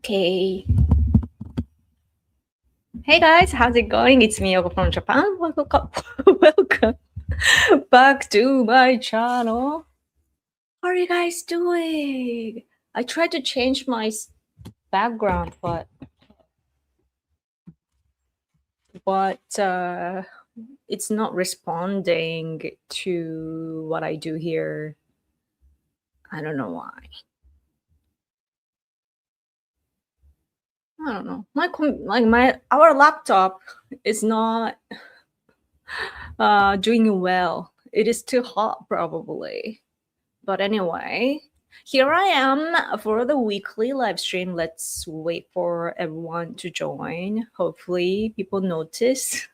Okay. Hey guys, how's it going? It's Miyoko from Japan. Welcome, welcome back to my channel. How are you guys doing? I tried to change my background, but it's not responding to what I do here. I don't know why. I don't know. Our laptop is not doing well. It is too hot, probably. But anyway, here I am for the weekly live stream. Let's wait for everyone to join. Hopefully, people notice.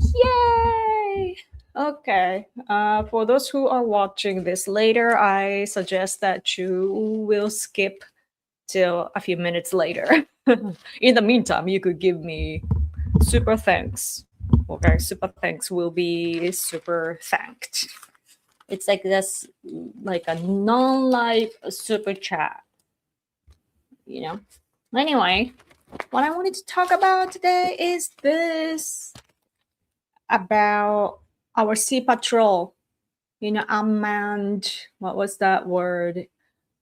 Yay! Okay. For those who are watching this later, I suggest that you will skip till a few minutes later. In the meantime, you could give me super thanks. Okay, super thanks will be super thanked. It's like this, like a non-live super chat, you know. Anyway, what I wanted to talk about today is this about our sea patrol. Unmanned. What was that word?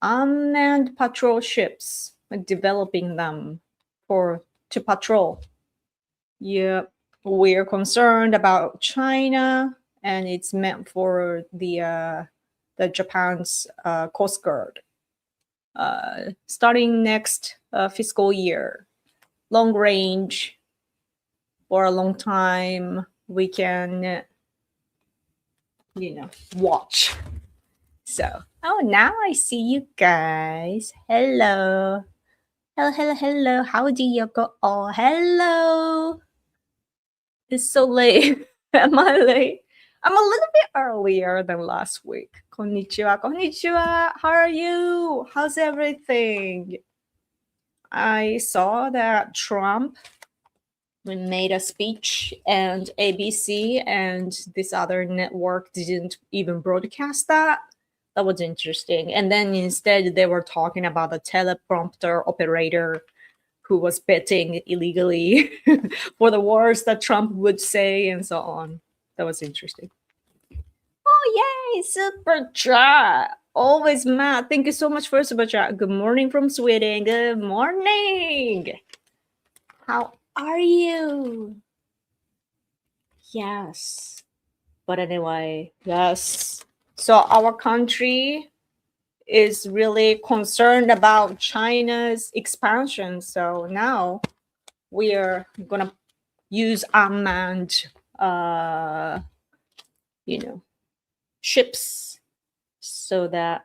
Unmanned patrol ships, like developing them to patrol. Yeah, we're concerned about China, and it's meant for the Japan's Coast Guard. Starting next fiscal year, long range for a long time, we can, watch. So, oh, now I see you guys. Hello. Hello, hello, hello. Howdy, Yoko. Oh, hello. It's so late. Am I late? I'm a little bit earlier than last week. Konnichiwa, konnichiwa. How are you? How's everything? I saw that Trump made a speech and ABC and this other network didn't even broadcast that. That was interesting. And then instead they were talking about the teleprompter operator who was betting illegally for the words that Trump would say and so on. That was interesting. Oh, yay, super chat. Always Matt. Thank you so much for super chat. Good morning from Sweden. Good morning. How are you? Yes. But anyway, yes. So our country is really concerned about China's expansion. So now we are gonna use unmanned, ships so that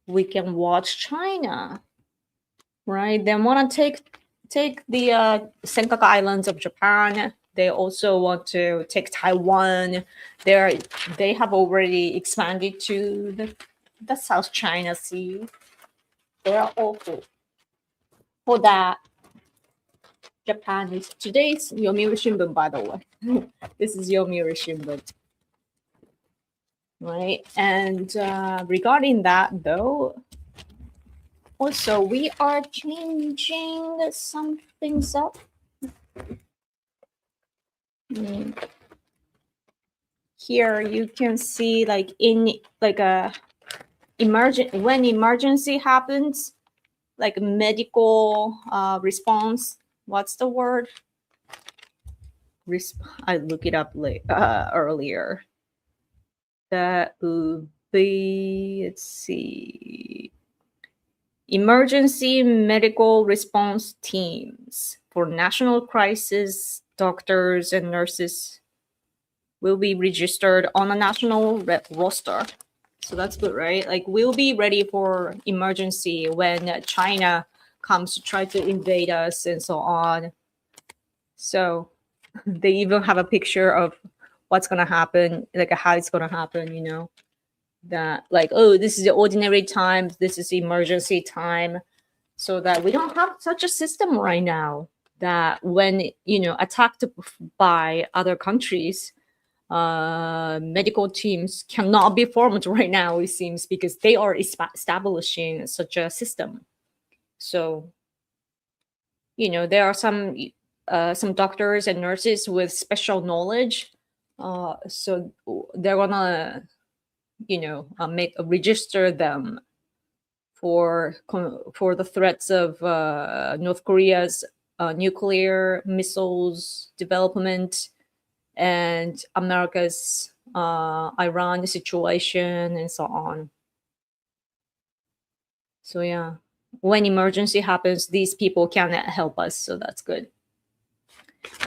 we can watch China, right? They want to take the Senkaku Islands of Japan. They also want to take Taiwan. They have already expanded to the South China Sea. They are awful for that. Japan is today's Yomiuri Shimbun, by the way. This is Yomiuri Shimbun, right? And regarding that, though, also we are changing some things up. Here you can see like a when emergency happens, like medical response. What's the word? I look it up earlier. That would be, let's see, emergency medical response teams for national crisis. Doctors and nurses will be registered on a national roster. So that's good, right? Like we'll be ready for emergency when China comes to try to invade us and so on. So they even have a picture of what's going to happen, like how it's going to happen, that like, oh, this is the ordinary time, this is emergency time, so that we don't have such a system right now that when, attacked by other countries, medical teams cannot be formed right now, it seems, because they are establishing such a system. So, there are some doctors and nurses with special knowledge. So they're gonna, make register them for the threats of North Korea's nuclear missiles development and America's Iran situation and so on. So yeah, when emergency happens, these people can help us. So that's good,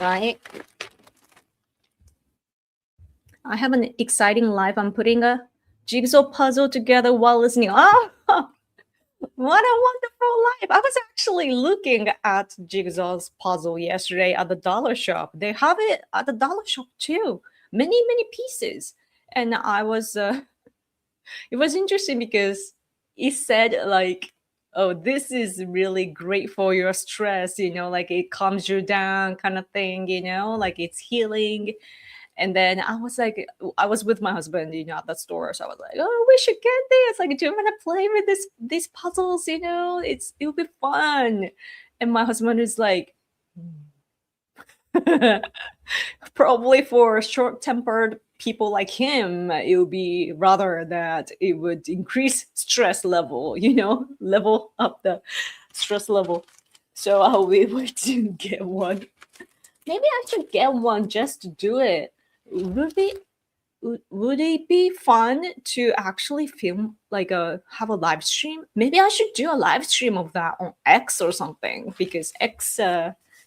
right? I have an exciting life. I'm putting a jigsaw puzzle together while listening. Oh, what a wonderful life. I was actually looking at Jigsaw's puzzle yesterday at the dollar shop. They have it at the dollar shop too. Many, many pieces. And it was interesting because it said like, oh, this is really great for your stress, like it calms you down kind of thing, like it's healing. And then I was with my husband, at the store. So I was like, oh, we should get this. Like, do you want to play with these puzzles? It'll be fun. And my husband is like, probably for short-tempered people like him, it would be rather that it would increase stress level, level up the stress level. So we would get one. Maybe I should get one just to do it. Would it be fun to actually film have a live stream? Maybe I should do a live stream of that on X or something, because X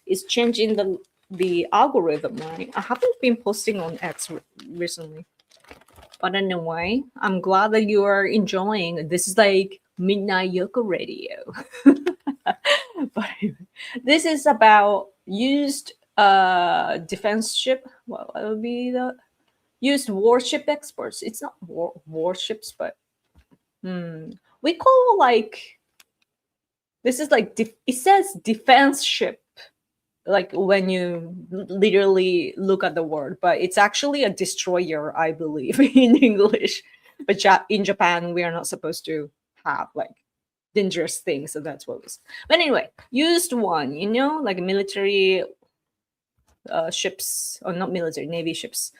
is changing the algorithm, right? I haven't been posting on X recently, but anyway, I'm glad that you are enjoying. This is like midnight yoga radio. But this is about used defense ship. What would be the used warship exports? It's not warships, but we call this is it says defense ship, like when you literally look at the word, but it's actually a destroyer, I believe, in English. But in Japan, we are not supposed to have dangerous things, so that's what it was. But anyway, used one, like military ships, or not military, navy ships,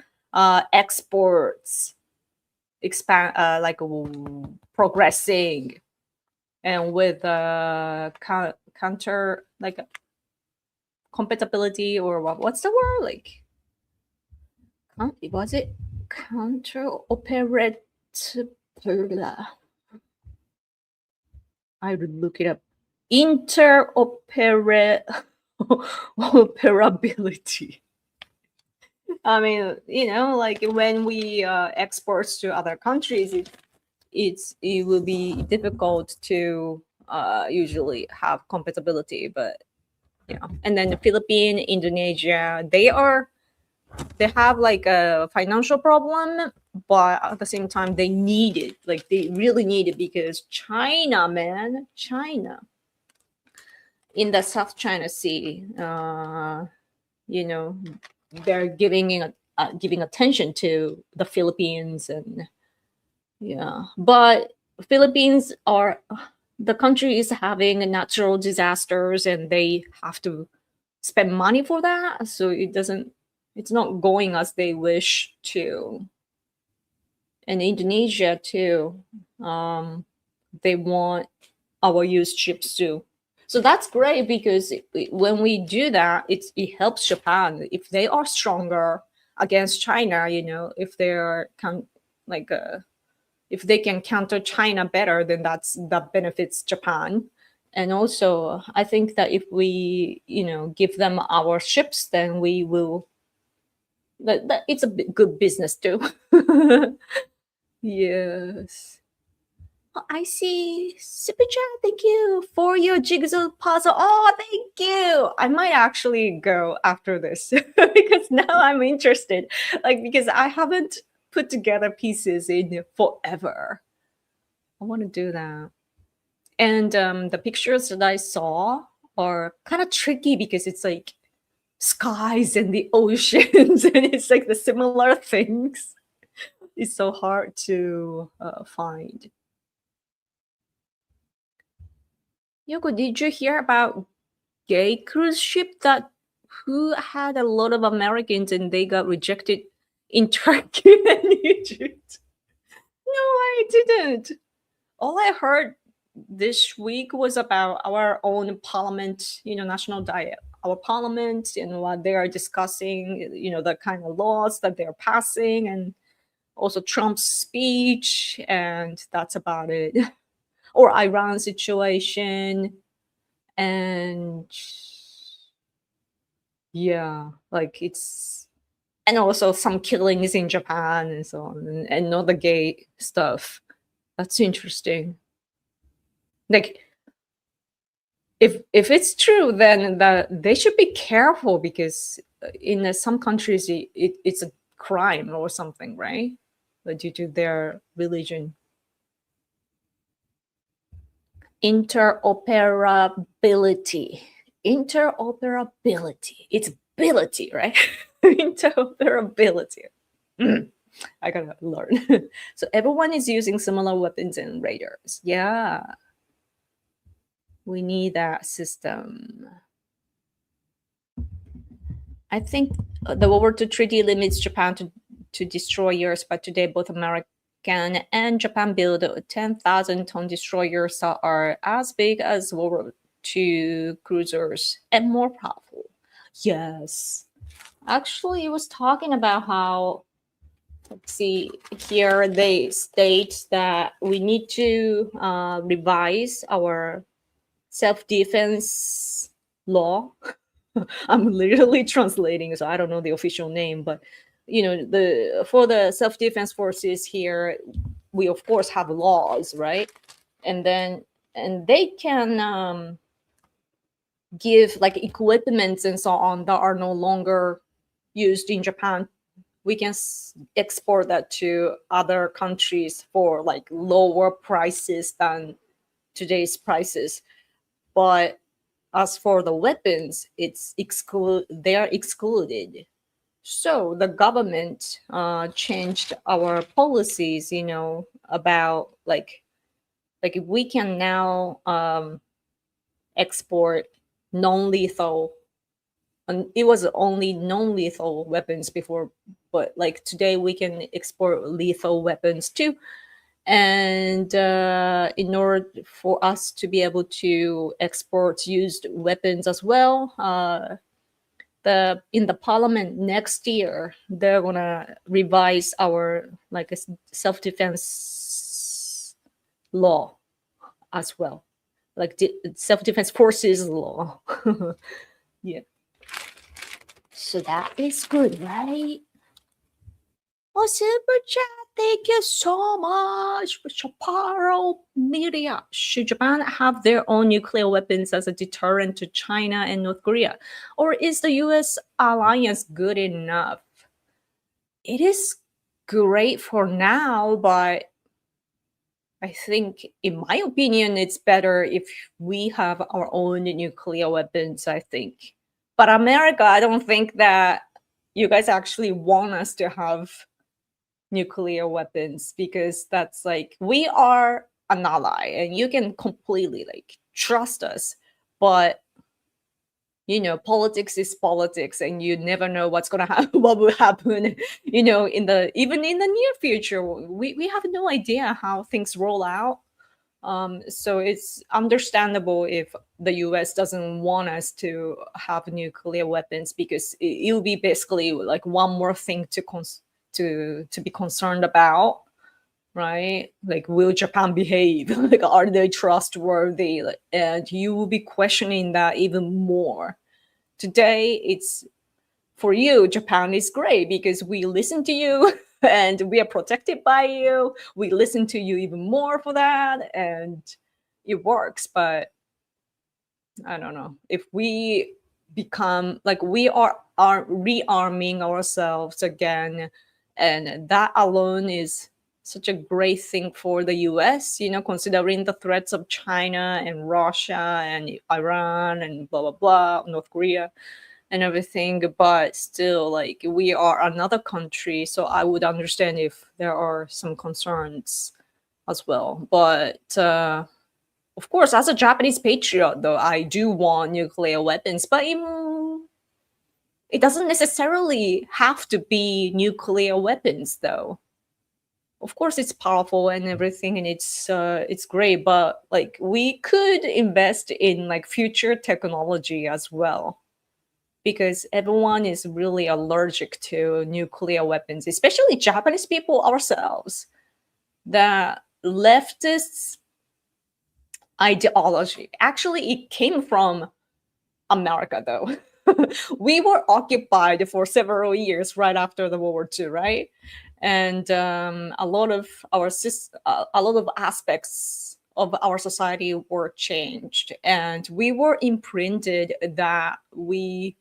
exports expand, progressing, and with counter compatibility, or what's the word, was it counter operable? I would look it up. Interoperability. I mean, when we exports to other countries, it will be difficult to usually have compatibility. But and then the Philippines, Indonesia, they have a financial problem, but at the same time they need it. They really need it, because China in the South China Sea, they're giving attention to the Philippines. And but Philippines the country is having natural disasters, and they have to spend money for that, so it's not going as they wish to. And Indonesia too, they want our used ships too. So that's great, because when we do that, it helps Japan. If they are stronger against China, if they're if they can counter China better, then that benefits Japan. And also, I think that if we, give them our ships, then we will. That it's a good business too. Yes. Oh, I see. Super chat, thank you for your jigsaw puzzle. Oh, thank you. I might actually go after this because now I'm interested. Because I haven't put together pieces in forever. I want to do that. And the pictures that I saw are kind of tricky, because it's skies and the oceans, and it's like the similar things. It's so hard to find. Yoko, did you hear about gay cruise ship that who had a lot of Americans and they got rejected in Turkey and Egypt? No, I didn't. All I heard this week was about our own parliament, national diet, our parliament, and what they are discussing, the kind of laws that they're passing, and also Trump's speech, and that's about it. Or Iran situation, and yeah, like and also some killings in Japan and so on, and not the gay stuff. That's interesting. Like, if it's true, then they should be careful, because in some countries it's a crime or something, right? Due to their religion. Interoperability. It's ability, right? Interoperability. I gotta learn. So everyone is using similar weapons and radars. Yeah. We need that system. I think the World War II treaty limits Japan to destroyers, but today both American and Japan build 10,000-ton destroyers that are as big as World War II cruisers and more powerful. Yes. Actually, it was talking about how, let's see, here they state that we need to revise our self-defense law. I'm literally translating, so I don't know the official name, but for the self-defense forces here, we of course have laws, right? And they can give like equipments and so on that are no longer used in Japan. We can export that to other countries for like lower prices than today's prices. But as for the weapons, they are excluded. So the government changed our policies, about like we can now export non-lethal. And it was only non-lethal weapons before, but like today we can export lethal weapons too. And in order for us to be able to export used weapons as well, in the parliament next year, they're gonna revise our like a self-defense law as well, like self-defense forces law. Yeah. So that is good, right? Oh, super chat. Thank you so much, Chaparro Media. Should Japan have their own nuclear weapons as a deterrent to China and North Korea? Or is the US alliance good enough? It is great for now, but I think, in my opinion, it's better if we have our own nuclear weapons, I think. But America, I don't think that you guys actually want us to have nuclear weapons, because that's like, we are an ally and you can completely like trust us, but politics is politics, and you never know what's gonna happen, what will happen, even in the near future. We have no idea how things roll out. So it's understandable if the US doesn't want us to have nuclear weapons, because it'll be basically like one more thing to be concerned about, right? Like, will Japan behave? Like, are they trustworthy? And you will be questioning that even more. Today, it's for you, Japan is great because we listen to you and we are protected by you. We listen to you even more for that, and it works. But I don't know if we become like, we are rearming ourselves again, and that alone is such a great thing for the US, considering the threats of China and Russia and Iran and blah blah blah, North Korea. and everything, but still, like, we are another country, so I would understand if there are some concerns as well. But of course, as a Japanese patriot, though, I do want nuclear weapons, but it doesn't necessarily have to be nuclear weapons, though. Of course, it's powerful and everything, and it's great, but like, we could invest in like future technology as well, because everyone is really allergic to nuclear weapons, especially Japanese people ourselves. The leftist ideology, actually, it came from America, though. We were occupied for several years right after the World War II, right? And a lot of a lot of aspects of our society were changed, and we were imprinted that we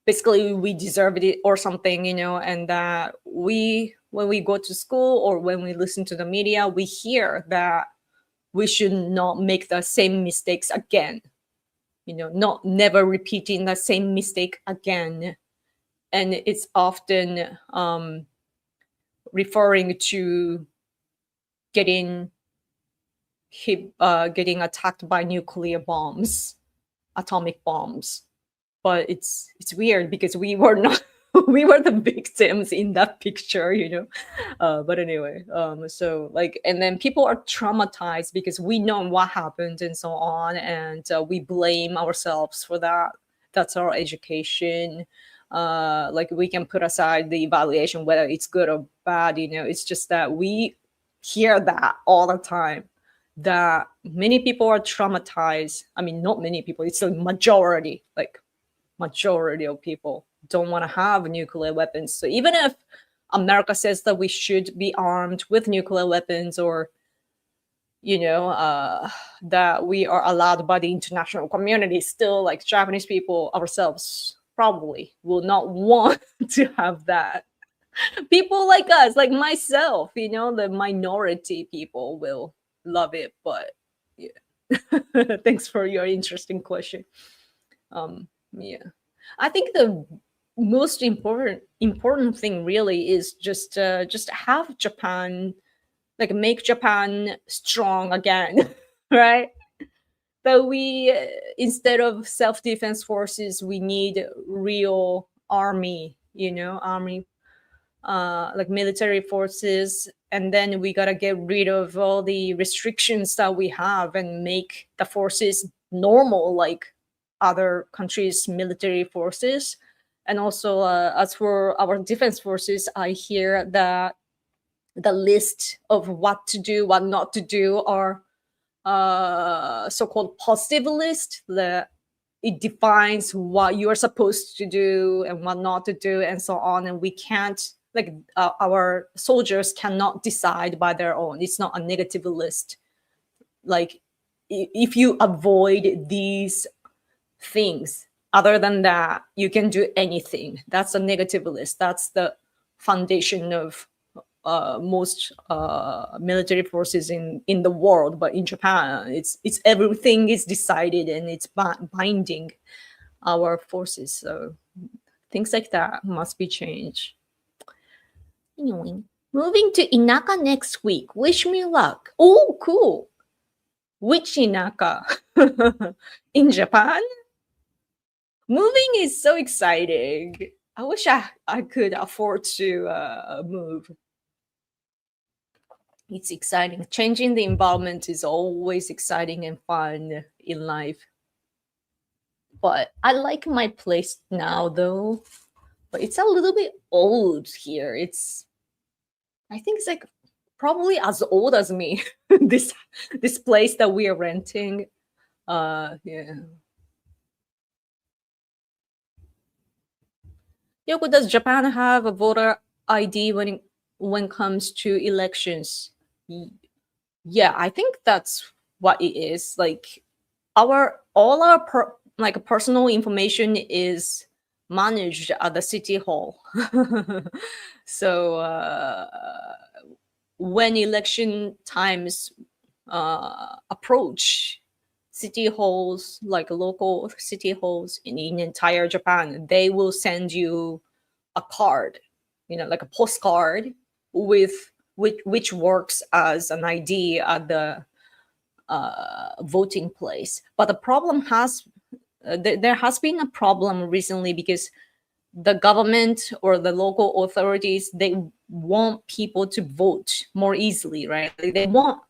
basically we deserved it or something, and that we, when we go to school or when we listen to the media, we hear that we should not make the same mistakes again, not never repeating the same mistake again. And it's often referring to getting getting attacked by nuclear bombs, atomic bombs. But it's weird because we were not we were the victims in that picture, but anyway, so like, and then people are traumatized because we know what happened and so on, and we blame ourselves for that. That's our education. Like, we can put aside the evaluation whether it's good or bad, it's just that we hear that all the time, that many people are traumatized. I mean, not many people, it's a majority, like majority of people don't want to have nuclear weapons. So even if America says that we should be armed with nuclear weapons, or that we are allowed by the international community, still, like, Japanese people ourselves probably will not want to have that. People like us, like myself, the minority people will love it. But yeah. Thanks for your interesting question. Yeah, I think the most important thing really is just have Japan, like, make Japan strong again. Right? But we, instead of self-defense forces, we need real army, army, like military forces. And then we got to get rid of all the restrictions that we have and make the forces normal, like other countries' military forces. And also, as for our defense forces, I hear that the list of what to do, what not to do, are so-called positive list, that it defines what you are supposed to do and what not to do and so on. And we can't, like, our soldiers cannot decide by their own. It's not a negative list. Like, if you avoid these things, other than that, you can do anything. That's a negative list. That's the foundation of most military forces in the world. But in Japan, it's everything is decided, and it's binding our forces. So things like that must be changed. Anyway, moving to Inaka next week. Wish me luck. Oh, cool. Which Inaka? In Japan? Moving is so exciting. I wish I could afford to move. It's exciting. Changing the environment is always exciting and fun in life. But I like my place now, though. But it's a little bit old here. I think it's like probably as old as me. this place that we are renting. Yeah. Yoko, does Japan have a voter ID when it comes to elections? Yeah, I think that's what it is. Like, all our like personal information is managed at the city hall. So when election times approach, city halls, like local city halls in entire Japan, they will send you a card, like a postcard with which works as an ID at the voting place. But the problem there has been a problem recently because the government or the local authorities, they want people to vote more easily, right? Like, they want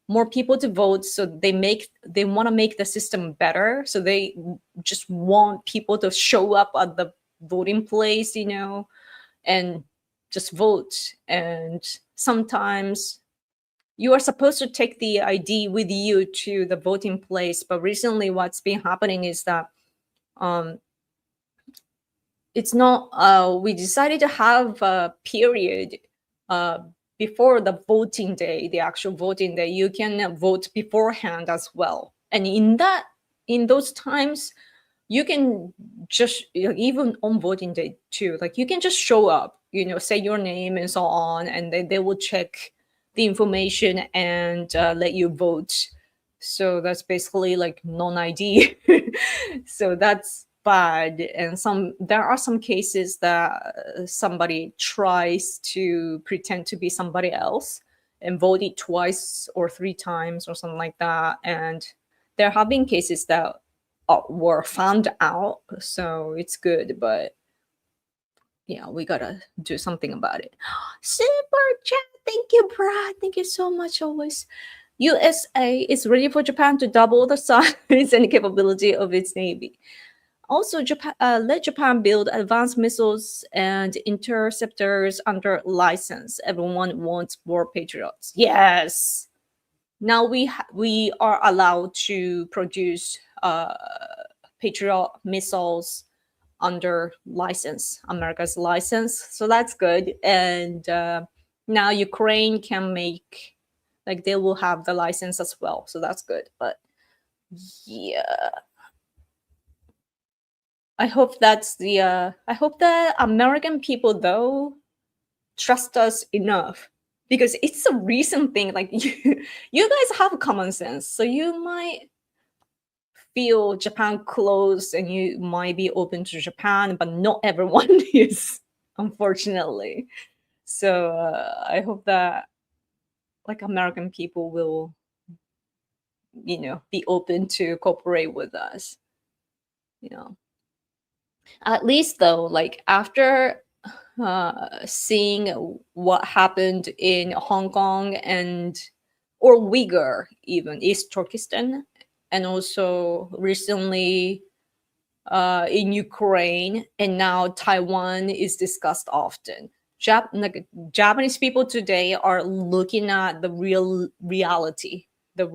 more people to vote, so they want to make the system better, so they just want people to show up at the voting place, and just vote. And sometimes you are supposed to take the ID with you to the voting place, but recently what's been happening is that um, it's not we decided to have a period uh, before the voting day, the actual voting day. You can vote beforehand as well, and in those times you can just, even on voting day too, like you can just show up, say your name and so on, and they will check the information and let you vote. So that's basically like non-ID. So that's bad. And there are some cases that somebody tries to pretend to be somebody else and voted twice or three times or something like that, and there have been cases that were found out. So it's good, but yeah, we gotta do something about it. Super chat, thank you, Brad, thank you so much. Always. USA is ready for Japan to double the size and capability of its navy. Also, Japan, let Japan build advanced missiles and interceptors under license. Everyone wants more Patriots. Yes. Now we are allowed to produce Patriot missiles under license, America's license. So that's good. And now Ukraine can make, like, they will have the license as well. So that's good. But yeah, I hope I hope the American people though trust us enough, because it's a recent thing. Like, you guys have common sense, so you might feel Japan closed and you might be open to Japan, but not everyone is, unfortunately. So I hope that, like, American people will, be open to cooperate with us. You know, at least though, like after seeing what happened in Hong Kong and or Uyghur, even East Turkestan, and also recently in Ukraine, and now Taiwan is discussed often. Like, Japanese people today are looking at the reality, the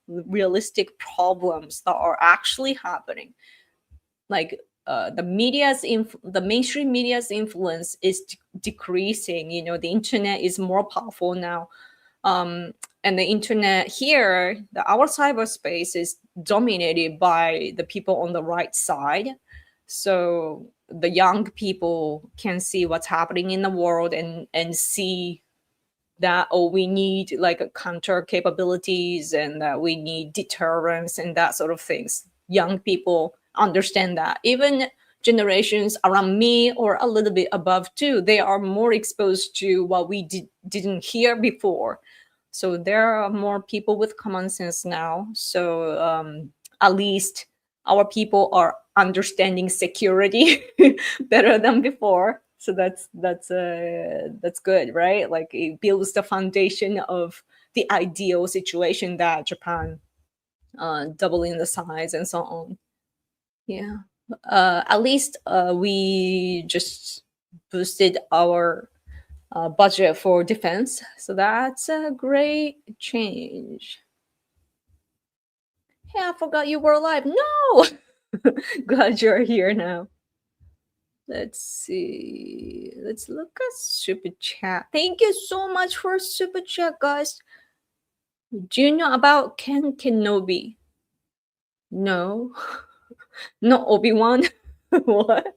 realistic problems that are actually happening. Like the mainstream media's influence is decreasing. The internet is more powerful now, and the internet here, our cyberspace is dominated by the people on the right side. So the young people can see what's happening in the world and see that, oh, we need like a counter capabilities, and that we need deterrence and that sort of things. Young people understand that. Even generations around me or a little bit above too, they are more exposed to what we didn't hear before. So there are more people with common sense now. So at least our people are understanding security better than before. So that's good, right? Like, it builds the foundation of the ideal situation that Japan doubling the size and so on. Yeah. At least we just boosted our budget for defense. So that's a great change. Hey, I forgot you were alive. No! Glad you're here now. Let's see. Let's look at super chat. Thank you so much for super chat, guys. Do you know about Ken Kenobi? No. Not Obi-Wan. What?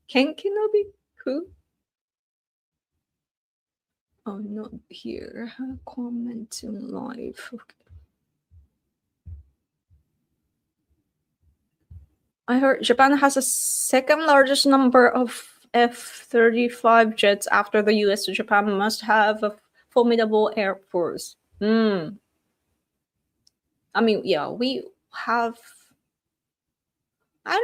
Ken Kenobi? Who? Oh, not here. Comment live. Okay. I heard Japan has the second largest number of F-35 jets after the US. So Japan must have a formidable air force. I mean, yeah, we have. I'm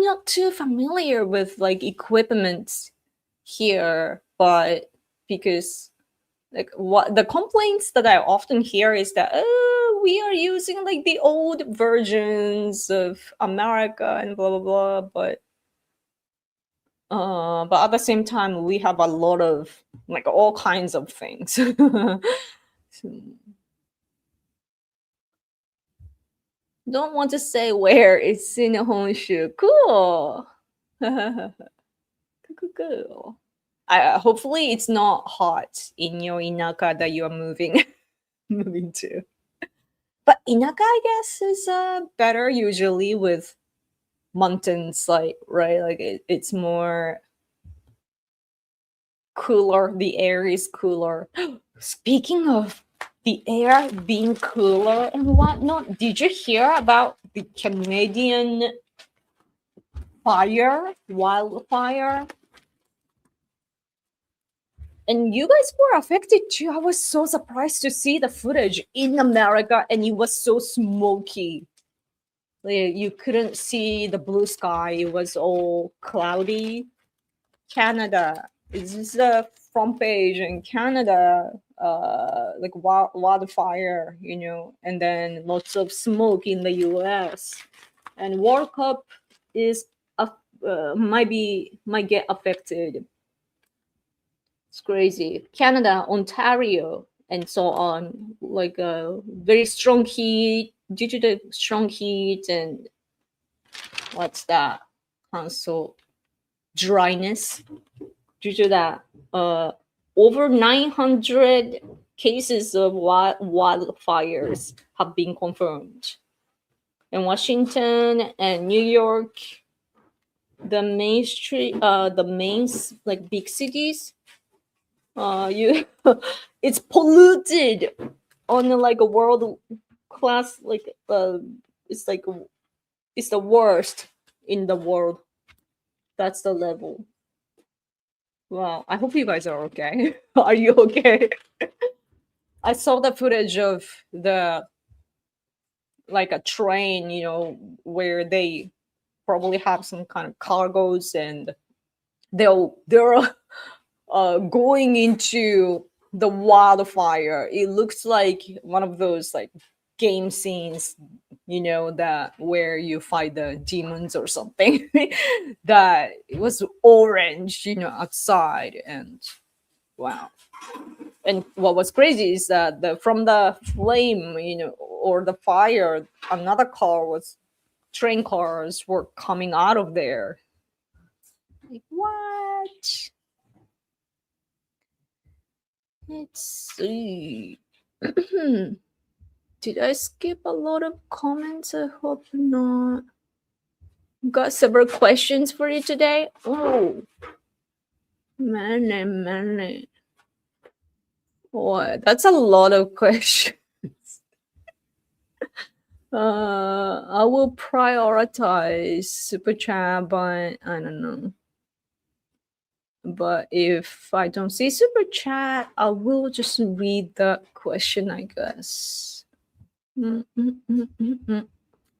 not too familiar with like equipment here, but because like what the complaints that I often hear is that we are using like the old versions of America and blah blah blah, but at the same time we have a lot of like all kinds of things. So, don't want to say where it's in Honshu. Cool. Cool. Hopefully it's not hot in your inaka that you are moving moving to. But inaka, I guess, is better usually with mountains, like right, like it's more cooler. The air is cooler. Speaking of the air being cooler and whatnot, did you hear about the Canadian wildfire? And you guys were affected too. I was so surprised to see the footage in America, and it was so smoky. Like, you couldn't see the blue sky. It was all cloudy. Canada. This is the front page in Canada, like wildfire, and then lots of smoke in the US. And World Cup is might get affected. It's crazy. Canada, Ontario, and so on. Like a very strong heat due to the strong heat and what's that? Also dryness due to that. Over 900 cases of wildfires have been confirmed in Washington and New York. The main street, the main like big cities. It's polluted on like a world class, like it's like it's the worst in the world. That's the level. Wow, I hope you guys are okay. Are you okay? I saw the footage of the like a train, where they probably have some kind of cargoes, and they're going into the wildfire. It looks like one of those like game scenes, that where you fight the demons or something. That it was orange, outside, and wow. And what was crazy is that from the flame, or the fire, another train cars were coming out of there. Like, what? Let's see. Did I skip a lot of comments? I hope not. Got several questions for you today. Oh, many. Oh, that's a lot of questions. I will prioritize super chat, but I don't know. But if I don't see super chat, I will just read the question, I guess.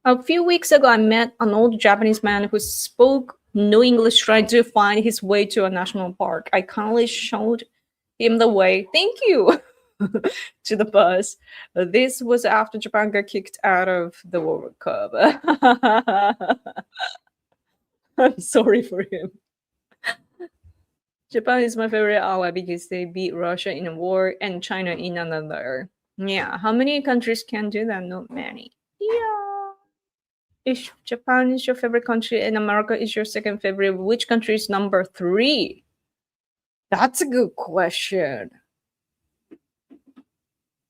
A few weeks ago, I met an old Japanese man who spoke no English, trying to find his way to a national park. I kindly showed him the way. Thank you. To the bus. This was after Japan got kicked out of the World Cup. I'm sorry for him. Japan is my favorite ally because they beat Russia in a war and China in another. Yeah, how many countries can do that? Not many. Yeah. If Japan is your favorite country and America is your second favorite, which country is number 3? That's a good question.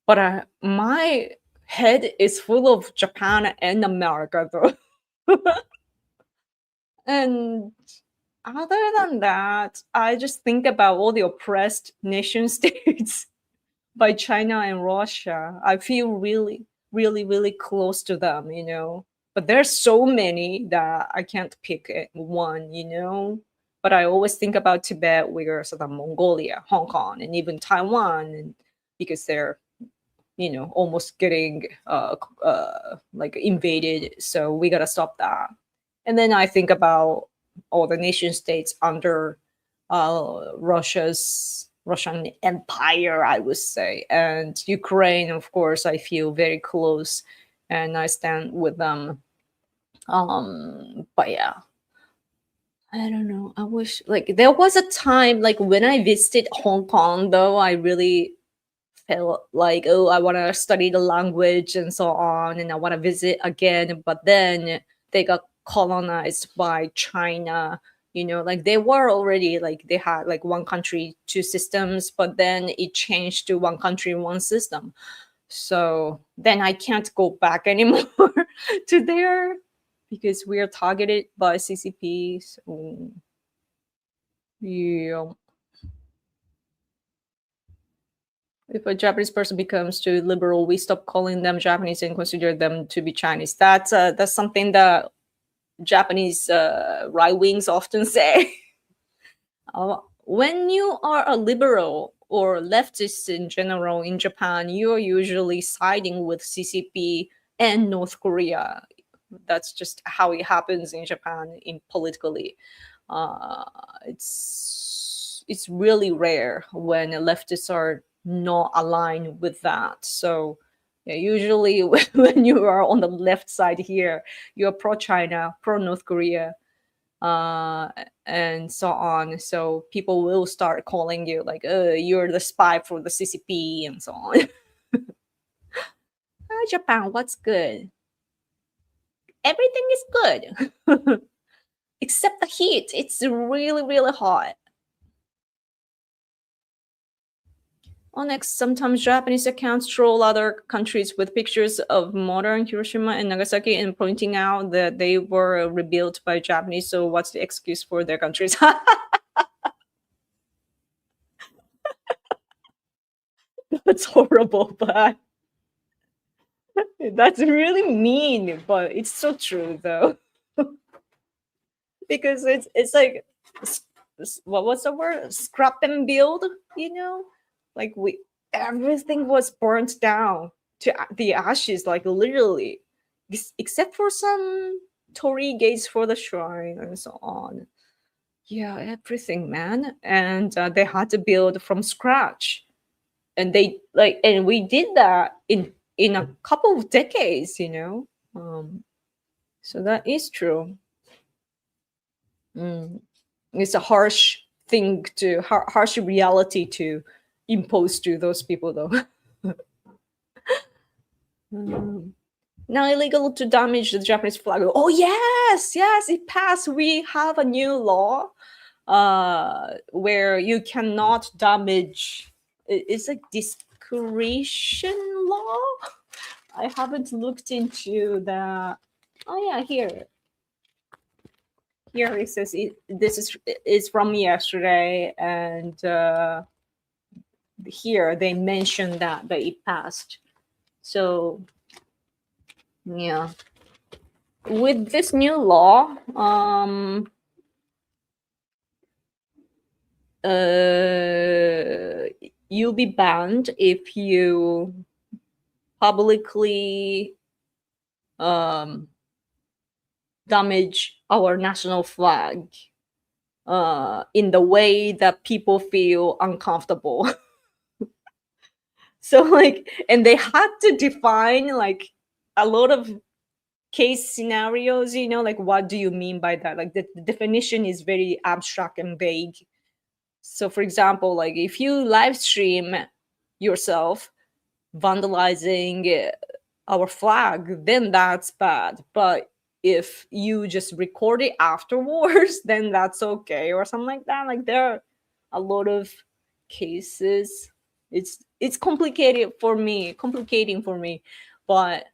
But my head is full of Japan and America, though. And other than that, I just think about all the oppressed nation states by China and Russia. I feel really, really, really close to them, but there's so many that I can't pick one, But I always think about Tibet, Uyghurs, and Mongolia, Hong Kong, and even Taiwan, and because they're almost getting like invaded. So we gotta stop that. And then I think about all the nation states under Russian Empire, I would say, and Ukraine. Of course, I feel very close, and I stand with them. But yeah, I don't know. I wish like there was a time like when I visited Hong Kong, though I really felt like, oh, I want to study the language and so on, and I want to visit again. But then they got colonized by China. Like they were already like they had like one country, two systems, but then it changed to one country, one system. So then I can't go back anymore to there because we are targeted by CCP. So yeah. If a Japanese person becomes too liberal, we stop calling them Japanese and consider them to be Chinese. That's something that Japanese right wings often say. When you are a liberal or leftist in general in Japan, you are usually siding with CCP and North Korea. That's just how it happens in Japan in politically. Uh, it's really rare when leftists are not aligned with that. So yeah, usually when you are on the left side here, you're pro China, pro North Korea, uh, and so on. So people will start calling you like, you're the spy for the CCP and so on. Japan, what's good? Everything is good. Except the heat. It's really, really hot. Next, sometimes Japanese accounts troll other countries with pictures of modern Hiroshima and Nagasaki and pointing out that they were rebuilt by Japanese. So, what's the excuse for their countries? That's horrible, but that's really mean. But it's so true, though, because it's like what was the word? Scrap and build. Like everything was burnt down to the ashes, like literally, except for some torii gates for the shrine and so on. Yeah, everything, man. And they had to build from scratch, and and we did that in a couple of decades. So that is true. Mm. It's a harsh thing harsh reality to impose to those people, though. Mm. Now illegal to damage the Japanese flag. Oh yes, yes, it passed. We have a new law where you cannot damage. It's a discretion law. I haven't looked into that. Oh yeah, here it says this is from yesterday, and here they mentioned that it passed. So yeah, with this new law, you'll be banned if you publicly damage our national flag in the way that people feel uncomfortable. So like, and they had to define like a lot of case scenarios, like what do you mean by that? Like the definition is very abstract and vague. So for example, like if you live stream yourself vandalizing our flag, then that's bad. But if you just record it afterwards, then that's okay, or something like that. Like there are a lot of cases. It's complicating for me, but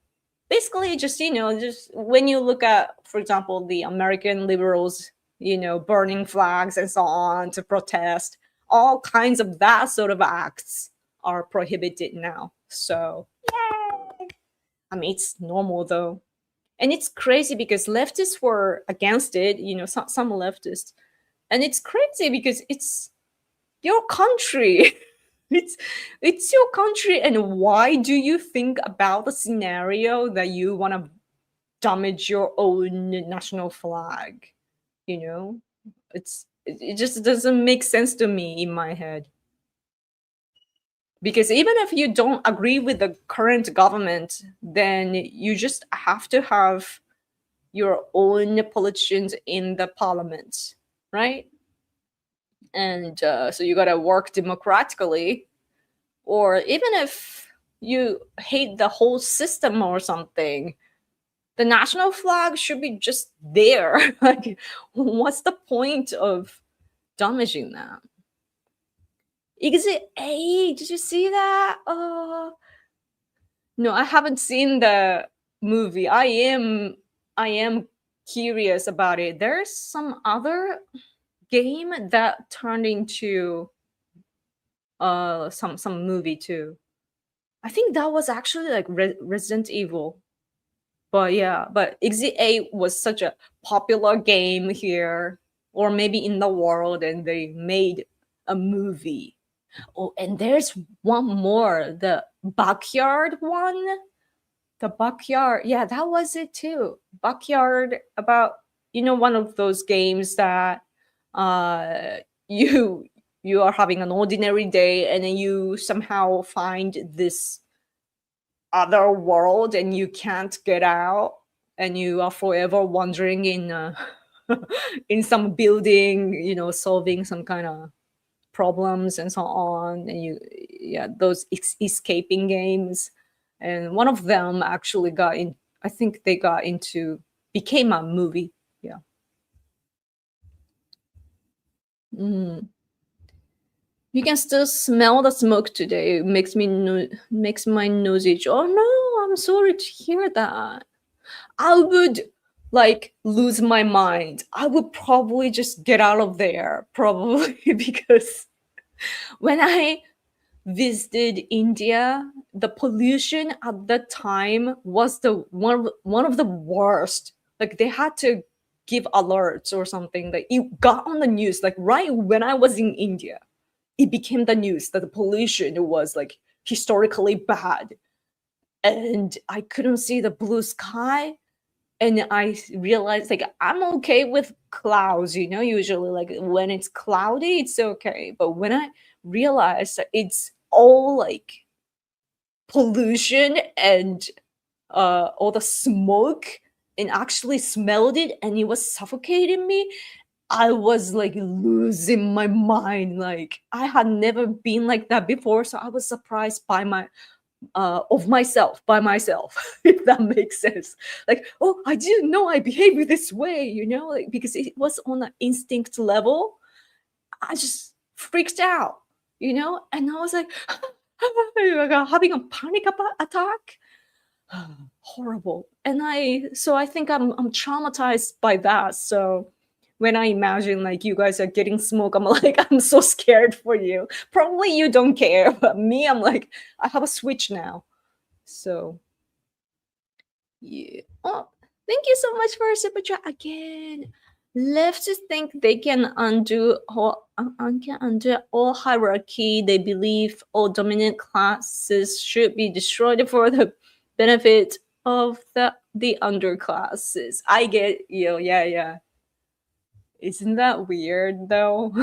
basically just just when you look at, for example, the American liberals, burning flags and so on to protest, all kinds of that sort of acts are prohibited now. So yay! I mean, it's normal though. And it's crazy because leftists were against it, some leftists. And it's crazy because it's your country. it's it's your country, and why do you think about the scenario that you want to damage your own national flag? You know, it just doesn't make sense to me in my head. Because even if you don't agree with the current government, then you just have to have your own politicians in the parliament, right? And so you gotta work democratically, or even if you hate the whole system or something, the national flag should be just there. Like, what's the point of damaging that? Exit A, did you see that? No, I haven't seen the movie. I am curious about it. There's some other game that turned into some movie too. I think that was actually like Resident Evil. But yeah, but Exit 8 was such a popular game here, or maybe in the world, and they made a movie. Oh, and there's one more, the Backyard one. The Backyard, yeah, that was it too. Backyard, about, one of those games that uh you you are having an ordinary day, and then you somehow find this other world and you can't get out, and you are forever wandering in in some building, solving some kind of problems and so on. And yeah, those escaping games. And one of them actually I think they got into, became a movie. Yeah. Mm. You can still smell the smoke today. It makes my nose itch. Oh no, I'm sorry to hear that. I would like lose my mind. I would probably just get out of there, probably, because when I visited India, the pollution at that time was the one of the worst. Like, they had to give alerts or something. Like, it got on the news like right when I was in India. It became the news that the pollution was like historically bad, and I couldn't see the blue sky. And I realized, like, I'm okay with clouds, usually, like, when it's cloudy it's okay, but when I realized that it's all like pollution and all the smoke, and actually smelled it and it was suffocating me, I was like losing my mind. Like, I had never been like that before, so I was surprised by myself, if that makes sense. Like, oh, I didn't know I behave this way, like, because it was on an instinct level. I just freaked out, and I was like, having a panic attack. Horrible. And I think I'm traumatized by that. So when I imagine like you guys are getting smoke, I'm like, I'm so scared for you. Probably you don't care, but me, I'm like, I have a switch now. So yeah. Oh, thank you so much for a super chat again. Leftists think they can undo all hierarchy. They believe all dominant classes should be destroyed for the benefit of the underclasses. I get you. Yeah, yeah. Isn't that weird though?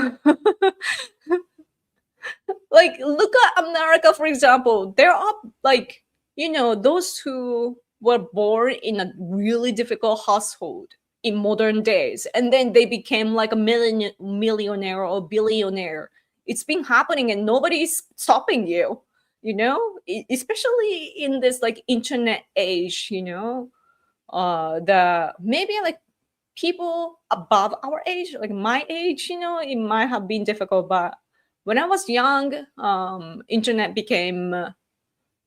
Like, look at America, for example. There are like, those who were born in a really difficult household in modern days, and then they became like a millionaire or billionaire. It's been happening and nobody's stopping you, especially in this like internet age, the maybe like people above our age, like my age, it might have been difficult, but when I was young, internet became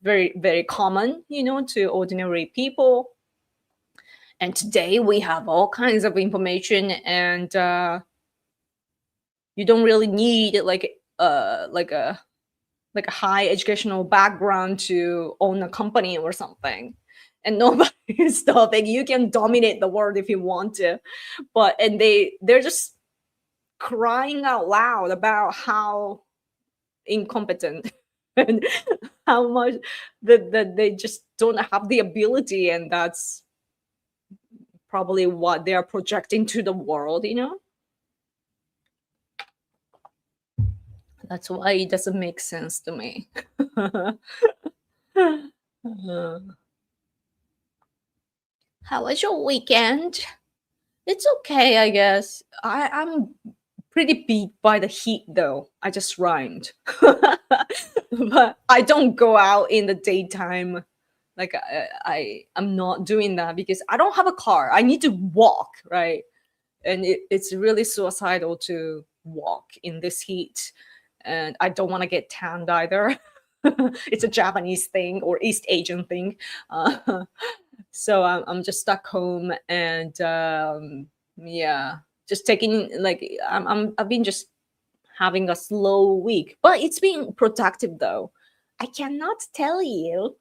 very, very common, to ordinary people. And today we have all kinds of information, and you don't really need like a high educational background to own a company or something. and nobody is stopping. You can dominate the world if you want to, but and they're just crying out loud about how incompetent and how much that they just don't have the ability, and that's probably what they are projecting to the world, you know. That's why it doesn't make sense to me. How was your weekend? It's okay, I guess. I'm pretty beat by the heat, though. I just rhymed. But I don't go out in the daytime. Like I'm not doing that because I don't have a car. I need to walk, right? And it's really suicidal to walk in this heat. And I don't want to get tanned either. It's a Japanese thing or East Asian thing. Uh, so I'm just stuck home, and yeah, just taking like I've been just having a slow week, but it's been productive though. I cannot tell you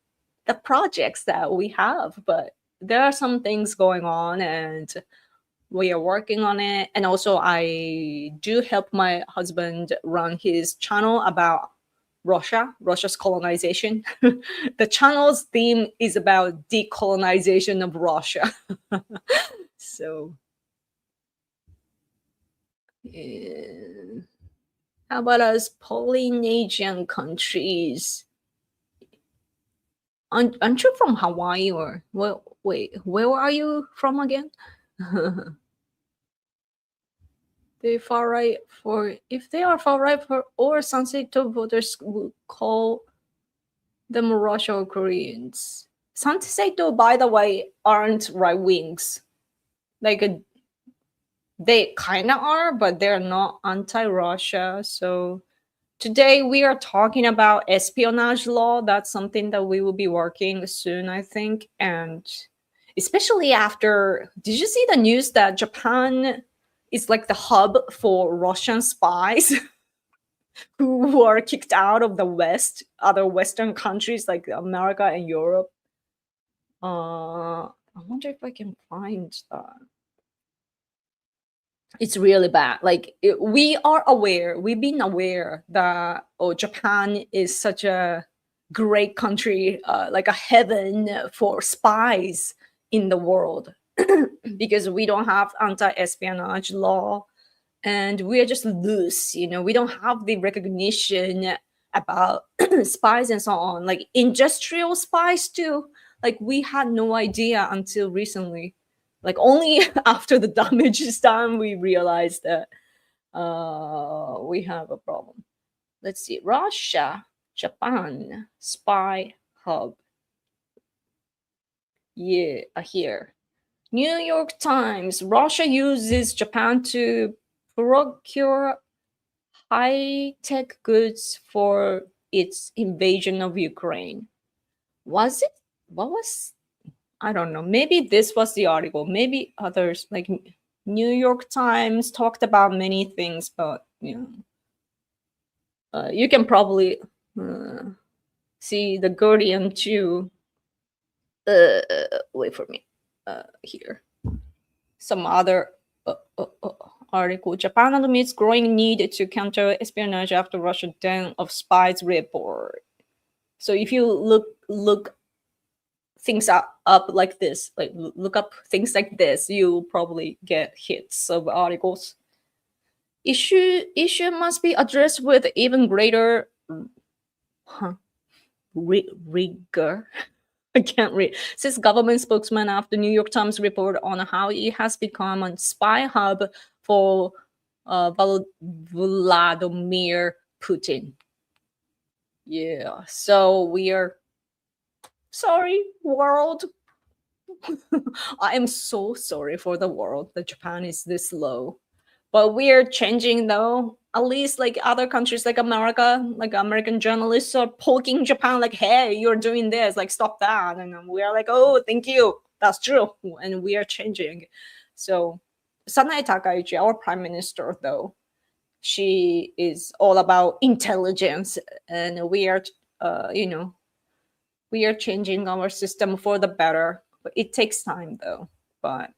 the projects that we have, but there are some things going on, and we are working on it. And also I do help my husband run his channel about Russia's colonization. The channel's theme is about decolonization of Russia. So uh, how about us Polynesian countries? Aren't you from Hawaii, or well, wait, where are you from again? They far right for if they are far right for or Sanseito voters will call them Russia or Koreans. Sanseito, by the way, aren't right wings. Like they kind of are, but they're not anti-Russia. So today we are talking about espionage law. That's something that we will be working soon, I think, and especially after. Did you see the news that Japan is like the hub for Russian spies who are kicked out of the West, other Western countries like America and Europe? I wonder if I can find that. It's really bad. Like we are aware, we've been aware that Japan is such a great country, like a heaven for spies in the world, because we don't have anti-espionage law, and we are just loose. You know, we don't have the recognition about spies and so on, like industrial spies too. Like we had no idea until recently, like only after the damage is done we realized that we have a problem. Let's see, Russia Japan spy hub. Yeah, here. New York Times: Russia uses Japan to procure high-tech goods for its invasion of Ukraine. Was it? What was? I don't know. Maybe this was the article. Maybe others, like New York Times, talked about many things, but you can probably see the Guardian too. Wait for me. Here, some other article. Japan admits growing need to counter espionage after Russian den of spies report. So if you look things up like this, like look up things like this, you'll probably get hits of articles. Issue must be addressed with even greater rigor. I can't read. Says government spokesman after New York Times report on how it has become a spy hub for Vladimir Putin. Yeah, so we are sorry, world. I am so sorry for the world that Japan is this low. But we're changing though. At least like other countries like America, like American journalists are poking Japan like, hey, you're doing this, like stop that. And we are like, oh, thank you. That's true. And we are changing. So Sanae Takaichi, our prime minister, though, she is all about intelligence. And we are, We are changing our system for the better. But it takes time though. But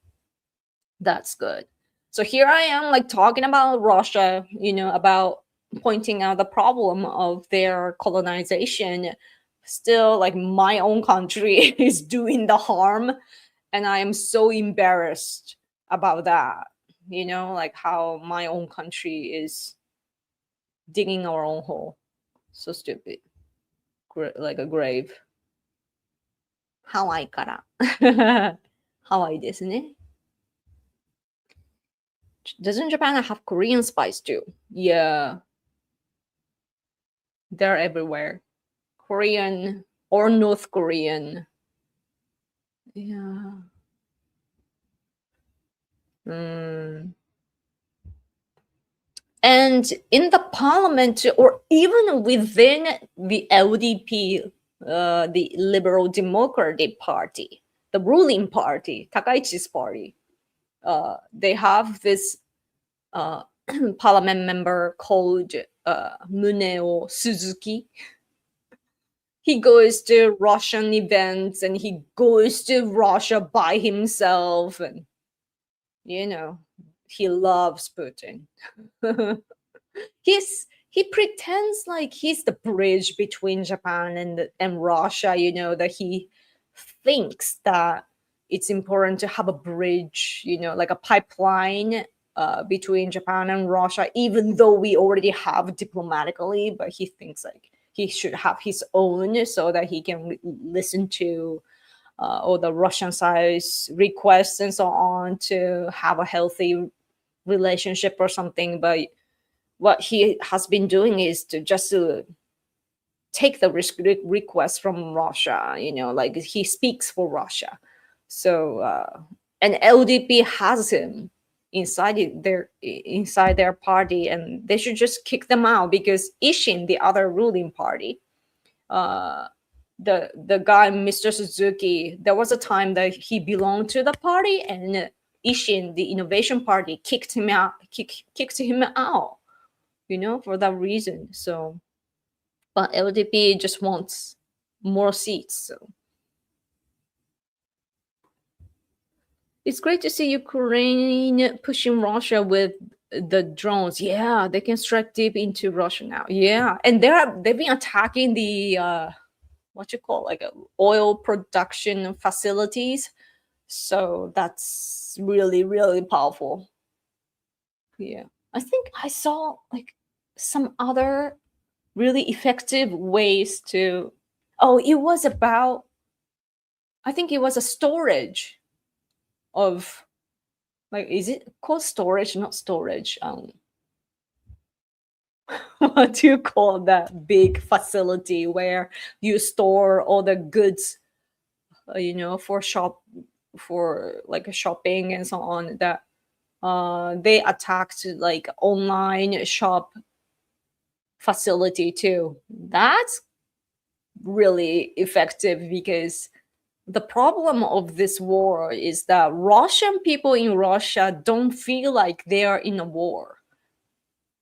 that's good. So here I am, like talking about Russia, about pointing out the problem of their colonization. Still, like my own country is doing the harm, and I am so embarrassed about that. Like how my own country is digging our own hole. So stupid. Like a grave. ハワイから。ハワイですね。Doesn't Japan have Korean spies too? Yeah. They're everywhere. Korean or North Korean. Yeah. Mm. And in the parliament, or even within the LDP, the Liberal Democratic Party, the ruling party, Takaichi's party, they have this parliament member called Muneo Suzuki. He goes to Russian events and he goes to Russia by himself, and he loves Putin. He pretends like he's the bridge between Japan and Russia, that he thinks that it's important to have a bridge, like a pipeline between Japan and Russia, even though we already have diplomatically, but he thinks like he should have his own so that he can listen to all the Russian side's requests and so on to have a healthy relationship or something. But what he has been doing is to just take the request from Russia, like he speaks for Russia. So and LDP has him inside their party, and they should just kick them out, because Ishin, the other ruling party, the guy Mr. Suzuki, there was a time that he belonged to the party, and Ishin, the innovation party, kicked him out, for that reason. So, but LDP just wants more seats. So it's great to see Ukraine pushing Russia with the drones. Yeah, they can strike deep into Russia now. Yeah, and they've been attacking the what you call, like oil production facilities. So that's really, really powerful. Yeah, I think I saw like some other really effective ways to. Oh, it was about. I think it was a storage of, like, is it called storage? Not storage. What do you call that big facility where you store all the goods, for like a shopping and so on, that they attacked like online shop facility too. That's really effective, because the problem of this war is that Russian people in Russia don't feel like they are in a war.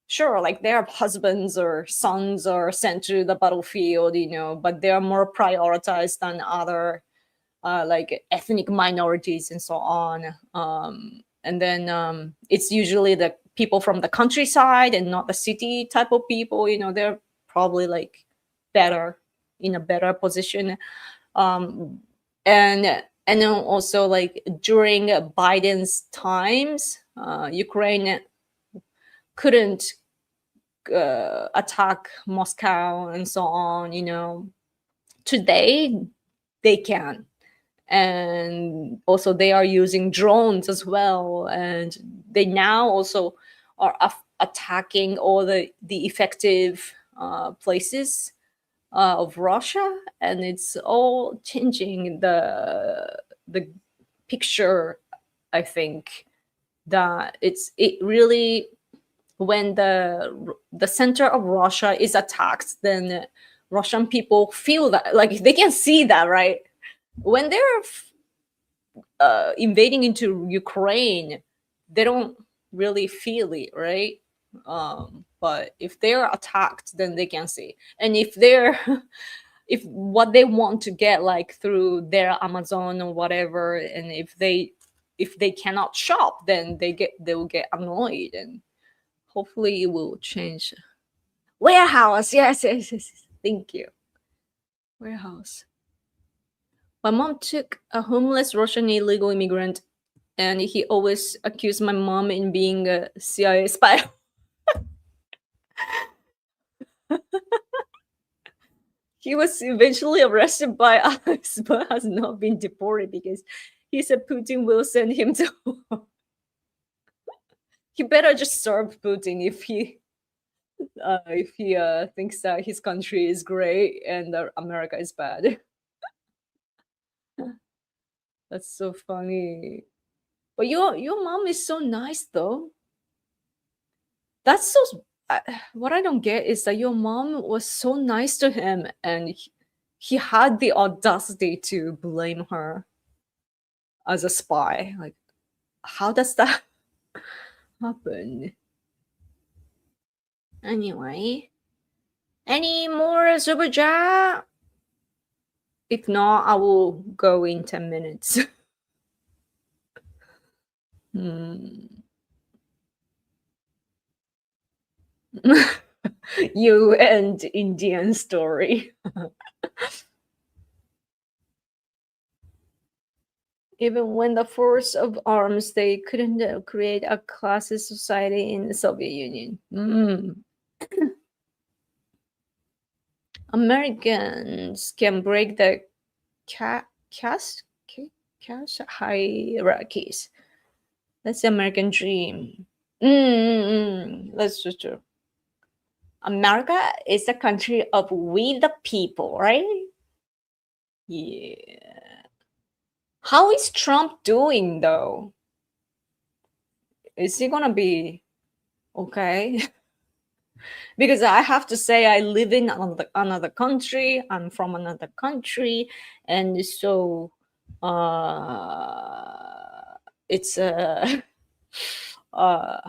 Sure, like their husbands or sons are sent to the battlefield, but they're more prioritized than other like ethnic minorities and so on. And then it's usually the people from the countryside and not the city type of people. They're probably like in a better position. And then also, like during Biden's times, Ukraine couldn't attack Moscow and so on. Today they can, and also they are using drones as well, and they now also are attacking all the effective places of Russia, and it's all changing the picture. I think that it really, when the center of Russia is attacked, then Russian people feel that, like they can see that, right? When they're invading into Ukraine, they don't really feel it, right? But if they're attacked, then they can see. And if they're if what they want to get like through their Amazon or whatever, and if they cannot shop, then they will get annoyed, and hopefully it will change. Warehouse, yes, yes, yes, yes. Thank you. Warehouse. My mom took a homeless Russian illegal immigrant, and he always accused my mom in being a CIA spy. He was eventually arrested by us, but has not been deported because he said Putin will send him to. He better just serve Putin if he thinks that his country is great and America is bad. That's so funny. But your mom is so nice though. That's so. What I don't get is that your mom was so nice to him, and he had the audacity to blame her as a spy. Like, how does that happen? Anyway, any more super chat? If not, I will go in 10 minutes. Hmm. You and Indian story. Even when the force of arms, they couldn't create a classist society in the Soviet Union. Americans can break the caste caste hierarchies. That's the American dream. That's so true. America is the country of we the people, right? Yeah. How is Trump doing though? Is he gonna be okay? Because I have to say, I live in another country. I'm from another country, and so it's uh, I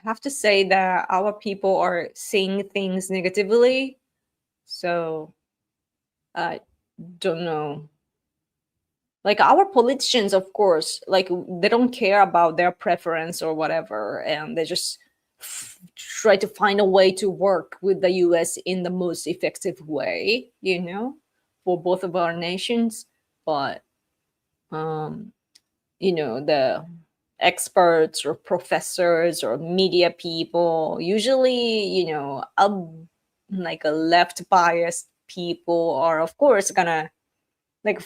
have to say that our people are seeing things negatively. So I don't know. Like our politicians, of course, like they don't care about their preference or whatever, and they just try to find a way to work with the US in the most effective way, for both of our nations. But um the experts or professors or media people, usually, like a left biased people, are of course gonna like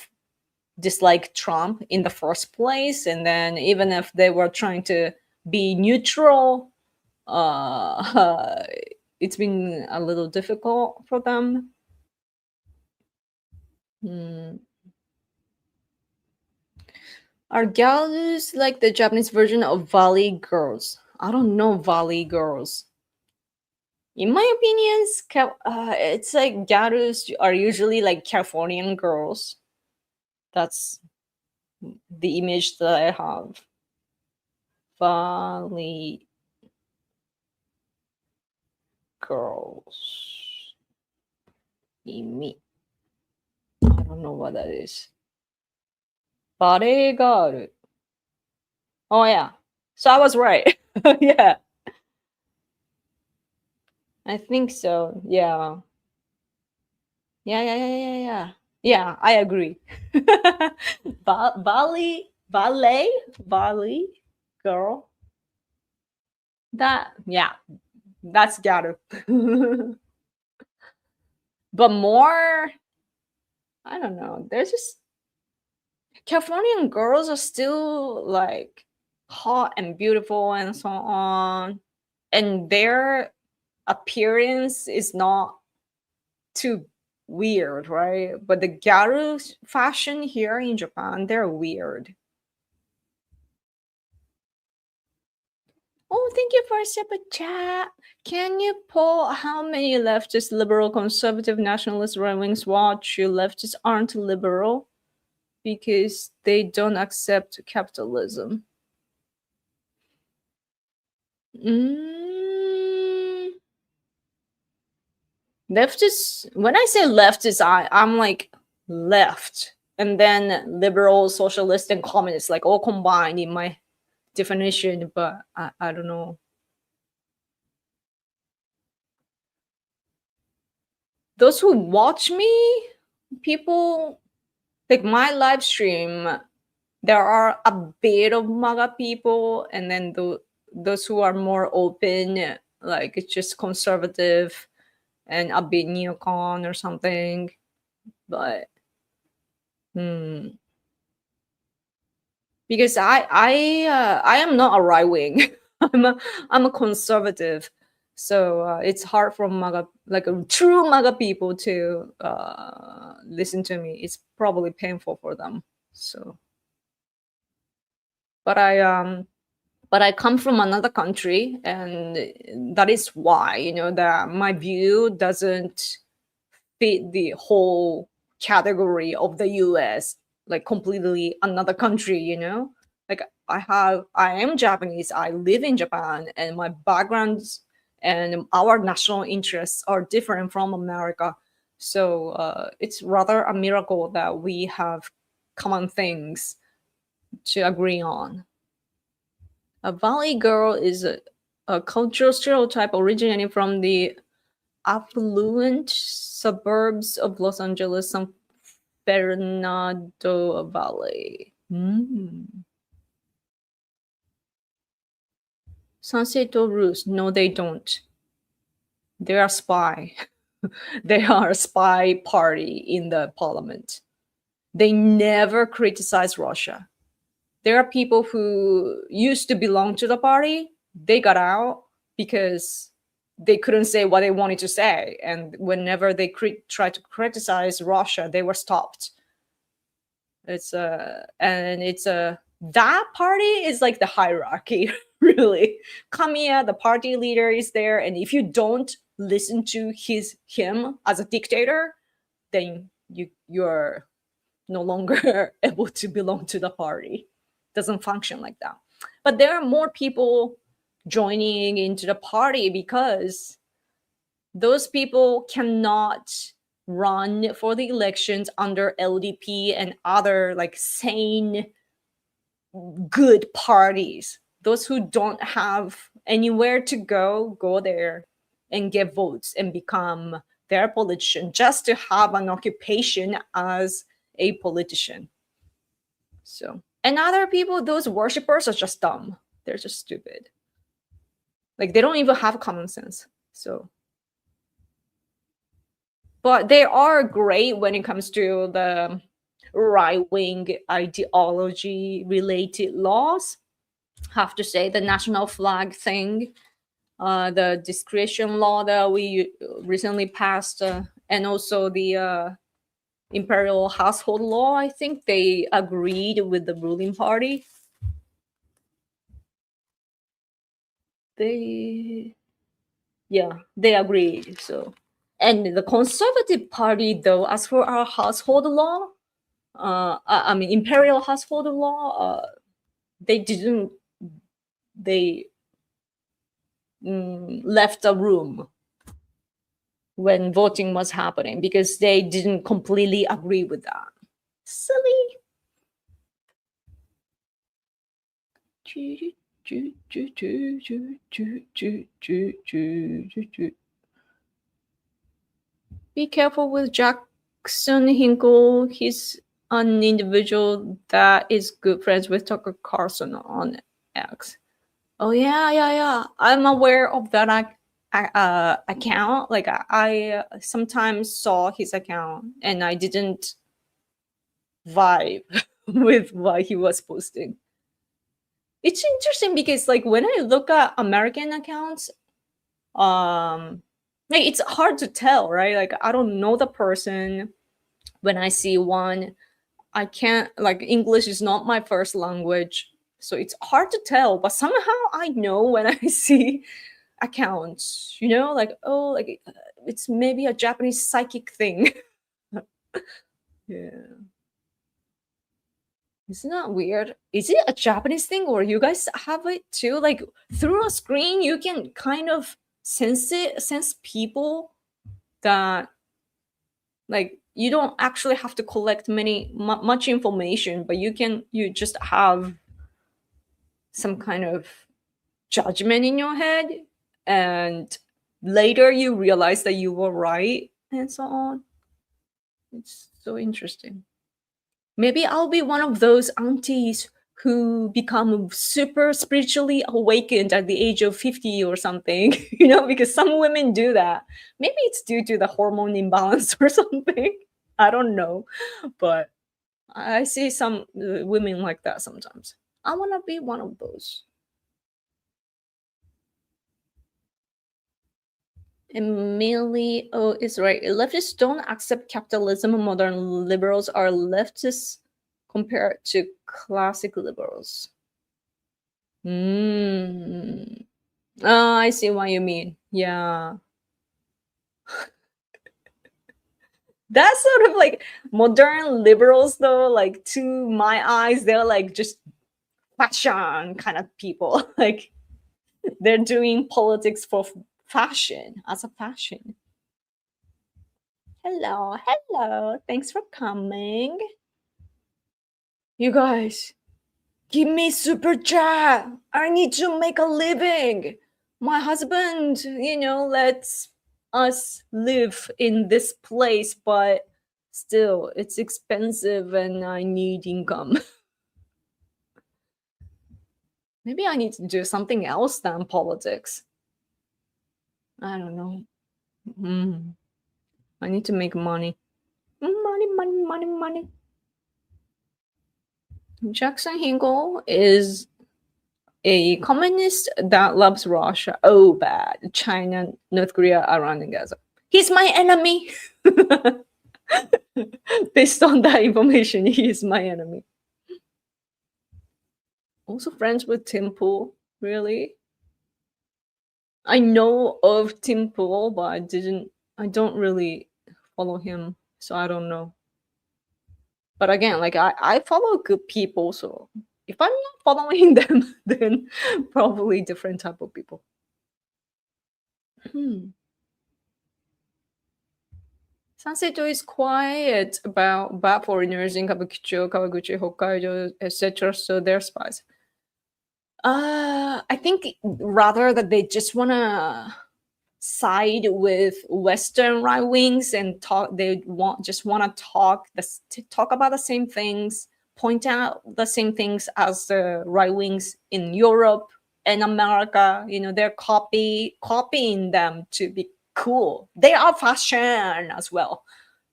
dislike Trump in the first place, and then even if they were trying to be neutral, uh it's been a little difficult for them. Hmm. Are gals like the Japanese version of Valley girls? I don't know Valley girls. In my opinions, it's like Garus are usually like Californian girls. That's the image that I have. Valley girls. Imi. I don't know what that is. Body girl. Oh yeah. So I was right. Yeah. I think so. Yeah. Yeah, yeah, yeah, yeah, yeah. Yeah, I agree. Ballet girl. That, yeah, that's Garu. But more, I don't know. There's just Californian girls are still like hot and beautiful and so on, and their appearance is not too weird, right? But the Garu fashion here in Japan, they're weird. Oh, thank you for a super chat. Can you poll how many leftist, liberal, conservative, nationalist, right wings watch you leftists aren't liberal because they don't accept capitalism? Mm, Leftist, when I say leftist, I'm like left, and then liberal, socialist, and communist, like all combined in my definition, but I don't know. Those who watch me, people like my live stream, there are a bit of MAGA people, and then those who are more open, like it's just conservative and a bit neocon or something. But because I am not a right wing. I'm a conservative, so it's hard for MAGA, like a true MAGA people to listen to me. It's probably painful for them. So, but I come from another country, and that is why that my view doesn't fit the whole category of the US, like completely another country, like I am Japanese, I live in Japan, and my backgrounds and our national interests are different from America. So it's rather a miracle that we have common things to agree on. A valley girl is a cultural stereotype originating from the affluent suburbs of Los Angeles, San Bernardo Valley. Sunset Rus. No, they don't. They are spy. They are a spy party in the parliament. They never criticize Russia. There are people who used to belong to the party. They got out because they couldn't say what they wanted to say, and whenever they tried to criticize Russia, they were stopped. It's that party is like the hierarchy. Really, Kamiya, the party leader, is there, and if you don't listen to him as a dictator, then you're no longer able to belong to the party. Doesn't function like that. But there are more people joining into the party because those people cannot run for the elections under LDP and other like sane good parties. Those who don't have anywhere to go there and get votes and become their politician just to have an occupation as a politician. So, and other people, those worshippers are just dumb. They're just stupid. Like they don't even have common sense. So, but they are great when it comes to the right-wing ideology related laws. Have to say the national flag thing, the discretion law that we recently passed, and also the imperial household law. I think they agreed with the ruling party. They agreed. So, and the conservative party, though, as for our household law, I mean imperial household law, they didn't. They left a room when voting was happening because they didn't completely agree with that. Silly. Be careful with Jackson Hinkle. He's an individual that is good friends with Tucker Carlson on X. Oh yeah. I'm aware of that account. Like I sometimes saw his account and I didn't vibe with what he was posting. It's interesting because like when I look at American accounts, like it's hard to tell, right? Like I don't know the person. When I see one, I can't, like English is not my first language, so it's hard to tell, but somehow I know when I see accounts, like, oh, like it's maybe a Japanese psychic thing. Yeah. Isn't that weird? Is it a Japanese thing or you guys have it too? Like through a screen, you can kind of sense people that like you don't actually have to collect much information, but you just have some kind of judgment in your head, and later you realize that you were right and so on. It's so interesting. Maybe I'll be one of those aunties who become super spiritually awakened at the age of 50 or something, because some women do that. Maybe it's due to the hormone imbalance or something. I don't know. But I see some women like that sometimes. I want to be one of those. Emilio is right. Leftists don't accept capitalism. Modern liberals are leftists compared to classic liberals. Oh, I see what you mean. Yeah. That's sort of like modern liberals, though. Like, to my eyes, they're like just fashion kind of people. Like, they're doing politics for fashion, as a fashion. Hello, hello. Thanks for coming. You guys, give me super chat. I need to make a living. My husband, lets us live in this place, but still, it's expensive and I need income. Maybe I need to do something else than politics. I don't know. I need to make money. Money, money, money, money. Jackson Hinkle is a communist that loves Russia. Oh, bad. China, North Korea are running Gaza. He's my enemy. Based on that information, he is my enemy. Also friends with Tim Pool. Really? I know of Tim Pool, but I don't really follow him, so I don't know. But again, like I follow good people, so if I'm not following them, then probably different type of people. Sanseto is quiet about bad foreigners in Kabukicho, Kawaguchi, Hokkaido, etc. So they're spies. I think rather that they just wanna side with Western right wings and talk. They just want to talk about the same things, point out the same things as the right wings in Europe and America. They're copying them to be cool. They are fashion as well.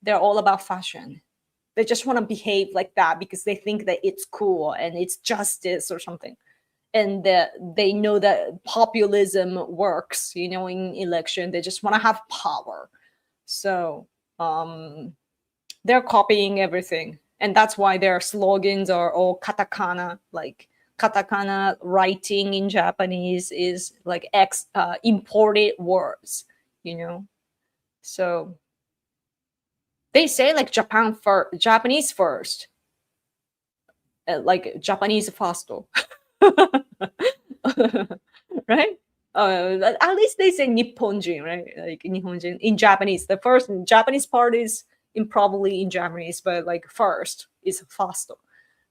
They're all about fashion. They just want to behave like that because they think that it's cool and it's justice or something. And they know that populism works, in election. They just want to have power. So they're copying everything. And that's why their slogans are all katakana. Like, katakana writing in Japanese is like imported words, So they say like Japanese first. Like Japanese fasto. Right? At least they say Nipponjin, right? Like Nihonjin in Japanese. The first Japanese part is probably in Japanese, but like first is fasto.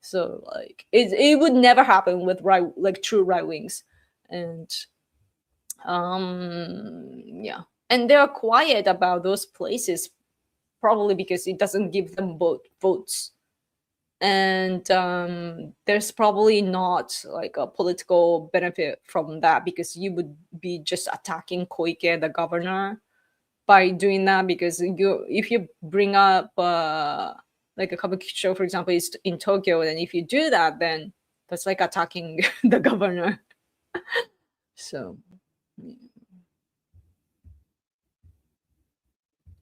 So like it would never happen with true right wings, and yeah, and they're quiet about those places, probably because it doesn't give them votes. And there's probably not like a political benefit from that, because you would be just attacking Koike, the governor, by doing that. Because if you bring up like a kabukicho, for example, is in Tokyo, and if you do that, then that's like attacking the governor. So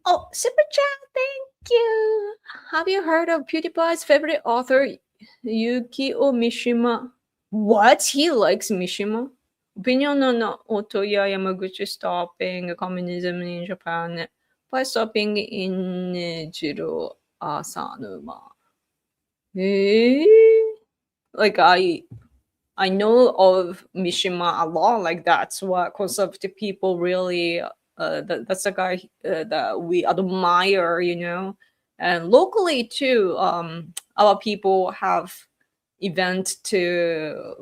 oh, super chat, thank you. Have you heard of PewDiePie's favorite author, Yukio Mishima? What? He likes Mishima? Opinion on Otoya Yamaguchi stopping communism in Japan by stopping in Jiro Asanuma. Like I know of Mishima a lot. Like that's what conservative people really That's a guy that we admire, you know. And locally too, our people have event to,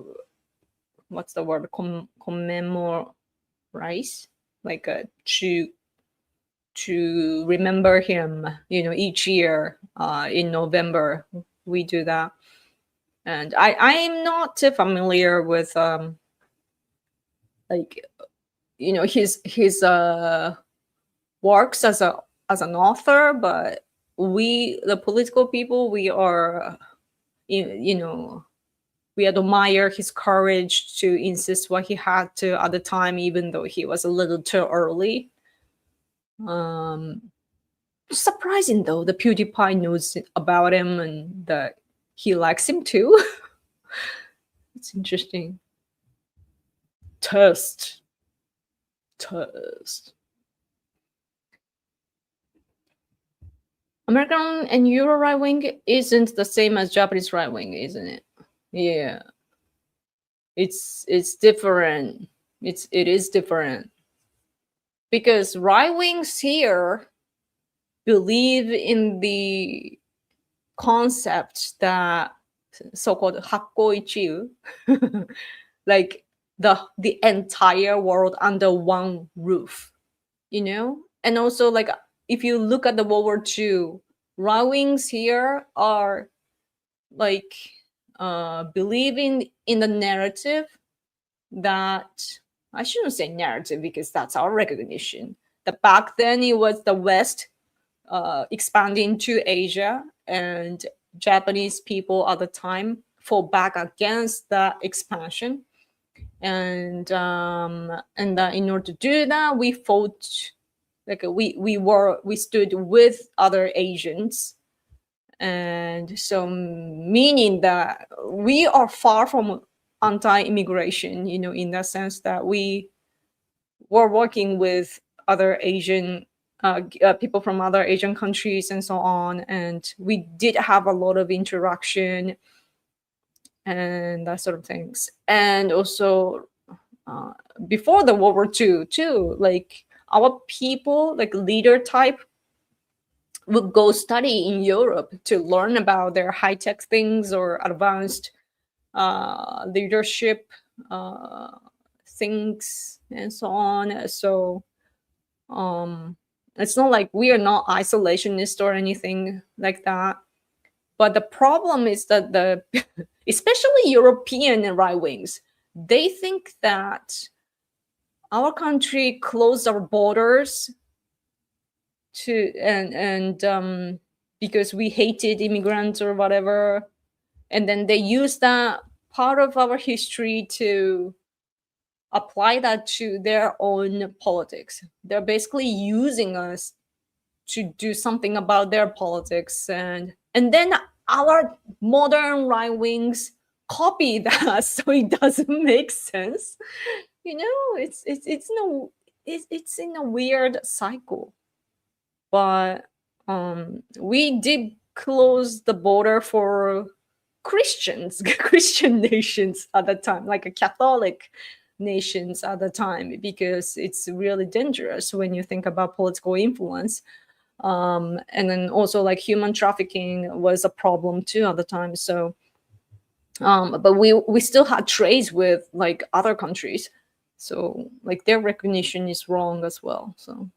what's the word, commemorate, like to remember him, you know, each year in November we do that. And I'm not too familiar with like, you know, his works as an author, but we, the political people, we are, you know, we admire his courage to insist what he had to at the time, even though he was a little too early. um Surprising though, the PewDiePie knows about him and that he likes him too. It's interesting. Toast. Toast. American and Euro right wing isn't the same as Japanese right wing, isn't it? Yeah. It's different. It is different. Because right wings here believe in the concept that so-called hakkoichiu, like the entire world under one roof, you know. And also, like, if you look at the World War II, right wings here are like believing in the narrative that, I shouldn't say narrative because that's our recognition, that back then it was the West expanding to Asia, and Japanese people at the time fought back against that expansion. And that in order to do that, we fought, like we stood with other Asians. And so, meaning that we are far from anti-immigration, you know, in that sense that we were working with other Asian people from other Asian countries and so on, and we did have a lot of interaction and that sort of things. And also, before the World War II, too, like our people, like leader type, would go study in Europe to learn about their high tech things or advanced leadership things and so on. So it's not like we are not isolationist or anything like that. But the problem is that the especially European right wings, they think that our country closed our borders to and because we hated immigrants or whatever, and then they use that part of our history to apply that to their own politics. They're basically using us to do something about their politics, and then our modern right wings copy that, so it doesn't make sense. You know, it's in a weird cycle. But we did close the border for Christians, Christian nations at the time, like a Catholic nations at the time, because it's really dangerous when you think about political influence. And then also, like, human trafficking was a problem too at the time. So, but we still had trades with like other countries, so like their recognition is wrong as well. So.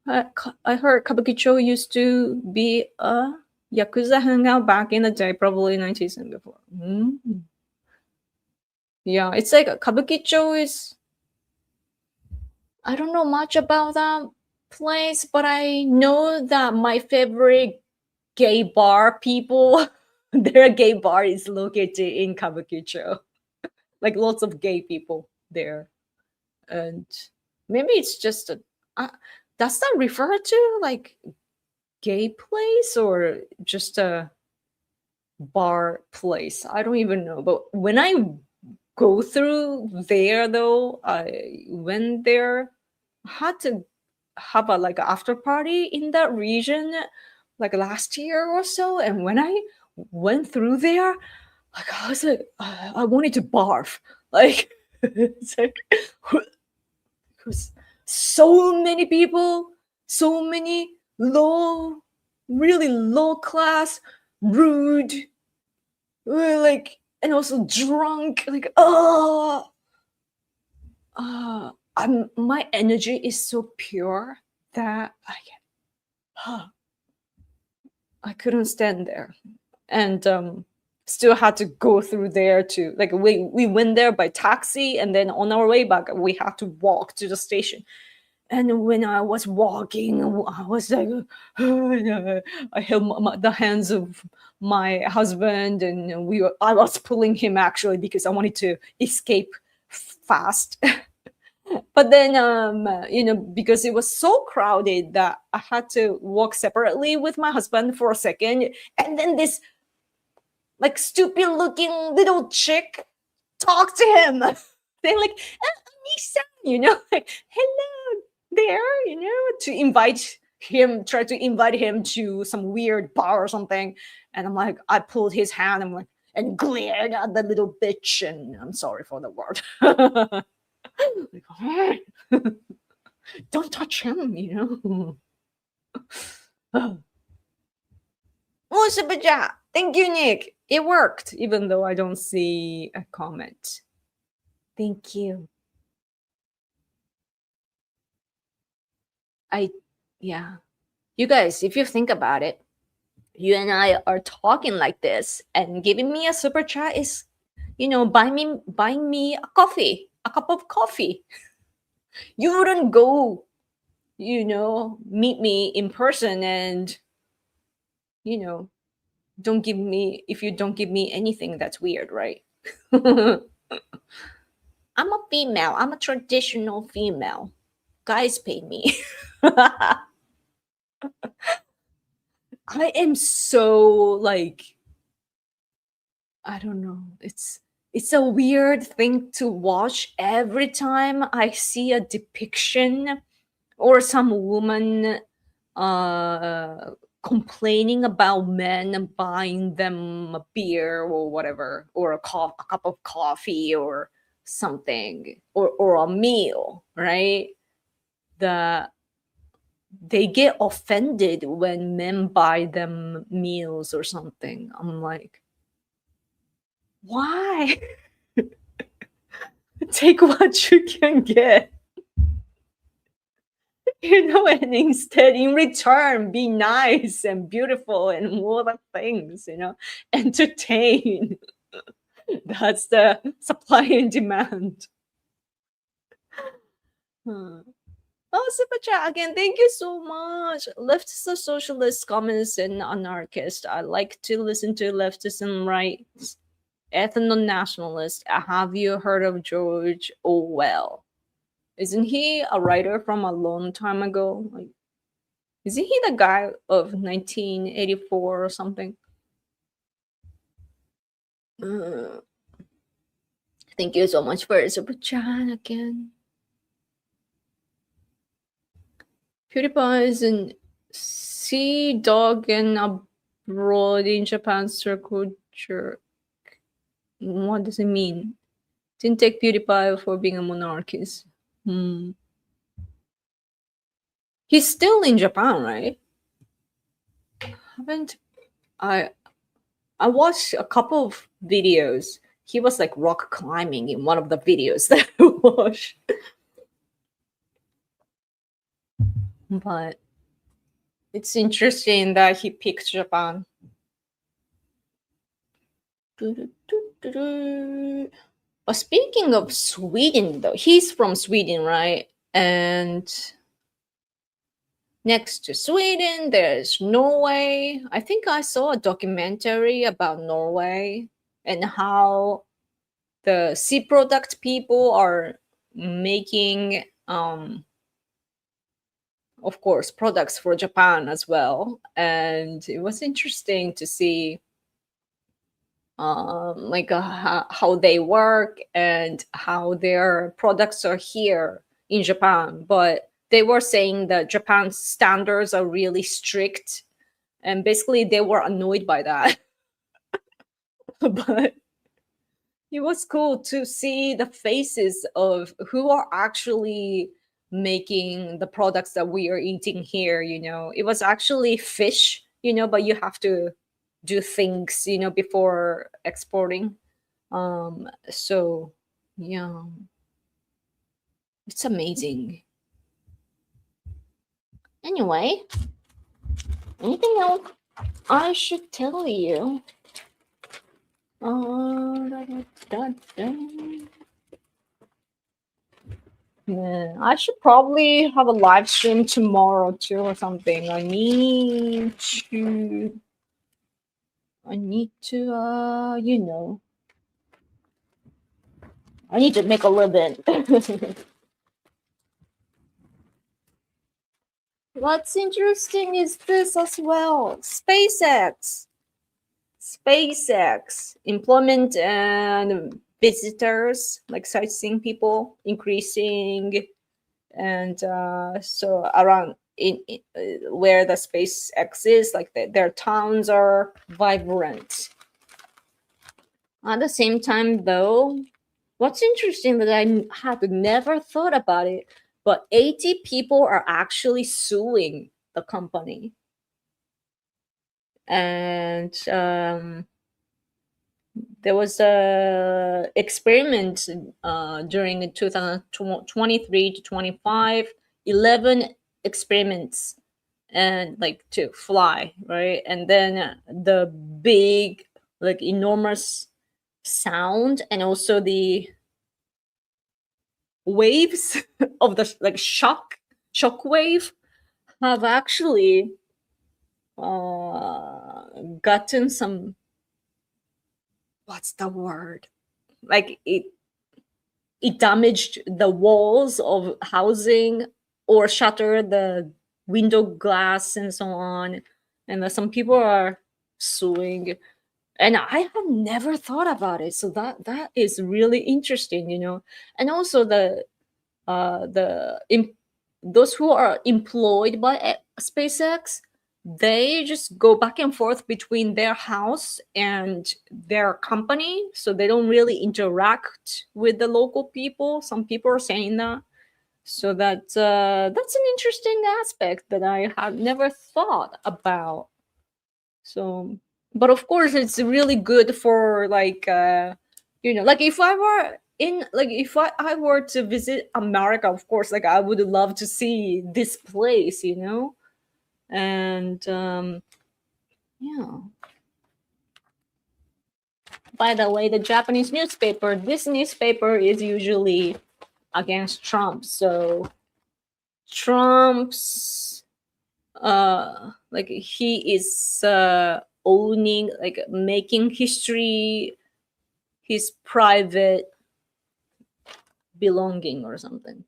I heard Kabukicho used to be a Yakuza hangout back in the day, probably 90s and before. Yeah, it's like Kabukicho is. I don't know much about that place, but I know that my favorite gay bar people, their gay bar is located in Kabukicho. Like lots of gay people there. And maybe it's just a. Does that refer to like gay place or just a bar place? I don't even know. But when I go through there, though, I went there, had to have a like after party in that region like last year or so. And when I went through there, like I was like, I wanted to barf. Like It's like, so many people, so many really low class, rude, like, and also drunk. Like, my energy is so pure that I couldn't stand there, and still had to go through there to, like, we went there by taxi, and then on our way back we had to walk to the station. And when I was walking, I was like, I held the hands of my husband, and I was pulling him actually because I wanted to escape fast. But then, because it was so crowded that I had to walk separately with my husband for a second, and then this like stupid looking little chick talked to him. They're like, Nissan, like, hello there, to try to invite him to some weird bar or something. And I'm like, I pulled his hand, I'm like, and glared at the little bitch, and I'm sorry for the word. Like, don't touch him. Oh, super chat. Thank you, Nick. It worked, even though I don't see a comment. Thank you. Yeah. You guys, if you think about it, you and I are talking like this, and giving me a super chat is, buying me a cup of coffee. You wouldn't go, meet me in person and, if you don't give me anything, that's weird, right? I'm a female. I'm a traditional female. Guys pay me. I am so, like, I don't know. It's a weird thing to watch every time I see a depiction or some woman complaining about men buying them a beer or whatever, or a cup of coffee or something, or a meal, right? The They get offended when men buy them meals or something. I'm like, why? Take what you can get. And instead, in return, be nice and beautiful and all the things, entertain. That's the supply and demand. Oh, super chat again. Thank you so much. Leftists are socialists, communists, and anarchists. I like to listen to leftists and rights. Ethno-nationalist. Have you heard of George Orwell? Isn't he a writer from a long time ago? Like, isn't he the guy of 1984 or something? Thank you so much for super chat again. PewDiePie is an sea dog and abroad in Japan circle jerk. What does it mean? Didn't take PewDiePie for being a monarchist. He's still in Japan, right? I watched a couple of videos. He was like rock climbing in one of the videos that I watched. But it's interesting that he picked Japan. But speaking of Sweden, though, he's from Sweden, right? And next to Sweden, there's Norway. I think I saw a documentary about Norway and how the sea product people are making, of course, products for Japan as well. And it was interesting to see how they work and how their products are here in Japan. But they were saying that Japan's standards are really strict, and basically they were annoyed by that. But It was cool to see the faces of who are actually making the products that we are eating here. It was actually fish, but you have to do things, before exporting. So yeah, it's amazing. Anyway, anything else I should tell you? Da, da, da, da. Yeah, I should probably have a live stream tomorrow too or something. I need to I need to make a living. What's interesting is this as well. SpaceX employment and visitors, like sightseeing people, increasing, and so around where the SpaceX is, like their towns are vibrant. At the same time, though, what's interesting that I had never thought about it, but 80 people are actually suing the company. And there was a experiment during 2023 to 25, 11 experiments, and like to fly, right? And then the big, like enormous sound, and also the waves of the like shock wave have actually gotten some, what's the word, like it damaged the walls of housing or shattered the window glass and so on. And some people are suing, and I have never thought about it. So that is really interesting, and also those who are employed by SpaceX, they just go back and forth between their house and their company, so they don't really interact with the local people. Some people are saying that. So that's an interesting aspect that I have never thought about. So, but of course, it's really good for like like if I were in, like if I were to visit America, of course, like I would love to see this place, and yeah. By the way, the Japanese newspaper, this newspaper is usually against Trump. So Trump's like he is owning, like making history his private belonging or something.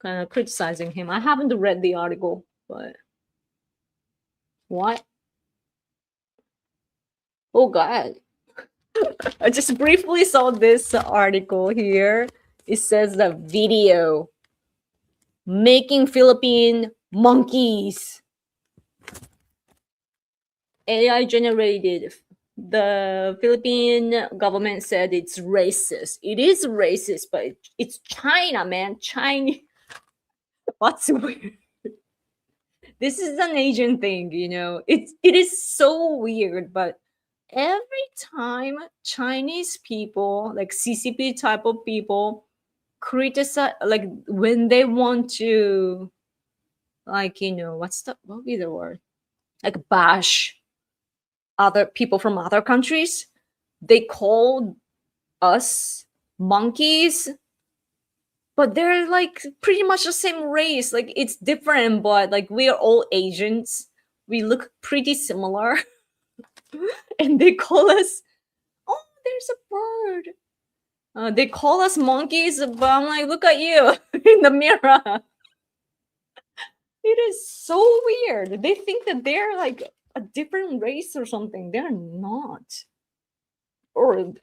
Kind of criticizing him. I haven't read the article, but what? Oh god. I just briefly saw this article here. It says the video making Philippine monkeys AI generated. The Philippine government said it's racist. It is racist, but it's China, man. China. What's weird? This is an Asian thing, it is so weird, but every time Chinese people, like CCP type of people, criticize, like when they want to, like what would be the word, like bash other people from other countries, they call us monkeys, but they're like pretty much the same race. Like it's different, but like we are all Asians, we look pretty similar. And they call us, oh, there's a bird. They call us monkeys, but I'm like, look at you in the mirror. It is so weird. They think that they're like a different race or something. They're not. Or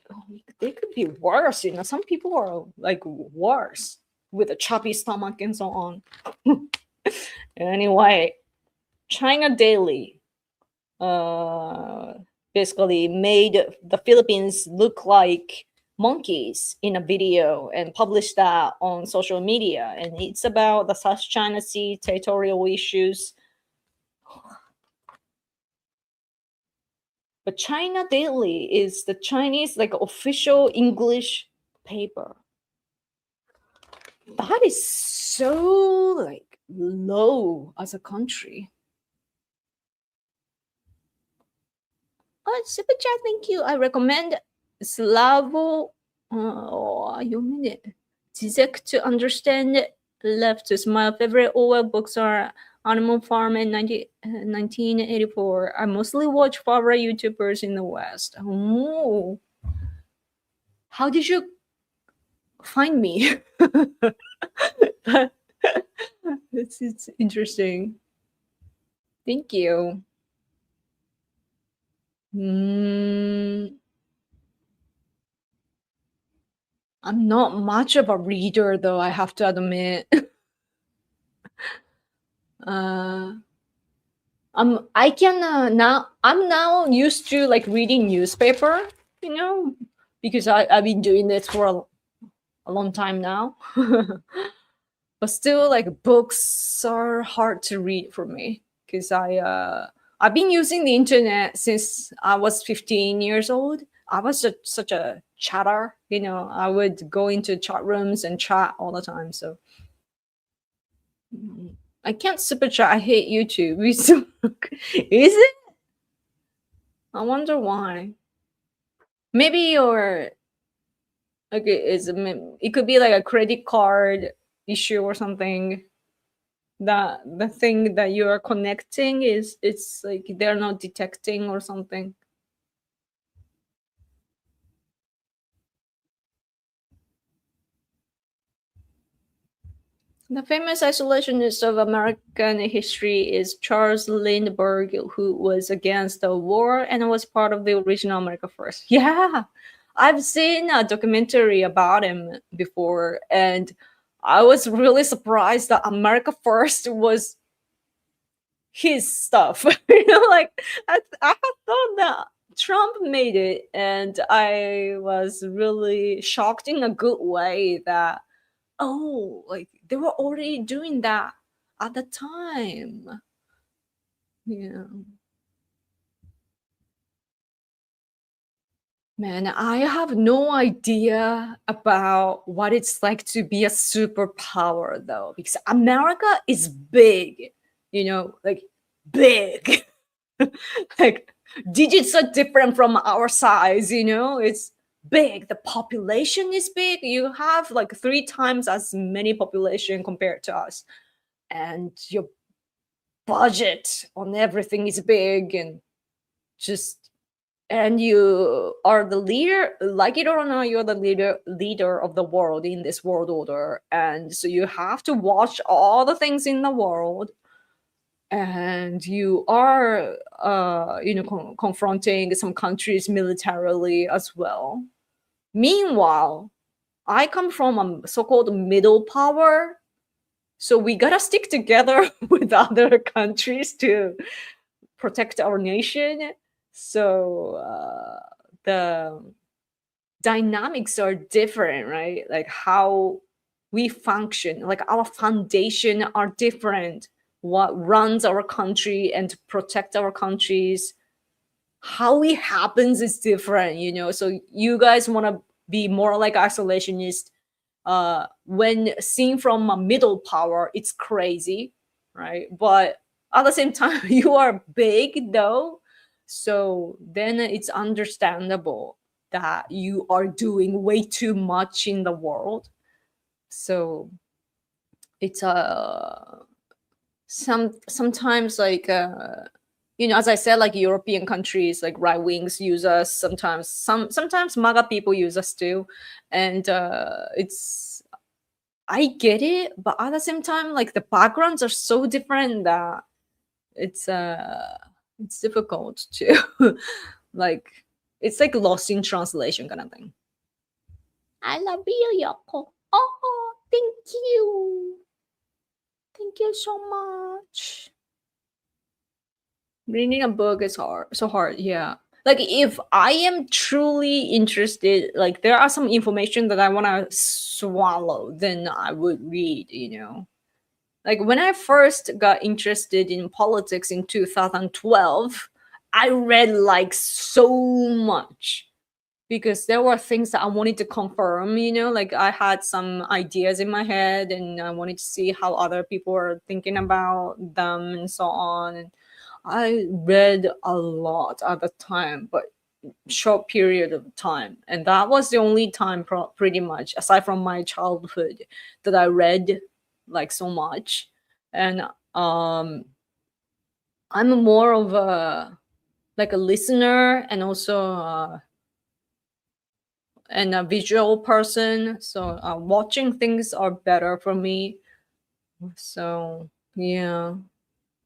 they could be worse. Some people are like worse with a chubby stomach and so on. Anyway, China Daily. basically made the Philippines look like monkeys in a video and published that on social media. And it's about the South China Sea territorial issues. But China Daily is the Chinese like official English paper. That is so like low as a country. Oh, super chat, thank you. I recommend Slavo. You mean it? Zizek to understand leftist. My favorite OL books are Animal Farm and 1984. I mostly watch favorite YouTubers in the West. Oh, how did you find me? It's interesting. Thank you. Mm, I'm not much of a reader, though, I have to admit. uh, I can now. I'm now used to like reading newspaper, you know, because I've been doing this for a long time now. But still, like books are hard to read for me because I've been using the internet since I was 15 years old. I was such a chatter, you know. I would go into chat rooms and chat all the time. So I can't super chat. I hate YouTube. Is it? I wonder why. Maybe your okay is it could be like a credit card issue or something. That the thing that you are connecting is it's like they're not detecting or something. The famous isolationist of American history is Charles Lindbergh, who was against the war and was part of the original America First. Yeah, I've seen a documentary about him before, and I was really surprised that America First was his stuff. You know, like I had thought that Trump made it, and I was really shocked in a good way that oh, like they were already doing that at the time. Yeah. Man, I have no idea about what it's like to be a superpower though, because America is big, you know, like big. Like digits are different from our size, you know, it's big. The population is big. You have like 3 times as many population compared to us. And your budget on everything is big and just and you are the leader, like it or not, you're the leader of the world in this world order, and so you have to watch all the things in the world, and you are confronting some countries militarily as well. Meanwhile, I come from a so-called middle power, so we gotta stick together with other countries to protect our nation. So the dynamics are different, right? Like how we function, like our foundation are different. What runs our country and to protect our countries, how it happens is different, you know. So you guys want to be more like isolationist. When seen from a middle power, it's crazy, right? But at the same time, you are big though, so then it's understandable that you are doing way too much in the world. So it's sometimes like you know, as I said, like European countries, like right wings use us. Sometimes MAGA people use us too, and it's I get it, but at the same time, like the backgrounds are so different that it's it's difficult to like it's like lost in translation kind of thing. I love you, Yoko. Oh, thank you. Thank you so much. Reading a book is hard, so hard. Yeah. Like if I am truly interested, like there are some information that I want to swallow, then I would read, like when I first got interested in politics in 2012, I read like so much because there were things that I wanted to confirm, like I had some ideas in my head and I wanted to see how other people were thinking about them and so on. And I read a lot at the time, but short period of time. And that was the only time pretty much, aside from my childhood, that I read like so much. And I'm more of a like a listener and also and a visual person, so watching things are better for me. So yeah.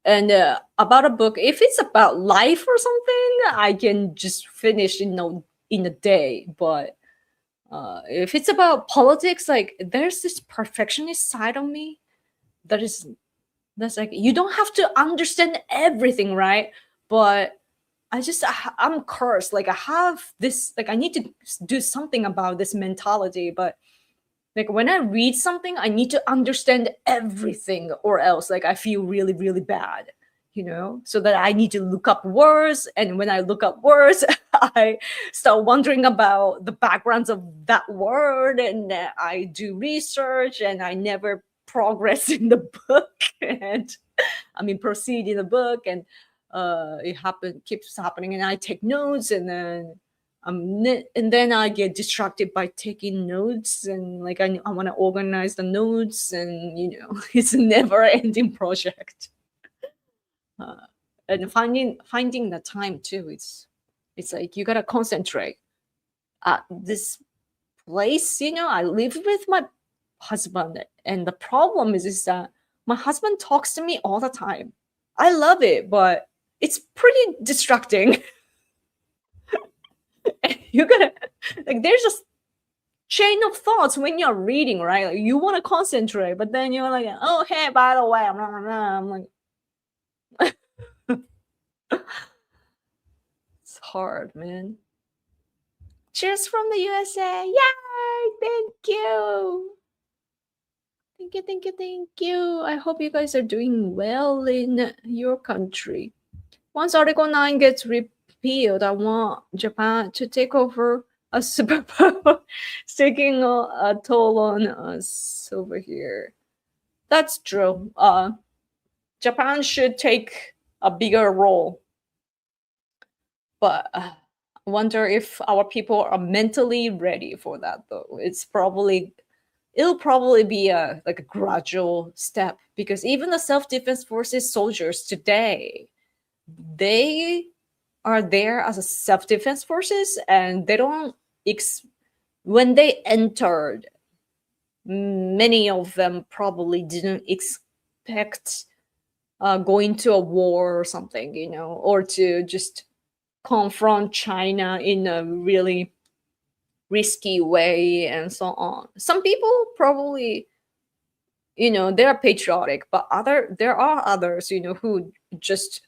And about a book, if it's about life or something, I can just finish in a day. But if it's about politics, like there's this perfectionist side of me that is that's like, you don't have to understand everything, right? But I'm cursed. Like I have this, like I need to do something about this mentality. But like when I read something, I need to understand everything, or else like I feel really, really bad, so that I need to look up words. And when I look up words, I start wondering about the backgrounds of that word, and I do research and I never progress in the book. And I mean, proceed in the book, and keeps happening, and I take notes, and then and then I get distracted by taking notes, and like I want to organize the notes, and it's a never ending project. uh, and finding the time too, it's like you gotta concentrate at this place. I live with my husband, and the problem is that my husband talks to me all the time. I love it, but it's pretty distracting. You gotta, like, there's just chain of thoughts when you're reading, right? Like you want to concentrate, but then you're like, oh hey, by the way, I'm like, it's hard, man. Cheers from the USA. Yay! Thank you. Thank you, thank you, thank you. I hope you guys are doing well in your country. Once Article 9 gets repealed, I want Japan to take over a superpower. It's taking a toll on us over here. That's true. Japan should take a bigger role. But I wonder if our people are mentally ready for that, though. It'll probably be a like a gradual step, because even the self-defense forces soldiers today, they are there as a self-defense forces, and they don't when they entered, many of them probably didn't expect going to a war or something, or to just confront China in a really risky way and so on. Some people probably, they're patriotic, but there are others, who just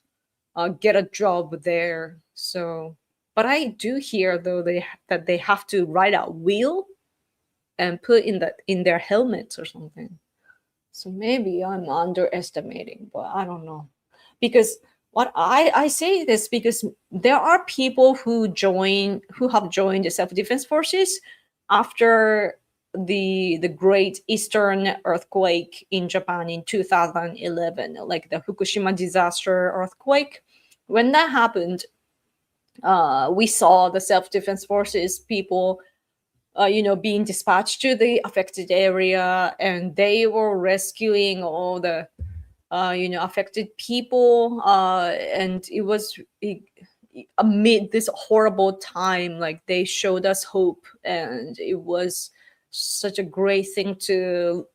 get a job there. So, but I do hear though that they have to write out will and put in their helmets or something. So maybe I'm underestimating, but I don't know. Because what I say this because there are people who have joined the self-defense forces after the great eastern earthquake in Japan in 2011, like the Fukushima disaster earthquake. When that happened, we saw the self-defense forces people being dispatched to the affected area, and they were rescuing all the affected people, and amid this horrible time, like they showed us hope, and it was such a great thing to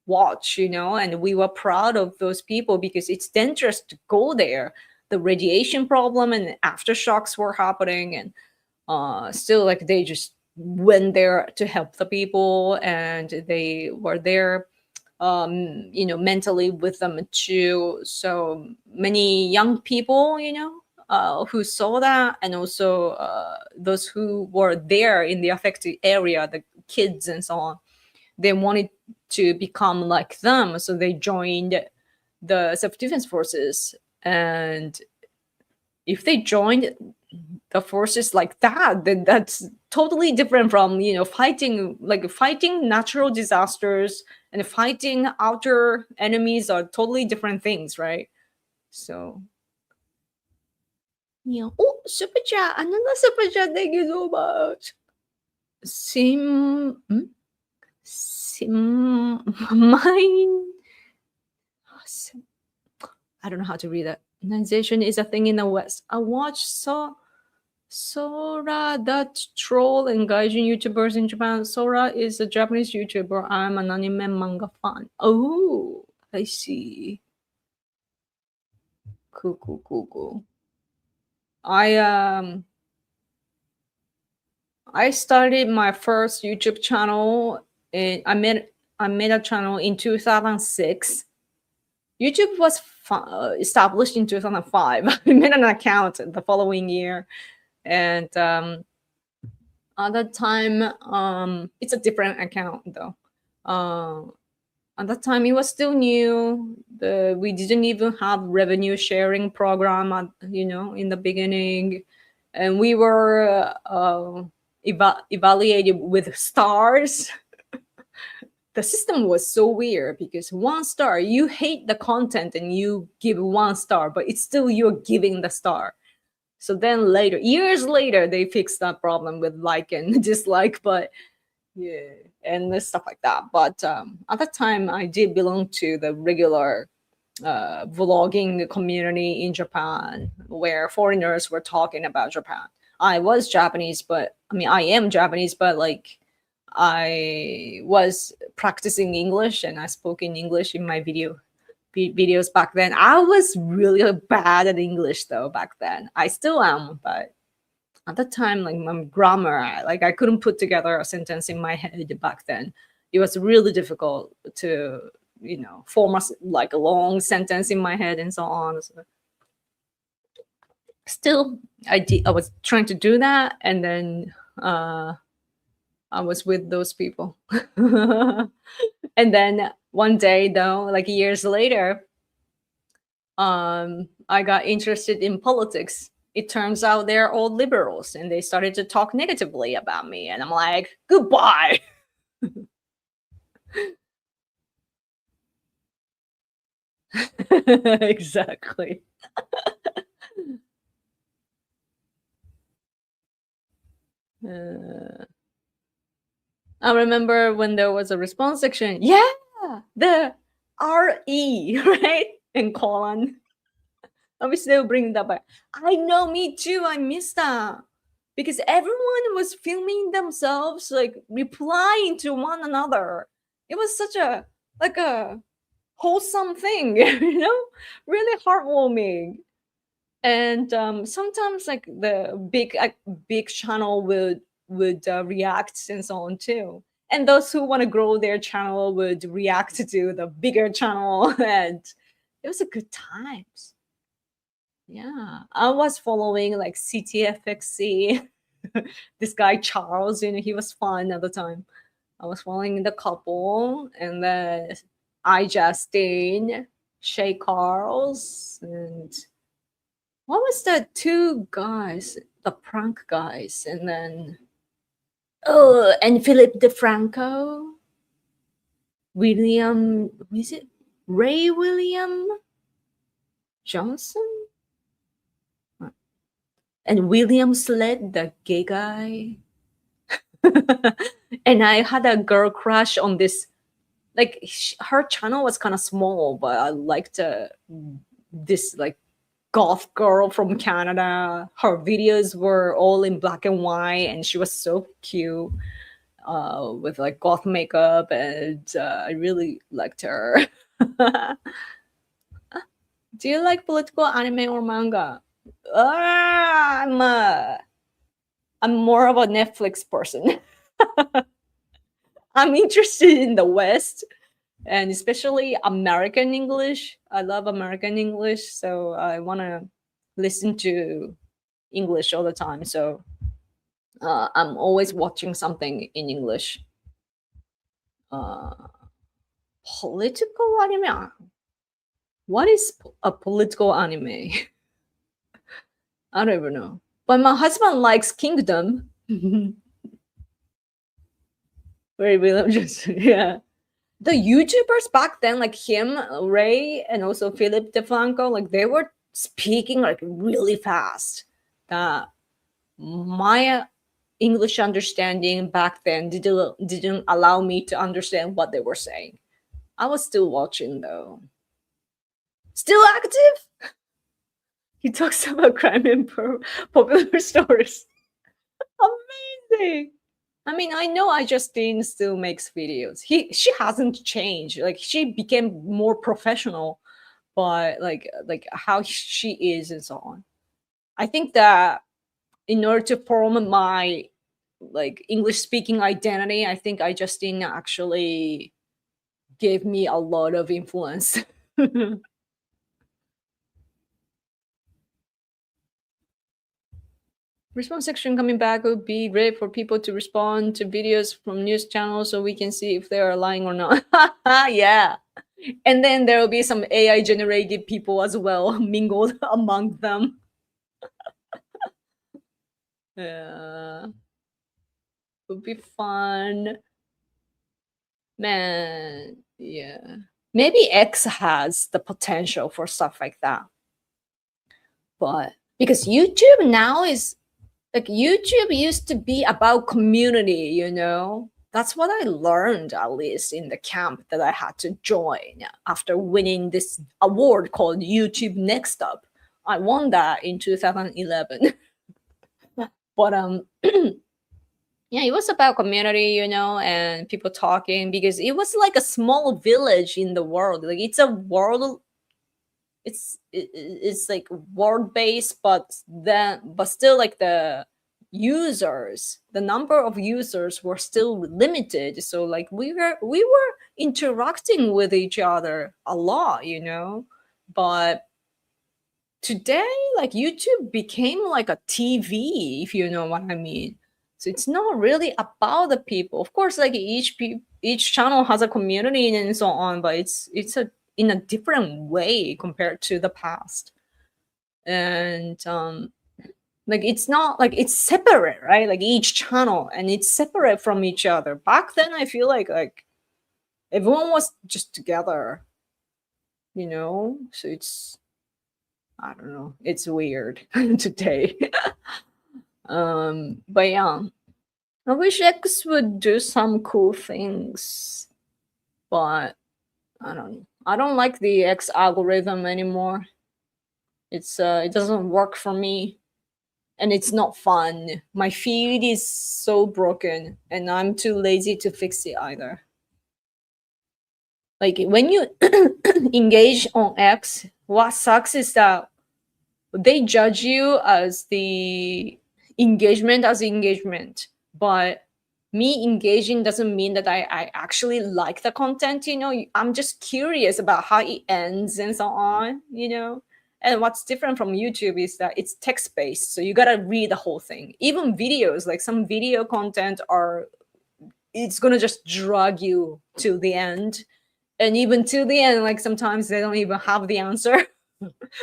watch, and we were proud of those people, because it's dangerous to go there. The radiation problem and aftershocks were happening, and still, like, they just went there to help the people, and they were there mentally with them too. So many young people, who saw that, and also those who were there in the affected area, the kids and so on. They wanted to become like them, so they joined the self-defense forces. And if they joined the forces like that, then that's totally different from, fighting natural disasters and fighting outer enemies are totally different things, right? So yeah. Oh, super chat, another super chat, thank you so much. Mine. I don't know how to read that. Organization is a thing in the West. I watched Sora, that troll and gaijin YouTubers in Japan. Sora is a Japanese YouTuber. I'm an anime manga fan. Oh, I see. Cool. I started my first YouTube channel. I made a channel in 2006. YouTube was established in 2005. I made an account the following year, and at that time, it's a different account though. At that time, it was still new. We didn't even have revenue sharing program, in the beginning, and we were evaluated with stars. The system was so weird because 1 star, you hate the content and you give 1 star, but it's still you're giving the star. So then later, years later, they fixed that problem with like and dislike, but yeah, and stuff like that. But at that time, I did belong to the regular vlogging community in Japan, where foreigners were talking about Japan. I was Japanese, but I am Japanese, but like I was practicing English and I spoke in English in my videos back then. I was really bad at English though back then. I still am, but at the time, like my grammar, I couldn't put together a sentence in my head back then. It was really difficult to form a long sentence in my head and so on. So still, I was trying to do that, and then I was with those people. And then one day though, like years later, I got interested in politics. It turns out they're all liberals and they started to talk negatively about me, and I'm like, goodbye. Exactly. I remember when there was a response section. Yeah, the RE, right? And colon. I'm still bringing that back. I know, me too. I missed that because everyone was filming themselves, like replying to one another. It was such a wholesome thing, really heartwarming. And sometimes like the big channel would react and so on too. And those who want to grow their channel would react to the bigger channel, and it was a good times. Yeah, I was following like CTFXC. This guy Charles, he was fun at the time. I was following the couple, and then I Justine, Shay Carls, and what was the 2 guys, the prank guys, and then and Philip DeFranco, William, is it Ray William Johnson? And William Sled, the gay guy. And I had a girl crush on this, like her channel was kind of small, but I liked this like goth girl from Canada. Her videos were all in black and white, and she was so cute with like goth makeup, and I really liked her. Do you like political anime or manga? I'm more of a Netflix person. I'm interested in the West, and especially American English. I love American English, so I want to listen to English all the time. So I'm always watching something in English. Uh, Political anime. What is a political anime? I don't even know. But my husband likes Kingdom. Very religious. Yeah. The YouTubers back then, like him, Ray, and also Philip DeFranco, like they were speaking like really fast. That my English understanding back then didn't allow me to understand what they were saying. I was still watching though. Still active? He talks about crime and popular stories. Amazing. I mean, I know I Justine still makes videos. She hasn't changed. Like she became more professional, but like how she is and so on. I think that in order to form my like English speaking identity, I think I Justine actually gave me a lot of influence. Response section coming back would be great for people to respond to videos from news channels so we can see if they are lying or not. Yeah. And then there will be some AI generated people as well mingled among them. Yeah. Would be fun. Man, yeah. Maybe X has the potential for stuff like that. But because YouTube now is like YouTube used to be about community, you know? That's what I learned, at least in the camp that I had to join after winning this award called YouTube Next Up. I won that in 2011. But yeah, it was about community, you know, and people talking because it was like a small village in the world. Like it's a world, it's like world based, but still like the number of users were still limited. So like we were interacting with each other a lot, you know. But today, like YouTube became like a TV, if you know what I mean. So it's not really about the people. Of course, like each channel has a community and so on, but it's a in a different way compared to the past. And like it's not like it's separate, right? Like each channel and it's separate from each other. Back then, I feel like everyone was just together, you know. So it's I don't know. It's weird today. But yeah, I wish X would do some cool things, but I don't know. I don't like the X algorithm anymore. It doesn't work for me, and it's not fun. My feed is so broken, and I'm too lazy to fix it either. Like when you engage on X, what sucks is that they judge you as the engagement, but me engaging doesn't mean that I actually like the content, you know. I'm just curious about how it ends and so on, you know. And what's different from YouTube is that it's text based, so you gotta read the whole thing. Even videos, like some video content are it's gonna just drag you to the end, and even to the end, like sometimes they don't even have the answer.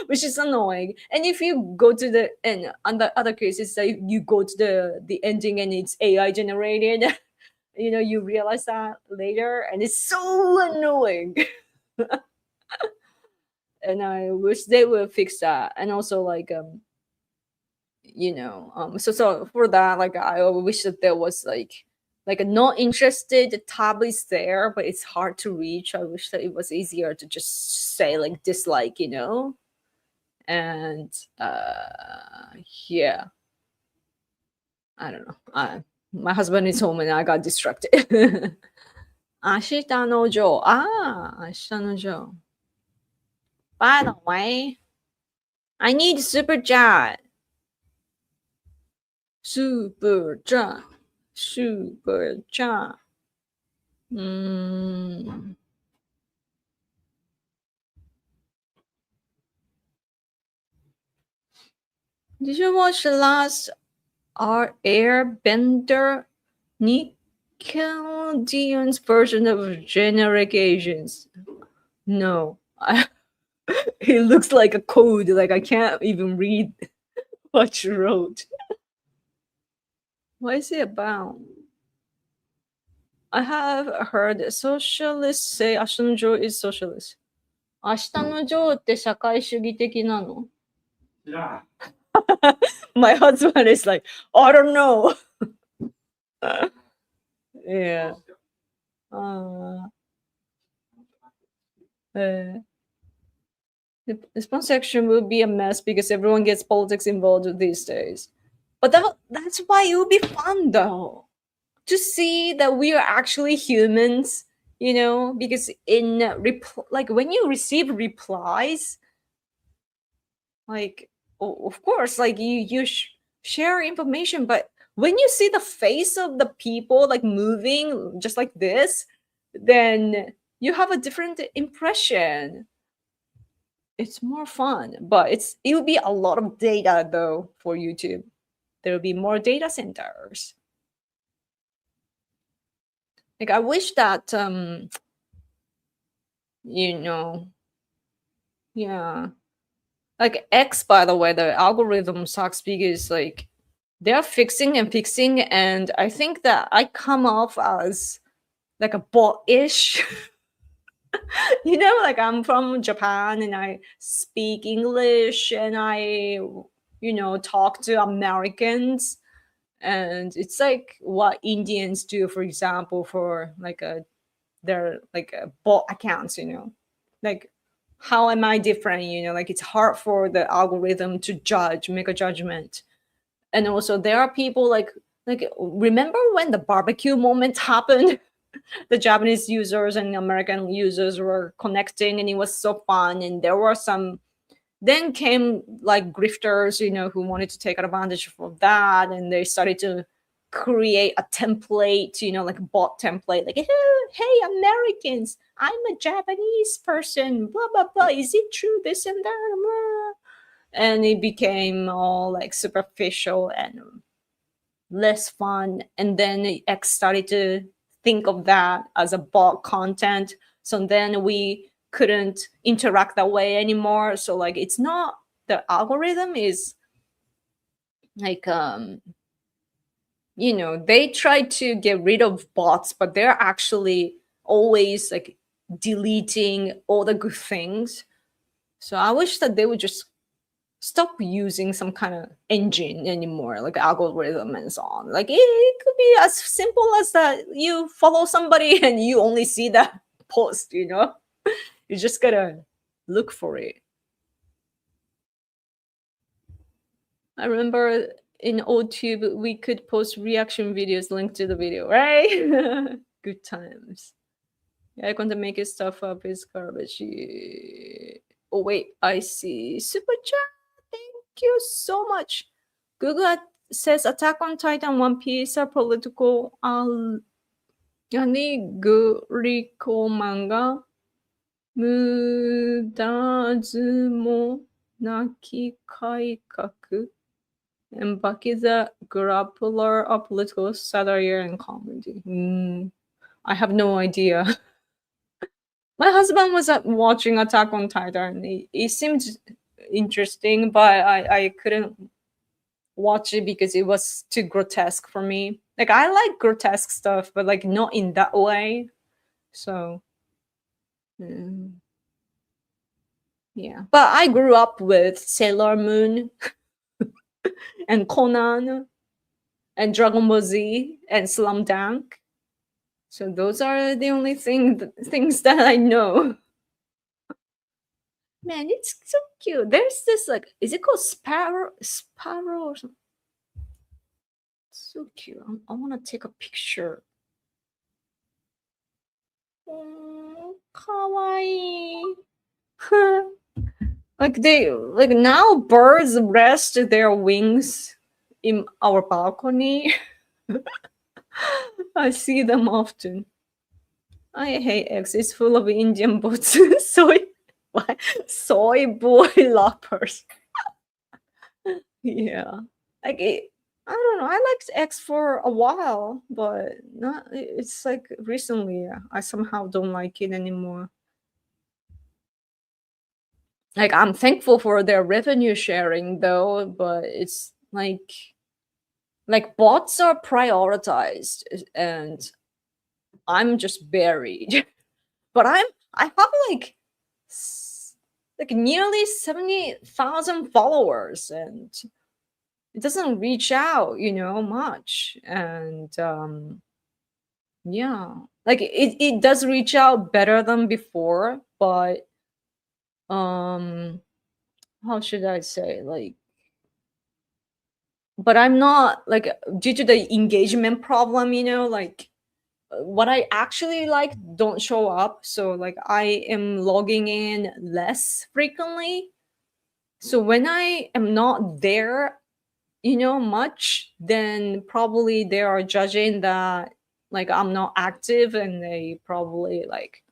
Which is annoying. And if you go to the and on the other cases that you go to the ending and it's AI generated, you know, you realize that later and it's so annoying. And I wish they would fix that. And also like you know, so for that, like I wish that there was like a not interested tab is there, but it's hard to reach. I wish that it was easier to just say like dislike, you know. And yeah, I don't know. My husband is home and I got distracted. 明日のジョー。ああ、明日のジョー。By the way, I need super chat. Super chat. Super chat. うーん。Did you watch the last our Airbender? Nickelodeon's version of generic Asians. No. It looks like a code. Like I can't even read what you wrote. What is it about? I have heard socialists say 明日のジョー is socialist. 明日のジョーって社会主義的なの? Yeah. My husband is like, I don't know. Yeah. The response section will be a mess because everyone gets politics involved these days. But that's why it would be fun though. To see that we are actually humans, because in like when you receive replies, like of course, like you share information, but when you see the face of the people like moving just like this, then you have a different impression. It's more fun, but it'll be a lot of data though for YouTube. There'll be more data centers. Like I wish that yeah. Like X, by the way, the algorithm sucks because like they're fixing and I think that I come off as like a bot-ish. Like I'm from Japan and I speak English and I talk to Americans, and it's like what Indians do, for example, for like their like bot accounts, like how am I different, like it's hard for the algorithm to make a judgment. And also there are people like remember when the barbecue moment happened? The Japanese users and American users were connecting and it was so fun, and there were some then came like grifters, who wanted to take advantage of that, and they started to create a template, like a bot template, like hey Americans, I'm a Japanese person, blah blah blah, is it true, this and that, blah. And it became all like superficial and less fun. And then X started to think of that as a bot content, so then we couldn't interact that way anymore. So like it's not, the algorithm is like they try to get rid of bots, but they're actually always like deleting all the good things. So I wish that they would just stop using some kind of engine anymore, like algorithm and so on. Like it could be as simple as that you follow somebody and you only see that post, you just gotta look for it. I remember in OldTube we could post reaction videos linked to the video, right? Good times. Yeah, I want to make his stuff up is garbage. Oh wait, I see super chat. Thank you so much. Google says Attack on Titan, One Piece are political allegoриcal manga. 無駄相なき改革 and Bucky the Grappler are political satire and comedy. I have no idea. My husband was watching Attack on Titan. It seemed interesting, but I couldn't watch it because it was too grotesque for me. Like I like grotesque stuff, but like not in that way. So yeah, but I grew up with Sailor Moon and Conan and Dragon Ball Z and Slam Dunk. So those are the only things that I know. Man, it's so cute. There's this like, is it called Sparrow or something? So cute. I want to take a picture. Kawaii. Like now birds rest their wings in our balcony. I see them often. I hate X. It's full of Indian boats. Soy boy loppers. Yeah. Like I don't know. I liked X for a while, but not. It's like recently, I somehow don't like it anymore. Like I'm thankful for their revenue sharing though, but it's like bots are prioritized, and I'm just buried. But I have like like nearly 70,000 followers, and it doesn't reach out, much. And yeah, like it does reach out better than before, but um how should I say, like, but I'm not like, due to the engagement problem, like what I actually like don't show up. So like I am logging in less frequently. So when I am not there, much, then probably they are judging that like I'm not active, and they probably like,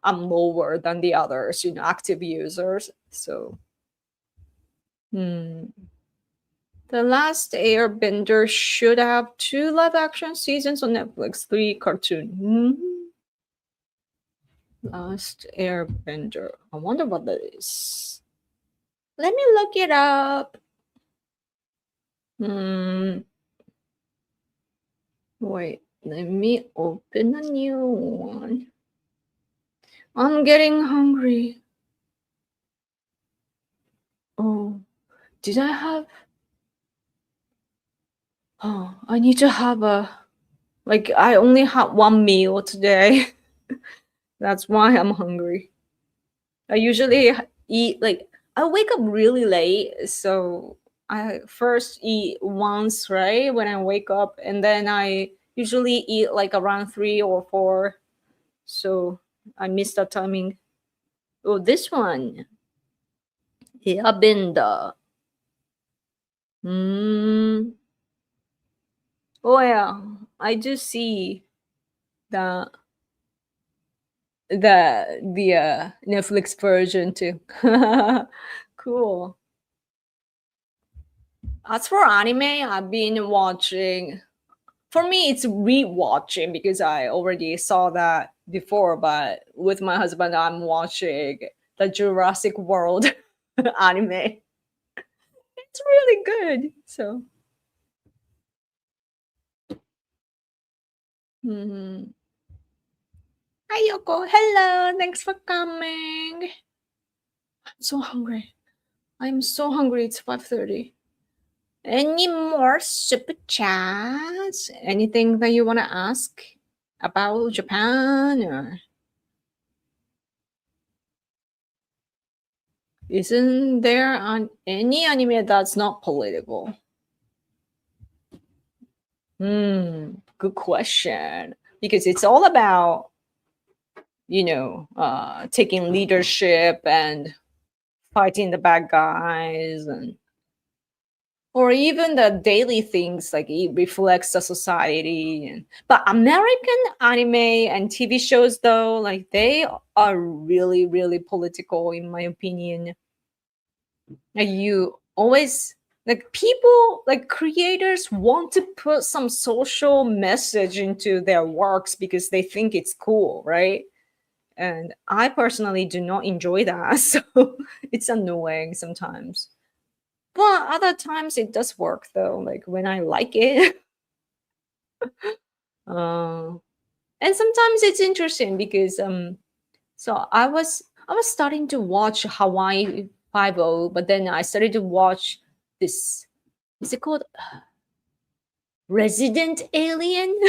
I'm lower than the others, active users. So hmm. The Last Airbender should have 2 live action seasons on Netflix, 3 cartoon. Last Airbender. I wonder what that is. Let me look it up. Hmm. Wait, let me open a new one. I'm getting hungry. Oh, did I have? Oh, I need to have a. Like, I only had one meal today. That's why I'm hungry. I usually eat like I wake up really late, so I first eat once, right, when I wake up, and then I usually eat like around 3 or 4. So I missed that timing. Oh, this one. Yabinda. Mm. Oh yeah, I do see the the Netflix version too. Cool. As for anime, I've been watching. For me, it's rewatching because I already saw that before. But with my husband, I'm watching the Jurassic World anime. It's really good. So, mhm. Hi Yoko, hello. Thanks for coming. I'm so hungry. I'm so hungry. It's 5:30. Any more super chats? Anything that you want to ask about Japan, or isn't there on any anime that's not political? Good question. Because it's all about, taking leadership and fighting the bad guys, and or even the daily things, like it reflects the society. But American anime and TV shows, though, like they are really, really political, in my opinion. Like you always, like, people, like creators want to put some social message into their works because they think it's cool, right? And I personally do not enjoy that. So it's annoying sometimes, but other times it does work, though, like when I like it. uh, and sometimes it's interesting because so I was starting to watch Hawaii 5 but then I started to watch this, is it called Resident Alien?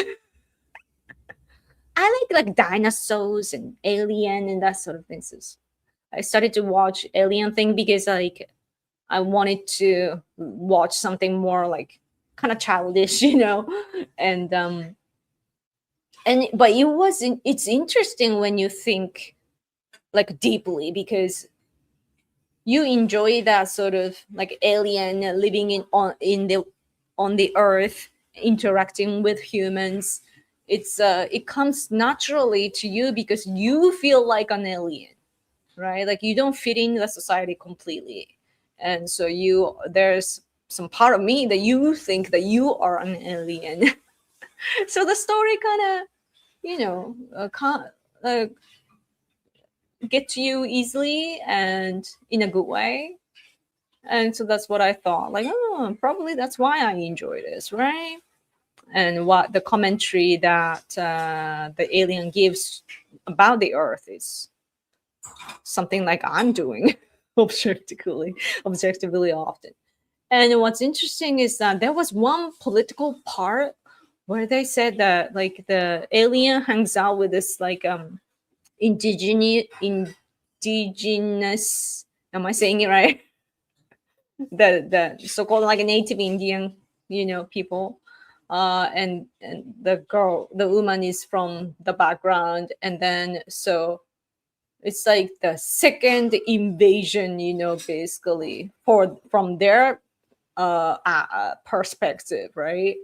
I like dinosaurs and alien and that sort of things. So I started to watch Alien thing because like I wanted to watch something more like kind of childish, and but it's interesting when you think like deeply, because you enjoy that sort of like alien living on the earth, interacting with humans. It comes naturally to you because you feel like an alien, right? Like you don't fit in the society completely. and so there's some part of me that you think that you are an alien. So the story kind of, can't get to you easily and in a good way. And so that's what I thought, like, oh, probably that's why I enjoy this, right? And what the commentary that the alien gives about the earth is something like I'm doing objectively often. And what's interesting is that there was one political part where they said that like the alien hangs out with this like indigenous, am I saying it right? The so-called like native Indian, people. And the woman is from the background, and then so it's like the second invasion, basically from their perspective, right?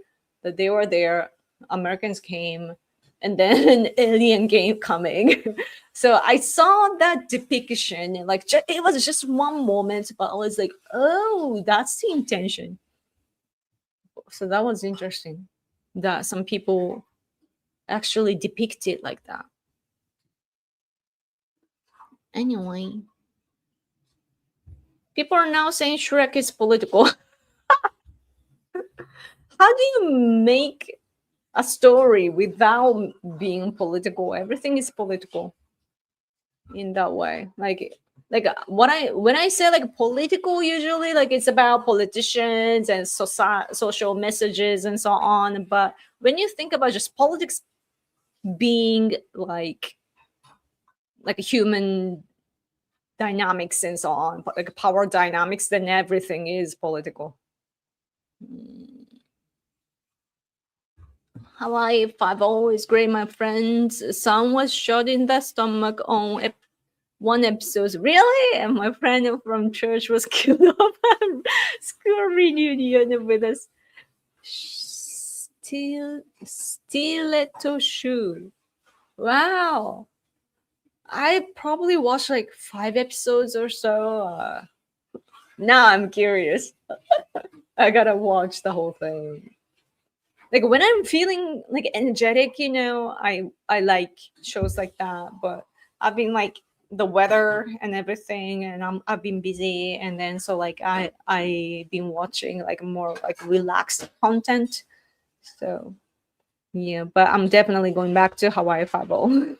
That they were there, Americans came, and then an alien came coming. So I saw that depiction, like it was just one moment, but I was like, oh, that's the intention. So that was interesting that some people actually depict it like that. Anyway, people are now saying Shrek is political. How do you make a story without being political? Everything is political in that way. Like when I say like political, usually like it's about politicians and social messages and so on. But when you think about just politics being like a human dynamics and so on, like power dynamics, then everything is political. Hawaii 5 is great. My friend's son was shot in the stomach on one episode. Really? And my friend from church was killed off at school reunion with a stiletto shoe. Wow. I probably watched like 5 episodes or so. Now I'm curious. I gotta watch the whole thing. Like when I'm feeling like energetic, I like shows like that. But I've been like the weather and everything, and I've been busy, and then so like I been watching like more like relaxed content. So yeah, but I'm definitely going back to Hawaii 5.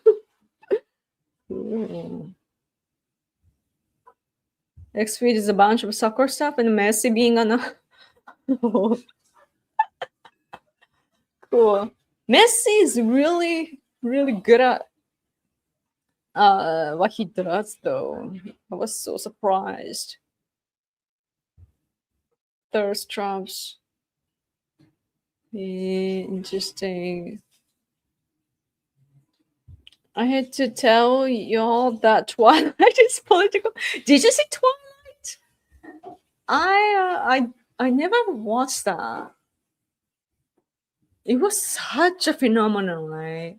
Next week is a bunch of soccer stuff and Messi being on a cool. Messi is really, really good at what he does though. I was so surprised. Thirst traps. Interesting. I had to tell y'all that Twilight is political. Did you see Twilight? I never watched that. It was such a phenomenon, right?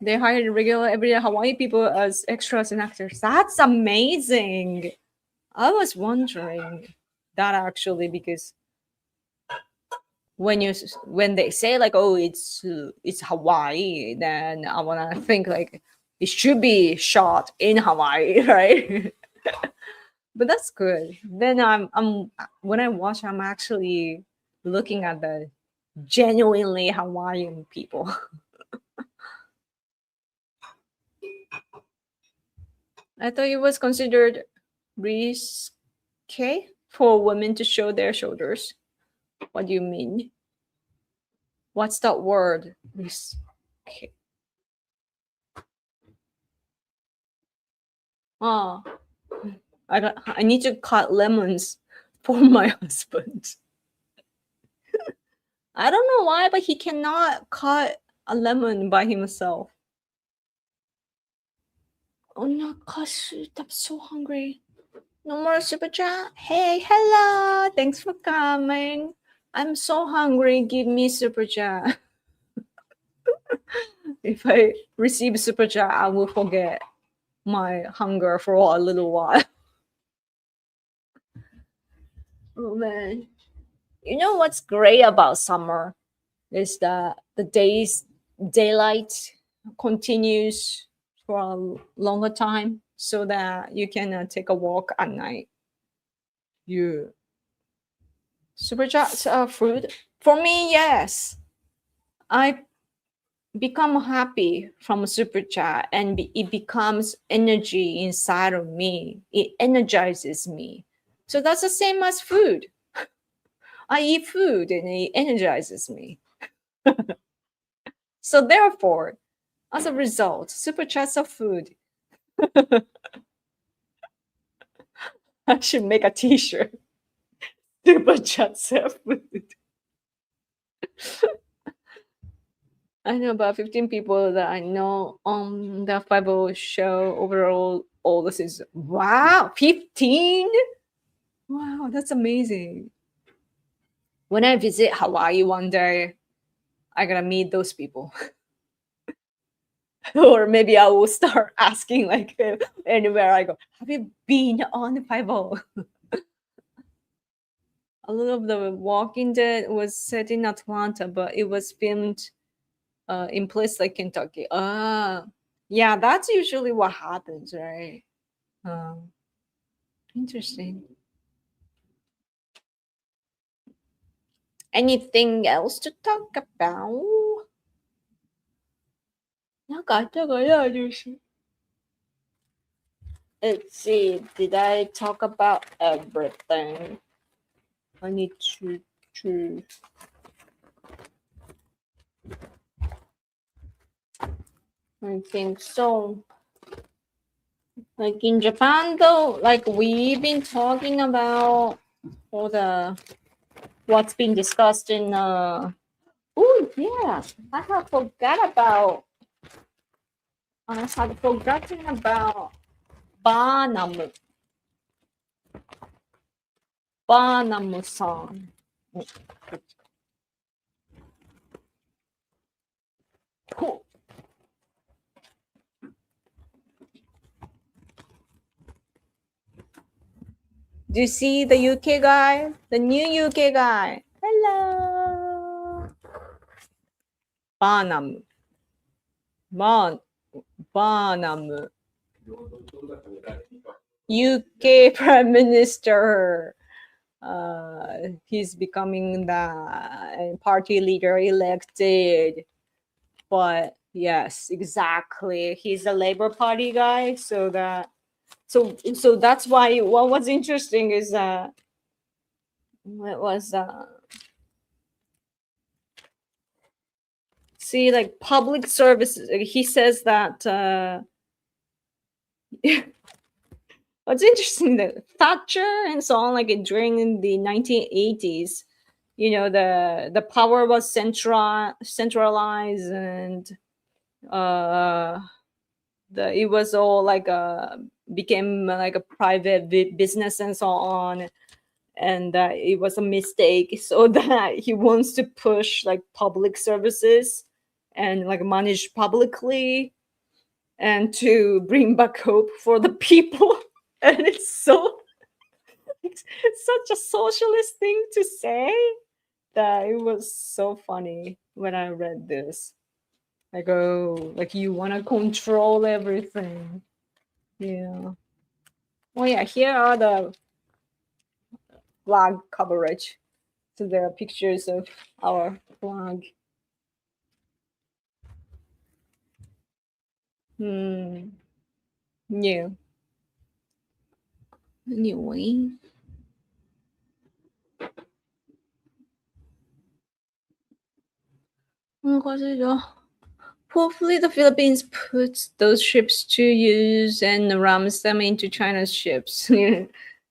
They hired regular everyday Hawaii people as extras and actors. That's amazing. I was wondering that actually because when they say like, oh, it's Hawaii, then I wanna think like it should be shot in Hawaii, right? But that's good. Then I'm when I watch, I'm actually looking at the genuinely Hawaiian people. I thought it was considered risque for women to show their shoulders. What do you mean? What's that word? Risque. Oh, I need to cut lemons for my husband. I don't know why, but he cannot cut a lemon by himself. Oh no, gosh, I'm so hungry. No more super chat. Hey, hello. Thanks for coming. I'm so hungry. Give me super chat. If I receive super chat, I will forget my hunger for a little while. Oh man. You know what's great about summer is that the days daylight continues for a longer time so that you can take a walk at night. You supercharge food. For me, yes. I become happy from super chat and it becomes energy inside of me. It energizes me. So that's the same as food. I eat food and it energizes me. So therefore, as a result, super chats of food. I should make a t-shirt. Super chats of food. I know about 15 people that I know on the 50 show overall. All this is wow, 15? Wow, that's amazing. When I visit Hawaii one day, I gotta meet those people. Or maybe I will start asking like anywhere I go, have you been on the 50? A little of the Walking Dead was set in Atlanta, but it was filmed in place like Kentucky. Ah, yeah, that's usually what happens, right? Um, Interesting. Anything else to talk about? なんかあったかな、就是 Let's see. Did I talk about everything? I need to. I think so. Like in Japan, though, like we've been talking about all the what's been discussed in. Oh yeah, I have forgot about. I had forgotten about Barnum. Barnum-san. Cool. Do you see the UK guy? The new UK guy. Hello. Barnum. Barnum. UK Prime Minister. He's becoming the party leader elected. But yes, exactly. He's a Labour Party guy. So that's why what was interesting is that it was see like public services. He says that what's interesting that Thatcher and so on, like during the 1980s, the power was centralized and uh it was all like became like a private business and so on, and it was a mistake. So that he wants to push like public services and like manage publicly and to bring back hope for the people. And it's such a socialist thing to say that it was so funny when I read this. Like, oh, like you want to control everything. Yeah. Oh yeah, here are the flag coverage. So there are pictures of our flag. Yeah. Anyway. Hopefully the Philippines puts those ships to use and rams them into China's ships.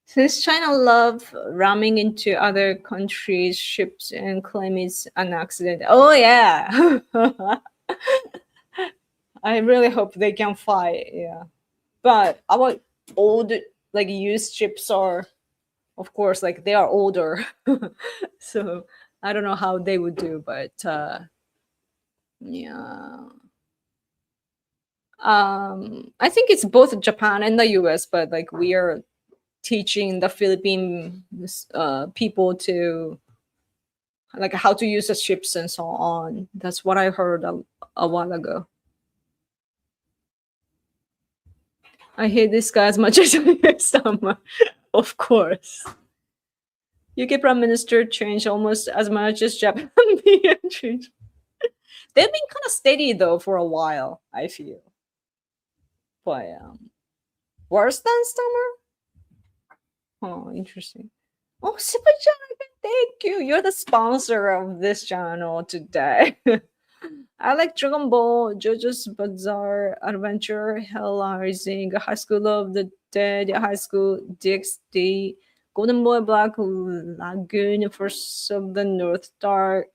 Since China love ramming into other countries' ships and claim it's an accident. Oh yeah. I really hope they can fight. Yeah. But our old like used ships are, of course, like they are older. So I don't know how they would do, but yeah. I think it's both Japan and the US, but like we are teaching the Philippine people to like how to use the ships and so on. That's what I heard a while ago. I hate this guy as much as I hate summer, of course. UK Prime Minister changed almost as much as Japan changed. They've been kind of steady though for a while, I feel. But worse than summer? Oh, interesting. Oh, Super Dragon, thank you. You're the sponsor of this channel today. I like Dragon Ball, JoJo's Bizarre Adventure, Hell Rising, High School of the Dead, High School DxD, Golden Boy Black Lagoon, First of the North Star,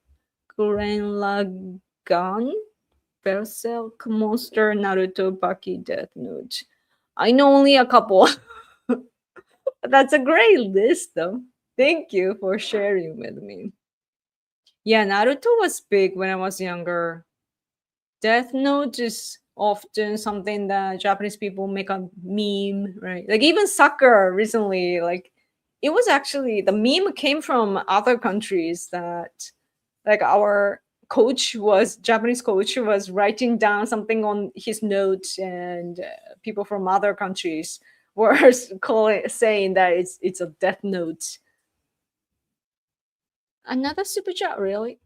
Gurren Lagann, Berserk, Monster, Naruto, Baki, Death Note. I know only a couple. That's a great list, though. Thank you for sharing with me. Yeah, Naruto was big when I was younger. Death Note is often something that Japanese people make a meme, right? Like even soccer recently, like it was actually the meme came from other countries that like our Japanese coach was writing down something on his notes and people from other countries were saying that it's a death note. Another super chat, really?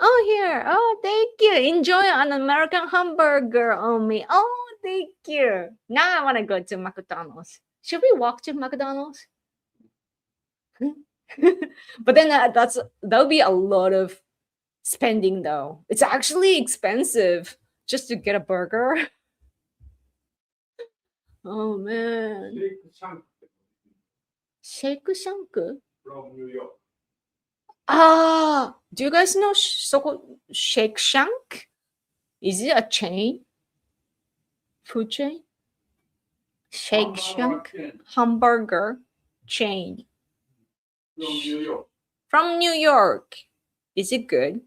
Oh, here. Oh, thank you. Enjoy an American hamburger on me. Oh, thank you. Now I want to go to McDonald's. Should we walk to McDonald's? But then that would be a lot of spending, though. It's actually expensive just to get a burger. Oh man. Shake Shank from New York. Ah, do you guys know Shake Shack? Is it a chain? Food chain? Shake Shack hamburger chain. From New York. From New York. Is it good?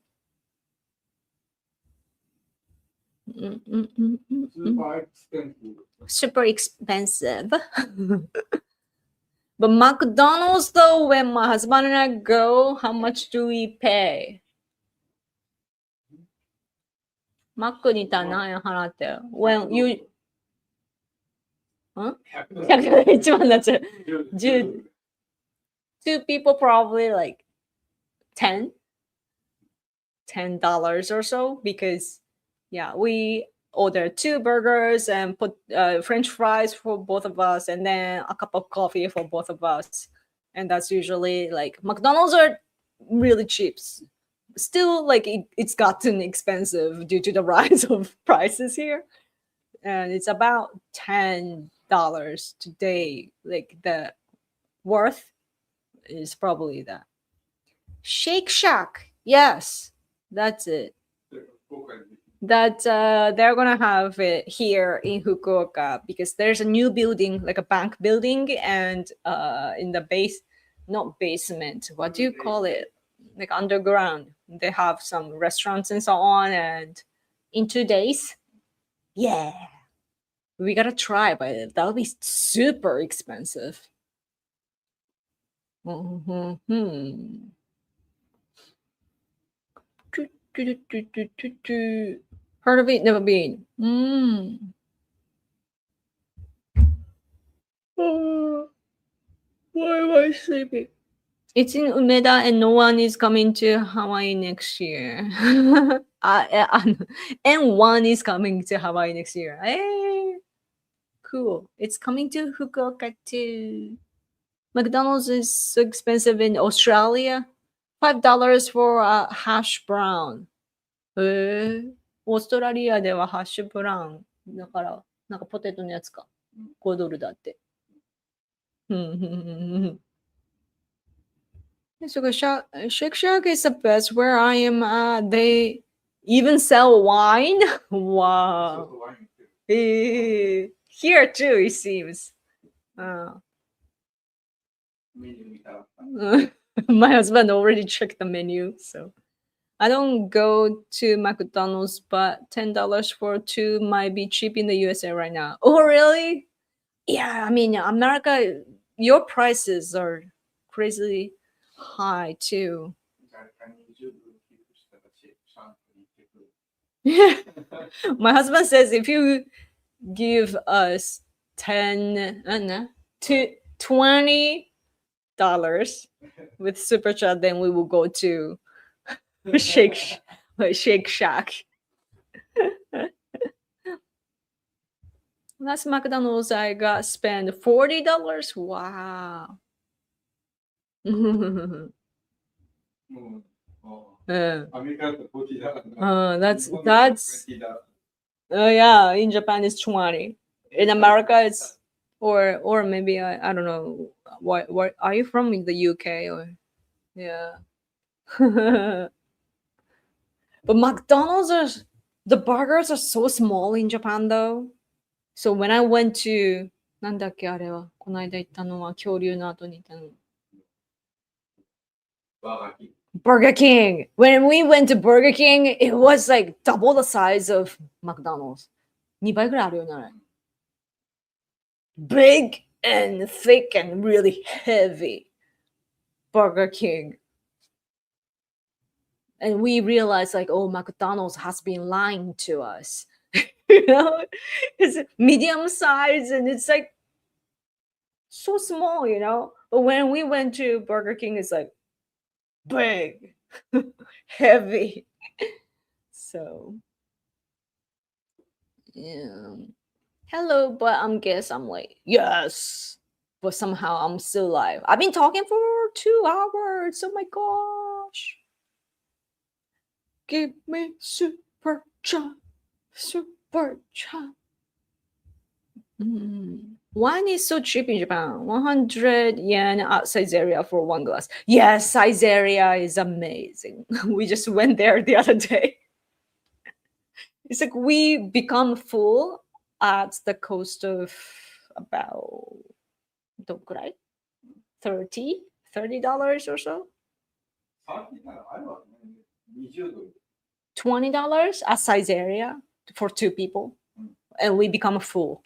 Super expensive. Super expensive. But McDonald's, though, when my husband and I go, how much do we pay? マックにいたら何円払ってよ。When you... Huh? 100円一番になっちゃう。10 Two people probably like $10 or so because yeah, we order 2 burgers and put French fries for both of us and then a cup of coffee for both of us. And that's usually like McDonald's are really cheap. Still, like it's gotten expensive due to the rise of prices here. And it's about $10 today. Like the worth is probably that. Shake Shack. Yes, that's it. That they're gonna have it here in Fukuoka because there's a new building, like a bank building, and in the not basement, what do you call it? Like underground. They have some restaurants and so on, and in 2 days, yeah, we gotta try, but that'll be super expensive. Mm-hmm. Heard of it? Never been. Oh, why am I sleeping? It's in Umeda and no one is coming to Hawaii next year. And one is coming to Hawaii next year. Hey, cool. It's coming to Fukuoka too. McDonald's is so expensive in Australia. $5 for a hash brown. オーストラリアではハッシュブラウンだからなんかポテトのやつか$5だって。So Shake Shack is the best where I am at. They even sell wine. Wow. Here too, it seems. My husband already checked the menu, so I don't go to McDonald's, but $10 for 2 might be cheap in the USA right now. Oh, really? Yeah, I mean, America, your prices are crazy high too. 120ドル寄付したらシャンプーに行ってくる。 My husband says if you give us 20 dollars with super chat, then we will go to Shake Shack. Last McDonald's I got spent $40. Wow. うんあアメリカだと40だからな。 that's 日本だと that's 20だ。 yeah, in Japan it's 20. In America it's or maybe I don't know what are you from in the UK or yeah. But McDonald's are the burgers are so small in Japan though. So when I went to なんだっけあれはこの間行ったのは恐竜の後に行ったの。バーガーキング Burger King. When we went to Burger King, it was like double the size of McDonald's. 2倍ぐらいあるよね、あれ。Big and thick and really heavy. Burger King. And we realized like, oh, McDonald's has been lying to us. You know, it's medium size and it's like so small, you know. But when we went to Burger King, it's like big, heavy. So yeah. Hello, but guess I'm late. Yes. But somehow I'm still alive. I've been talking for 2 hours. Oh my gosh. Give me super chat. Super chat. Wine is so cheap in Japan. 100 yen at Saizeriya for one glass. Yes, Saizeriya is amazing. We just went there the other day. It's like we become full at the cost of about どんくらい $30 or so. 30ならあるわけね。20ドル。 $20 at Saizeriya for 2 people. And we become full.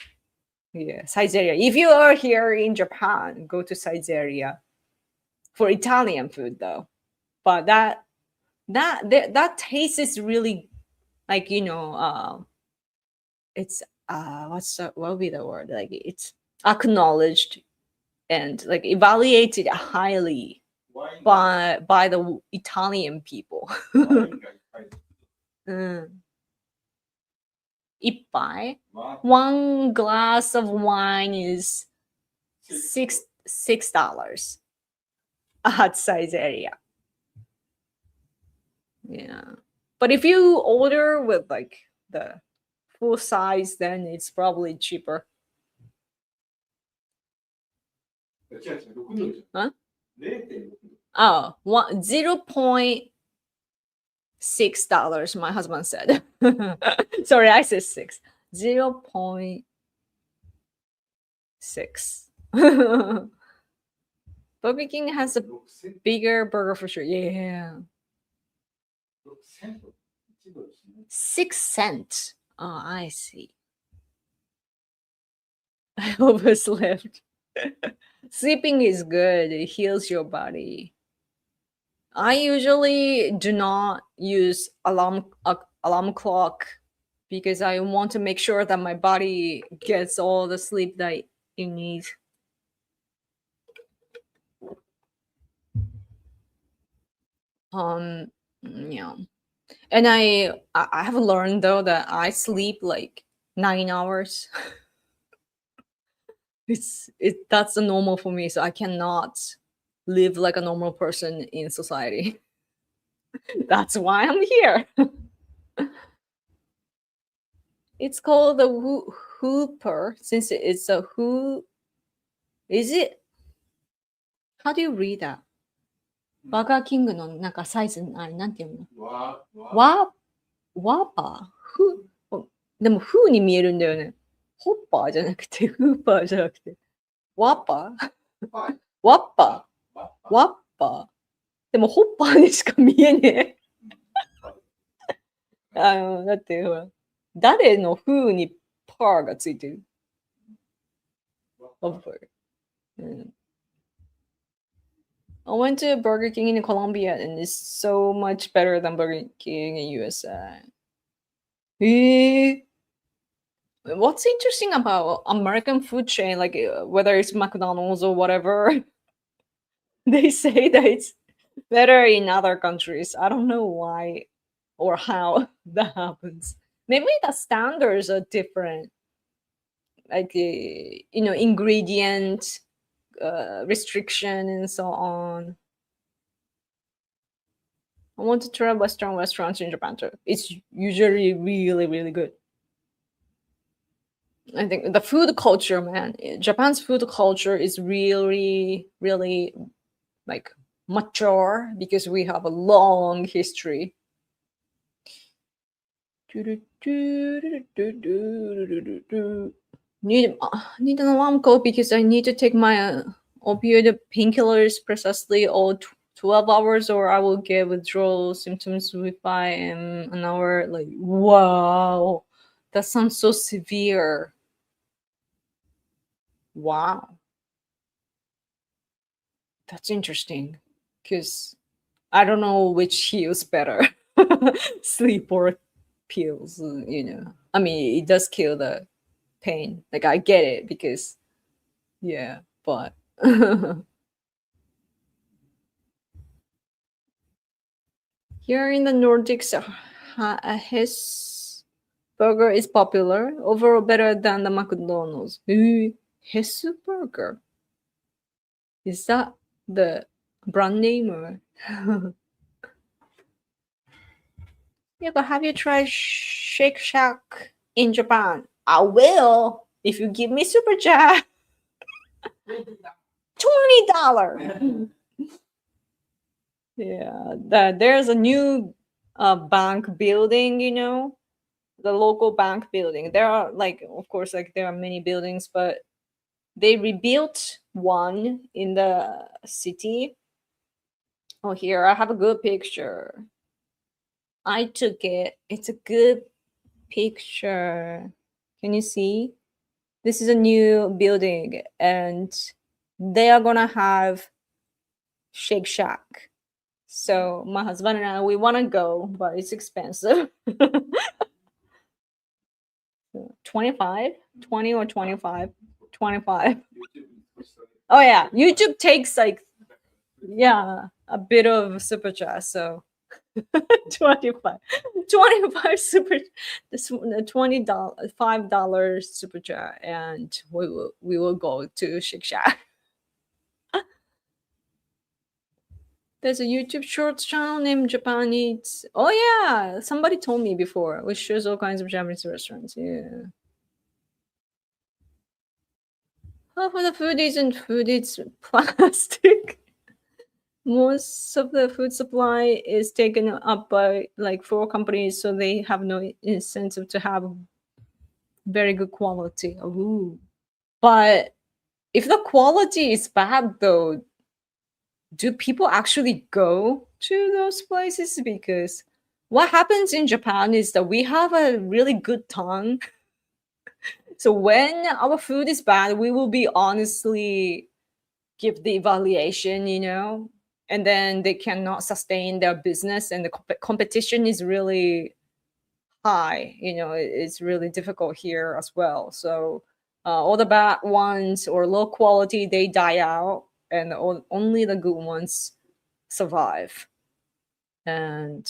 Yeah, Saizeriya. If you are here in Japan, go to Saizeriya for Italian food though. But that taste is really like it's what would be the word, like it's acknowledged and like evaluated highly ワインが by the Italian people. ワインがいっぱい。 Ippai. ワ One glass of wine is イン $6 at Saizeriya. Yeah. But if you order with like the full size, then it's probably cheaper. 違う違う、6ドルじゃん。Huh? 0.6 ドル。 Oh, $0.6, my husband said. Sorry, I said 6. 0.6. Burger King has a 6セント bigger burger for sure. Yeah. 6セント。1ドルしない。 6 cents. Oh, I see. I overslept. Sleeping is good. It heals your body. I usually do not use alarm clock because I want to make sure that my body gets all the sleep that it needs. Yeah. And I have learned though that I sleep like 9 hours. That's the normal for me, so I cannot live like a normal person in society. That's why I'm here. It's called the Hooper since it's a who. Is it? How do you read that? バーガーキングのなんかサイズあれなんていうの？ワワーパーフでもフーに見えるんだよね。ホッパーじゃなくてフーパーじゃなくてワッパーワイワッパワーワッパーでもホッパーにしか見えねえ。だってほら誰のフーにパーがついてる of burger. Mm. I went to Burger King in Colombia, and it's so much better than Burger King in USA. Eh, What's interesting about American food chain, like whether it's McDonald's or whatever, they say that it's better in other countries. I don't know why or how that happens. Maybe the standards are different, like ingredient restriction and so on. I want to try Western restaurants in Japan too. It's usually really, really good. I think the food culture, man, Japan's food culture is really, really like mature because we have a long history. Need an alarm call because I need to take my opioid painkillers precisely all 12 hours or I will get withdrawal symptoms if I am an hour. Like, wow, that sounds so severe. Wow, that's interesting because I don't know which heals better, sleep or pills. I mean, it does kill the pain. Like, I get it because, yeah, but here in the Nordics, his burger is popular, overall better than the McDonald's. His burger. Is that the brand name or? Yeah, but have you tried Shake Shack in Japan? I will if you give me super chat. $20. Yeah, there's a new bank building. The local bank building. There are like, of course, like there are many buildings, but they rebuilt one in the city. Oh, here I have a good picture. I took it. It's a good picture. Can you see? This is a new building, and they are gonna have Shake Shack. So my husband and I, we want to go, but it's expensive. 25, 20 or 25, 25. Oh yeah, YouTube takes like, yeah, a bit of super chat. So 25, 25 super, this $20, $5 super chat, and we will go to Shake Shack. There's a YouTube Shorts channel named Japan Eats. Oh yeah, somebody told me before, which shows all kinds of Japanese restaurants. Yeah. Half of the food isn't food; it's plastic. Most of the food supply is taken up by like 4 companies, so they have no incentive to have very good quality. Ooh. But if the quality is bad, though, do people actually go to those places? Because what happens in Japan is that we have a really good tongue. So when our food is bad, we will be honestly give the evaluation, and then they cannot sustain their business, and the competition is really high. It's really difficult here as well. So all the bad ones or low quality, they die out, and only the good ones survive. And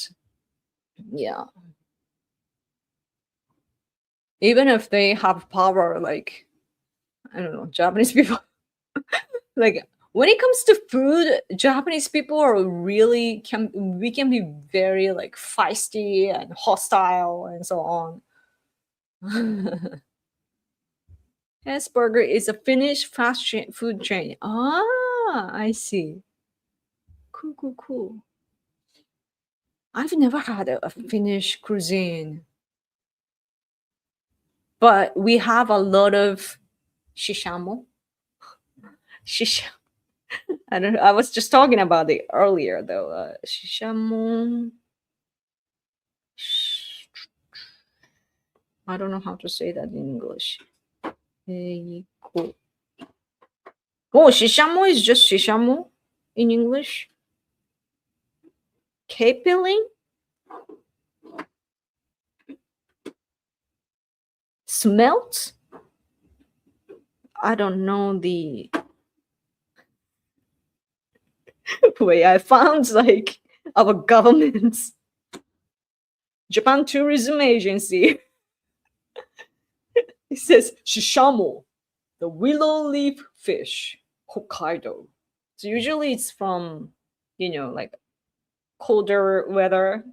yeah, even if they have power, like, I don't know, Japanese people, like, when it comes to food, Japanese people are really we can be very like feisty and hostile and so on. Hesburger is a Finnish food chain. Ah, I see. Cool, cool, cool. I've never had a Finnish cuisine, but we have a lot of shishamo. Shish. I don't know. I was just talking about it earlier, though. Shishamo. I don't know how to say that in English. Eiko. Oh, shishamo is just shishamo in English. Capeling? Smelt? I don't know the way. I found like our government's Japan Tourism Agency. It says shishamo, the willow leaf fish, Hokkaido. So usually it's from, like colder weather,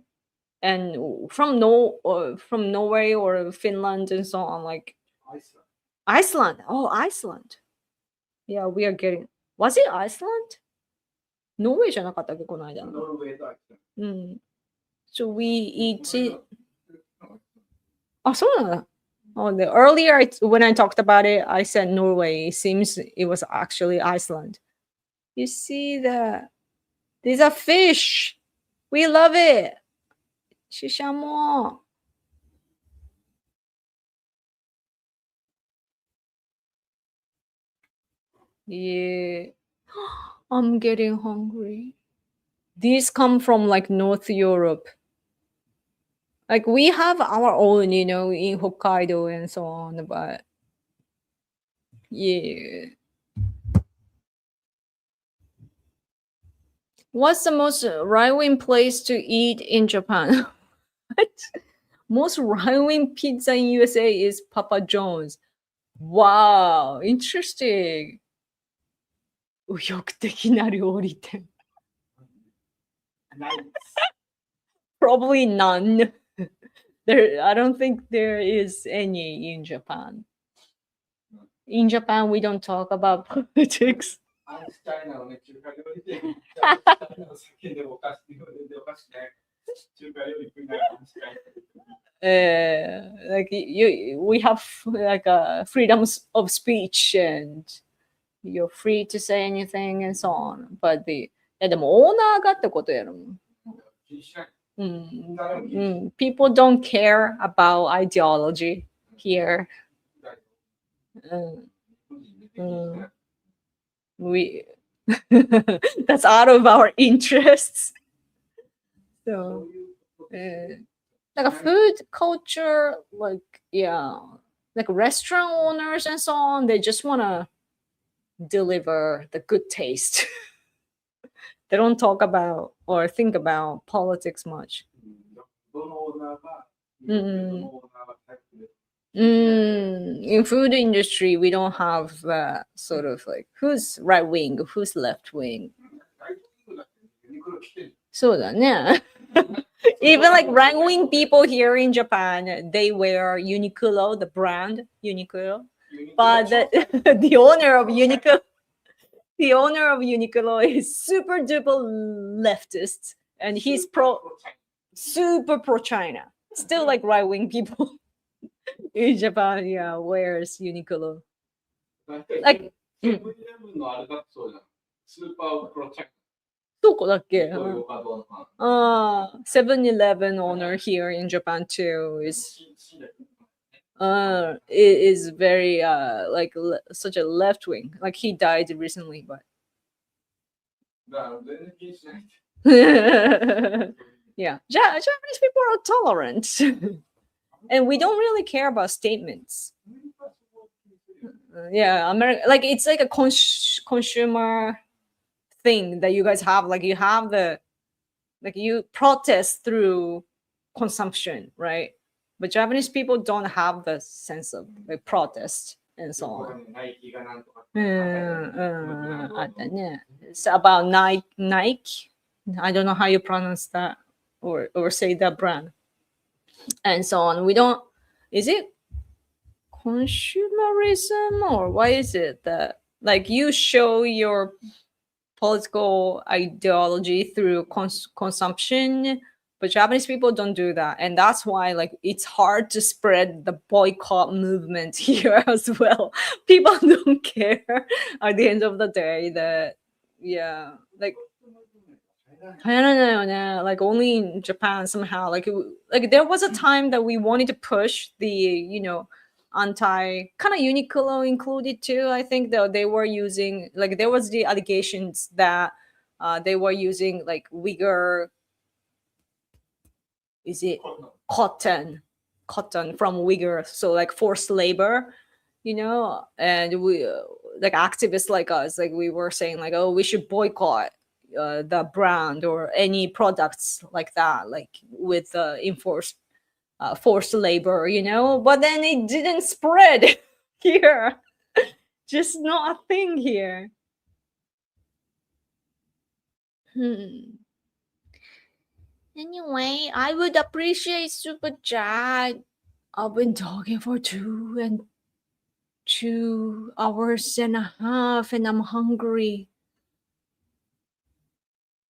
and from Norway or Finland and so on, like Iceland. Iceland. Oh, Iceland. Yeah, we are getting. Was it Iceland? ノルウェーじゃなかったっけこの間の。ノルウェーとアイスランド。うん。So we eat it. あ、そうなんだ。Oh, earlier when I talked about it, I said Norway. It seems it was actually Iceland. You see that? These are fish. We love it. Shishamo. Yeah. I'm getting hungry. These come from like North Europe. Like we have our own, in Hokkaido and so on, but yeah. What's the most right-wing place to eat in Japan? What? Most right-wing pizza in USA is Papa John's. Wow, interesting. 右翼的な料理店。ないです。Probably none. I don't think there is any in Japan. In Japan, we don't talk about politics. アンチチャイナのね、中華料理店。チャイナの酒でお菓子でお菓子ね。中華料理食いながらアンチチャイナ。Like we have like a freedom of speech and you're free to say anything and so on. But でもオーナーがってことやろ。気にしない。People don't care about ideology here. We that's out of our interests. So, like a food culture, like like restaurant owners and so on, they just want to deliver the good taste. They don't talk about or think about politics much. どのオーナーが、うんどのオーナーがタイプで。In food industry, we don't have that sort of like who's right wing, who's left wing. 大体だってユニクロ来てる。そうだね。Even like right wing people here in Japan, they wear Uniqlo, the brand Uniqlo. But the owner of Uniqlo, the owner of Uniqlo is super duper leftist, and he's super pro China. Still like right wing people in Japan, yeah, wears Uniqlo. 大体 Like セブンイレブンのあれだってそうじゃん。スーパープロチャイどこだっけ？ナ。そういうカードの。 7-Eleven owner here in Japan too is very like such a left wing. Like he died recently, but だから全然気にしないで。 yeah, Japanese people are tolerant, and we don't really care about statements. Yeah, America, like it's like a consumer thing that you guys have. Like you have like you protest through consumption, right? But Japanese people don't have the sense of like protest and so on. ナイキがなんとか。あったね。It's about Nike. I don't know how you pronounce that or say that brand. And so on. We don't. Is it consumerism or why is it that like you show your political ideology through consumption, but Japanese people don't do that, and that's why like it's hard to spread the boycott movement here as well. People don't care at the end of the day that like I don't know, like only in Japan somehow like there was a time that we wanted to push the anti kind of Uniqlo included too. I think that they were using like there was the allegations that they were using like Uyghur, is it cotton from Uyghur, so like forced labor, and we like activists like us, like we were saying like, oh, we should boycott the brand or any products like that, like with enforced forced labor, but then it didn't spread here. Just not a thing here. Anyway, I would appreciate super chat. I've been talking for 2 hours and a half and I'm hungry.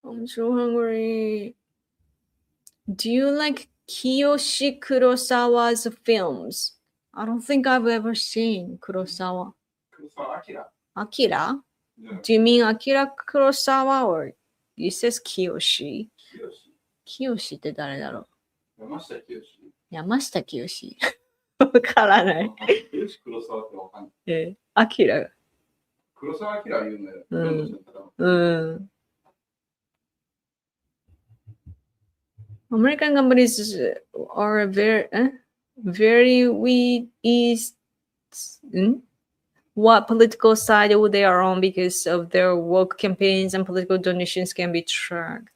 I'm so hungry. Do you like Kiyoshi Kurosawa's films? I don't think I've ever seen Kurosawa. Akira? Yeah. Do you mean Akira Kurosawa or it says Kiyoshi? Kiyoshi って誰だろう？山下清。山下清。わからない。清黒沢ってわかんない。アキラ。黒沢明は言うのよ。American companies are very we is what political side they are on because of their woke campaigns and political donations can be tracked.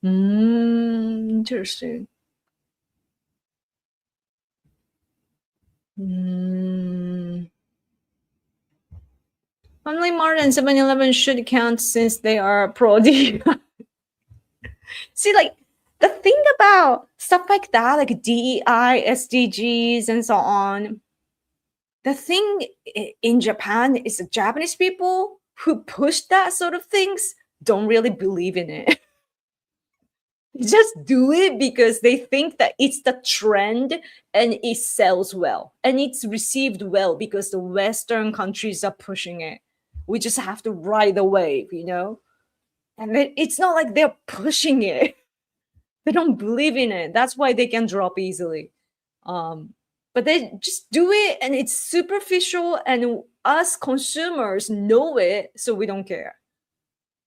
Interesting. Only Mart and 7-Eleven should count since they are pro-DEI. See, like, the thing about stuff like that, like DEI, SDGs, and so on, the thing in Japan is the Japanese people who push that sort of things don't really believe in it. Just do it because they think that it's the trend and it sells well and it's received well because the Western countries are pushing it. We just have to ride the wave, and then it's not like they're pushing it. They don't believe in it. That's why they can drop easily. But they just do it and it's superficial and us consumers know it, so we don't care.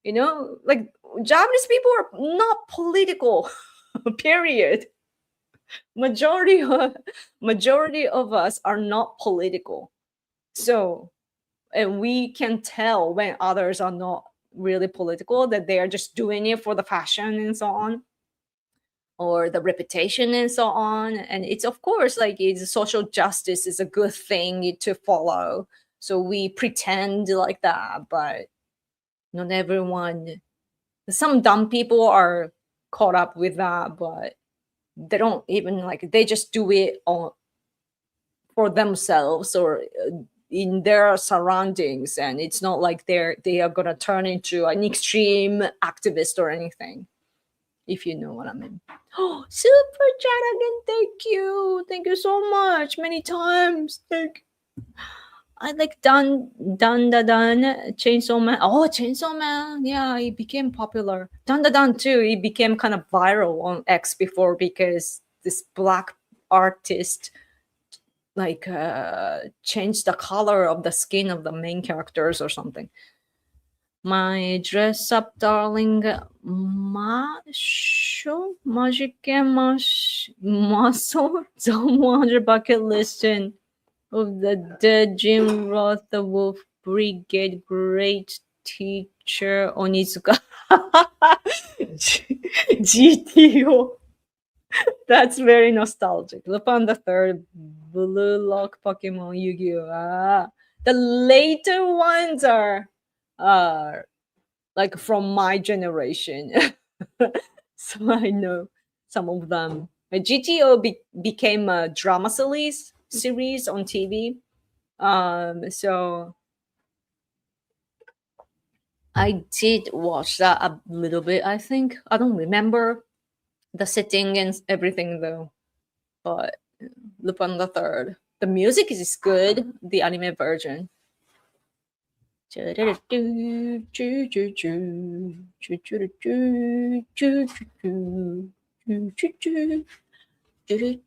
Like Japanese people are not political, period. Majority of us are not political. So, and we can tell when others are not really political, that they are just doing it for the fashion and so on, or the reputation and so on. And it's, of course, like it's social justice is a good thing to follow. So we pretend like that, but not everyone. Some dumb people are caught up with that, but they don't even they just do it for themselves or in their surroundings, and it's not like they are gonna turn into an extreme activist or anything, if you know what I mean. Oh, super chat again! Thank you so much, many times. I like Dun Chainsaw Man. Oh, Chainsaw Man. Yeah, it became popular. Dun too. It became kind of viral on X before because this black artist changed the color of the skin of the main characters or something. My dress up darling Magic Muscle. It's on 100 bucket list and of the dead Jim Roth, the Wolf Brigade, great teacher Onizuka. GTO. That's very nostalgic. Lupin the Third, Blue Lock, Pokemon, Yu-Gi-Oh. The later ones are like from my generation. So I know some of them. GTO became a drama series on TV. So I did watch that a little bit, I think. I don't remember the setting and everything though. But Lupin the Third. The music is good, the anime version. Thank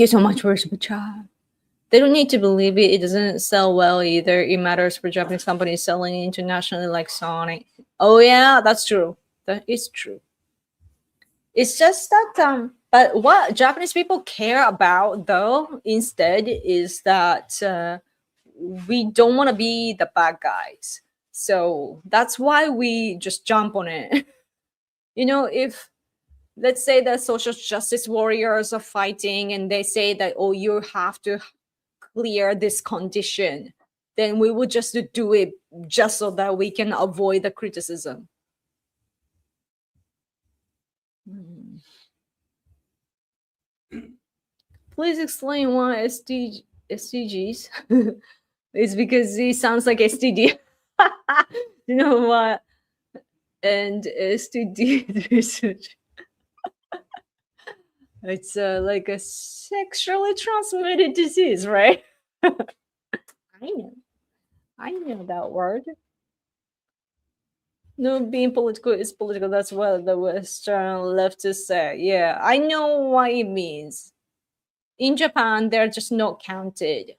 you so much for super chat. They don't need to believe it. It doesn't sell well either. It matters for Japanese companies selling internationally like Sony. Oh yeah, that's true. That is true. It's just that but what Japanese people care about though instead is that we don't want to be the bad guys. So that's why we just jump on it. If let's say that social justice warriors are fighting and they say that, oh, you have to clear this condition, then we would just do it just so that we can avoid the criticism. Please explain why SDGs. It's because it sounds like STD. You know what? And STD research. It's like a sexually transmitted disease, right? I know that word. No, being political is political. That's what the Western leftists say. Yeah, I know what it means. In Japan, they're just not counted.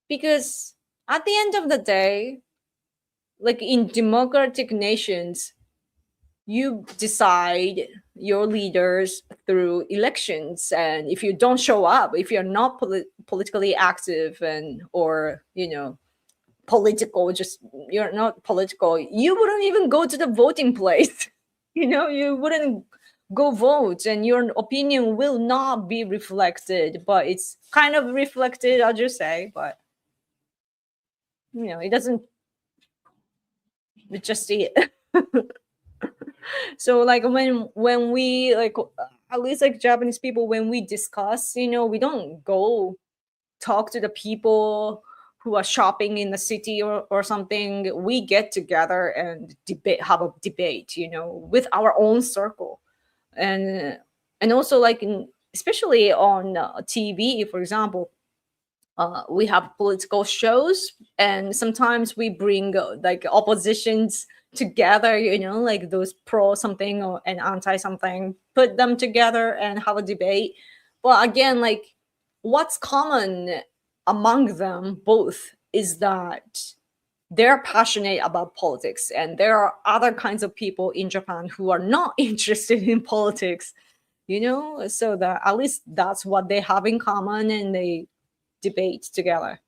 Because at the end of the day, like in democratic nations, you decide your leaders through elections, and if you don't show up, if you're not politically active and or political, just you're not political, you wouldn't even go to the voting place. You wouldn't go vote, and your opinion will not be reflected, but it's kind of reflected, I'll just say, but it doesn't, it's just it. So like when we like at least like Japanese people, when we discuss, we don't go talk to the people who are shopping in the city or something. We get together and have a debate, with our own circle. And also like especially on TV, for example, we have political shows, and sometimes we bring like oppositions together, like those pro something or and anti something, put them together and have a debate. But again, like what's common among them both is that they're passionate about politics, and there are other kinds of people in Japan who are not interested in politics, so that at least that's what they have in common, and they debate together.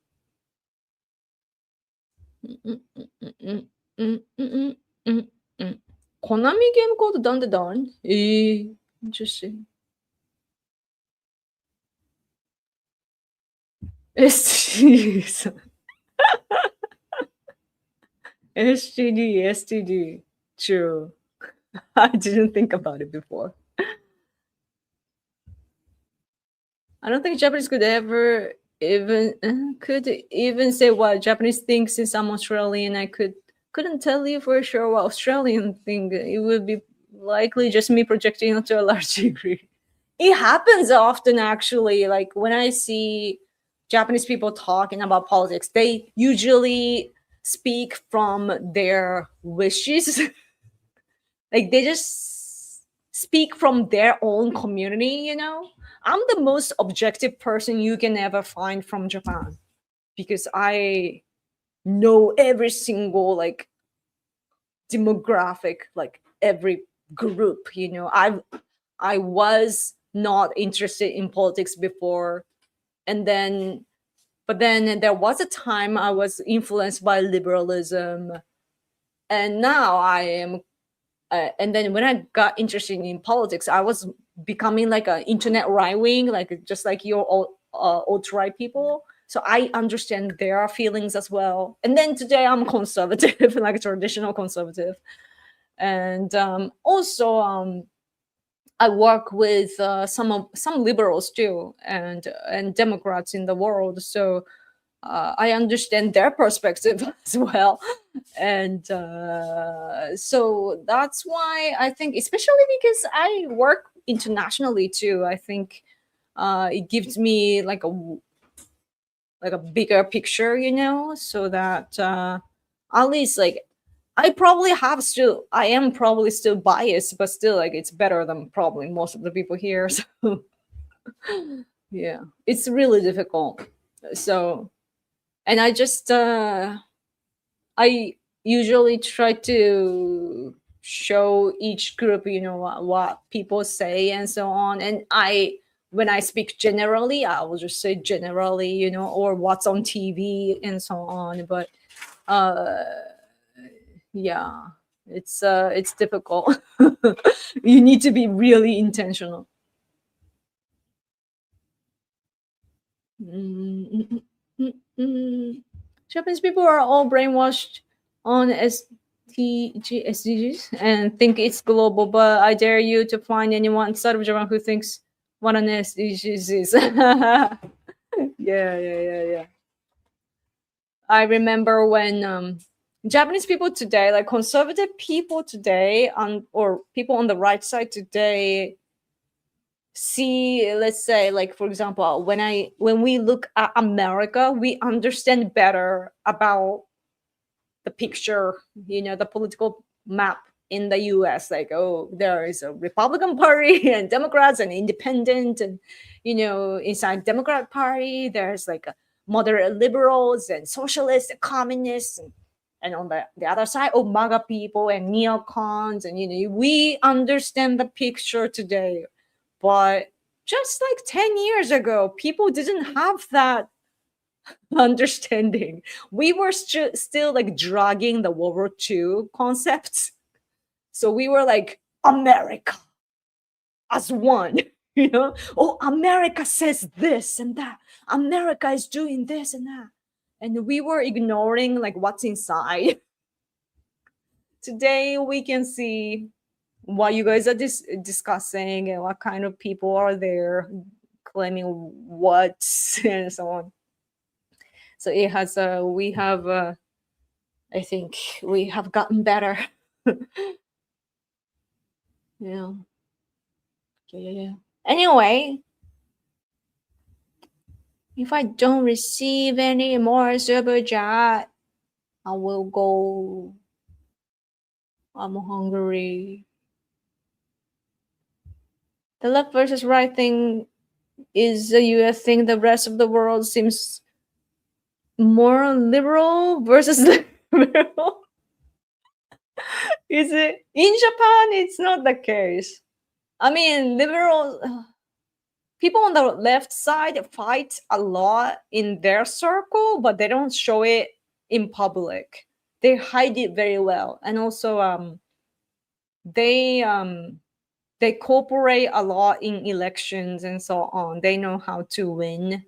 Konami game called Dun the Dawn. Interesting. STD. STD. True. I didn't think about it before. I don't think Japanese could ever even say what Japanese think, since I'm Australian. I couldn't tell you for sure what Australian think. It would be likely just me projecting onto a large degree. It happens often, actually. Like when I see Japanese people talking about politics, they usually speak from their wishes. Like they just speak from their own community, I'm the most objective person you can ever find from Japan, because I know every single like demographic, like every group. I was not interested in politics before, and then but then there was a time I was influenced by liberalism, and now I am and then when I got interested in politics, I was becoming like an internet right wing, like just like your alt-right people. So I understand their feelings as well. And then today I'm conservative, like a traditional conservative. And also I work with some liberals too, and Democrats in the world. So I understand their perspective as well. And so that's why I think, especially because I work internationally too, I think it gives me like a bigger picture, so that at least like I am probably still biased, but still like it's better than probably most of the people here. So yeah, it's really difficult. So, and I usually try to show each group, what people say and so on. And when I speak generally, I will just say generally, or what's on TV and so on. But uh, yeah, it's difficult. You need to be really intentional. Mm, mm, mm. Japanese people are all brainwashed on SDGs and think it's global, but I dare you to find anyone outside of Japan who thinks what an SDGs is. Yeah, yeah, yeah, yeah. I remember when Japanese people today, like conservative people today, or people on the right side today, see, let's say, like for example, when we look at America, we understand better about the picture, the political map in the US. Like, oh, there is a Republican Party and Democrats and independent, and inside Democrat Party there's like a moderate liberals and socialists and communists, and on the other side, oh, MAGA people and neocons, and we understand the picture today. But just like 10 years ago, people didn't have that understanding. We were still like dragging the World War II concepts. So we were like, America as one, Oh, America says this and that. America is doing this and that. And we were ignoring like what's inside. Today we can see what you guys are discussing and what kind of people are there claiming what and so on. So it has we have I think we have gotten better. Yeah. Yeah. Anyway, if I don't receive any more super chat, I will go. I'm hungry. The left versus right thing is a US thing. The rest of the world seems more liberal versus liberal. Is it in Japan? It's not the case. I mean, liberal people on the left side fight a lot in their circle, but they don't show it in public. They hide it very well, and also they cooperate a lot in elections and so on. They know how to win.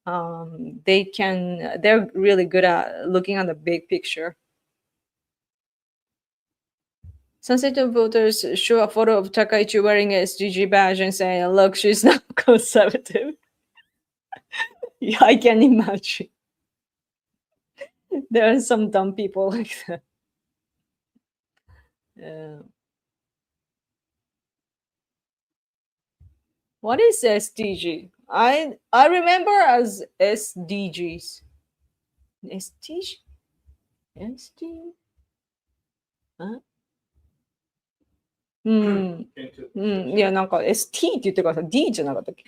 They're really good at looking at the big picture. Sensitive voters show a photo of Takaichi wearing a SDG badge and saying, look, she's not conservative. Yeah, I can imagine. There are some dumb people like that. What is SDG? I remember as SDGs. SDG? SD? Huh? うん。いや、なんか ST って言ってからさ、D じゃなかったっけ？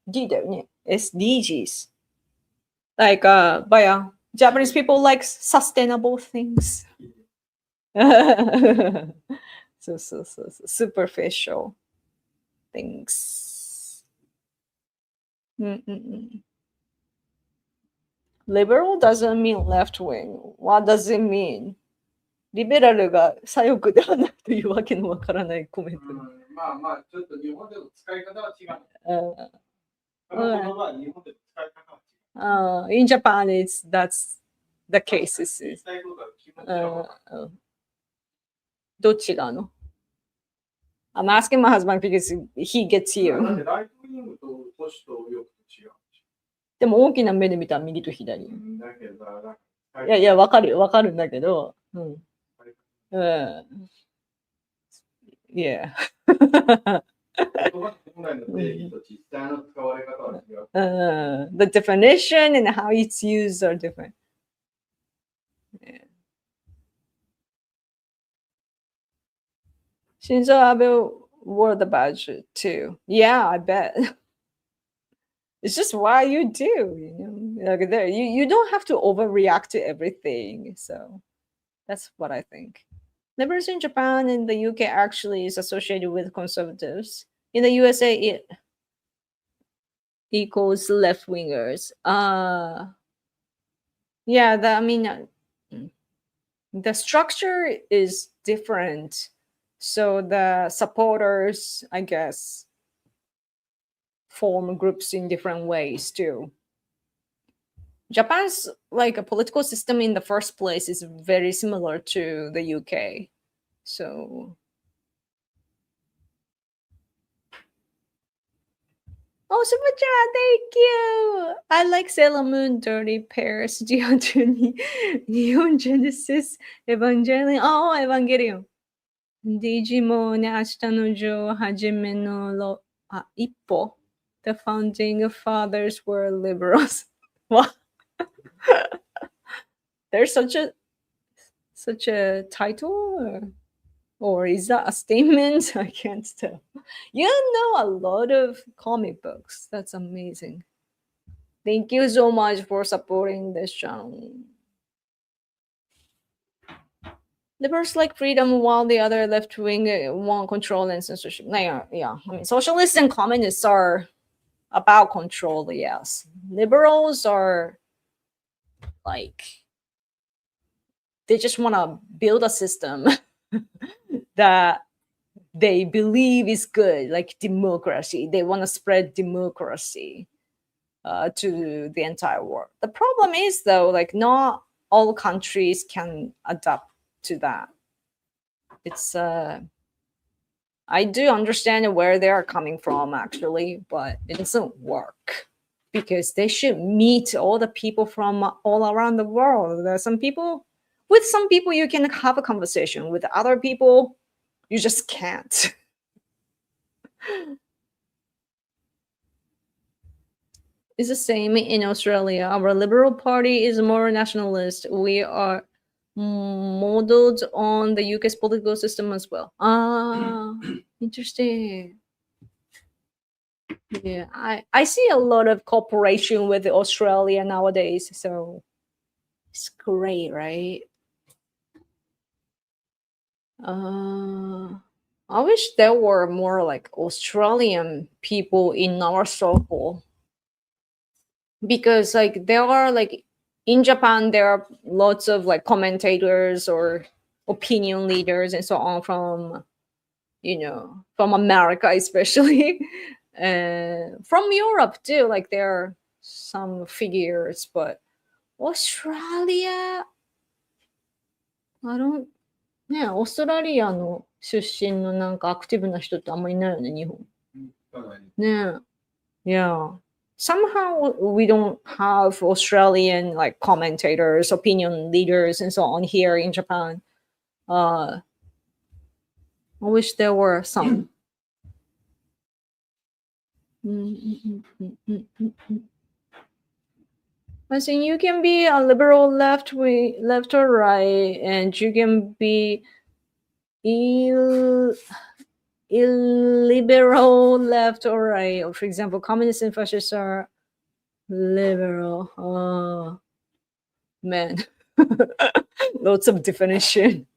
D だよね。SDGs. Like, but yeah, Japanese people like sustainable things. So, superficial things. Liberal doesn't mean left wing. What does it mean? リベラルが左翼ではないというわけのわからないコメント。まあ、ちょっと日本での使い方は違う。この言葉は日本での使い方は違う。In Japan, that's the case. 言いたいことは気持ちがどっちがの？I'm asking my husband because he gets you. ライトニングと保守とよく違う。でも大きな目で見たら右と左。いや、わかるんだけど。Yeah. The definition and how it's used are different. Yeah. Shinzo Abe wore the badge too. Yeah, I bet. It's just why you do, Like there, you don't have to overreact to everything. So that's what I think. Liberals in Japan and the UK actually is associated with conservatives. In the USA, it equals left wingers. Yeah, mm, the structure is different. So the supporters, I guess, form groups in different ways too. Japan's like a political system in the first place is very similar to the UK. So, oh, super chat, thank you. I like Sailor Moon, Dirty Pairs, Gianjuni, Neon Genesis, Evangelion. Oh, Evangelion. Digimon, 明日のジョー、はじめの一歩. The founding fathers were liberals. What? There's such a title, or is that a statement? I can't tell. You know a lot of comic books. That's amazing. Thank you so much for supporting this channel. Liberals like freedom, while the other left wing want control and censorship. Yeah. I mean, socialists and communists are about control. Yes, liberals are like they just want to build a system that they believe is good, like democracy. They want to spread democracy to the entire world. The problem is, though, like not all countries can adapt to that. It's I do understand where they are coming from, actually, but it doesn't work because they should meet all the people from all around the world. There are some people, with some people, you can have a conversation. With other people, you just can't. It's the same in Australia. Our Liberal Party is more nationalist. We are modeled on the UK's political system as well. Ah, interesting. Yeah, I see a lot of cooperation with Australia nowadays, so it's great, right? I wish there were more like Australian people in our circle, because like there are like in Japan there are lots of like commentators or opinion leaders and so on from from America especially and from Europe too. Like there are some figures, but Australia, I don't ね、オーストラリアの出身のなんかアクティブな人ってあんまりいないよね、日本。ね。Yeah. Somehow we don't have Australian like commentators, opinion leaders, and so on here in Japan. I wish there were some. I think you can be a liberal left or right, and you can be illiberal left or right. Or for example, communists and fascists are liberal. Oh man, lots of definition.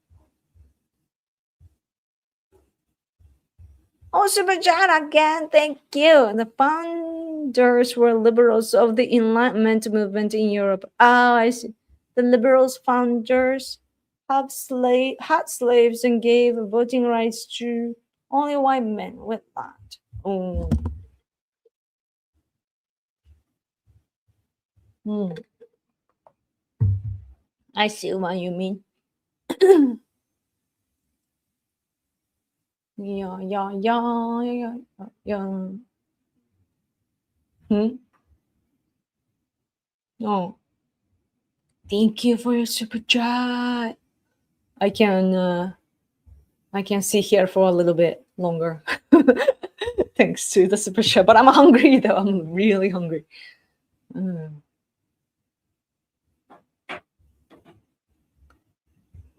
Oh, super chat again. Thank you. The founders were liberals of the Enlightenment movement in Europe. Oh, I see. The liberals founders had slaves and gave voting rights to only white men with that. Oh. I see what you mean. Yeah. Oh, thank you for your super chat. I can sit here for a little bit longer. Thanks to the super chat, but I'm hungry though. I'm really hungry.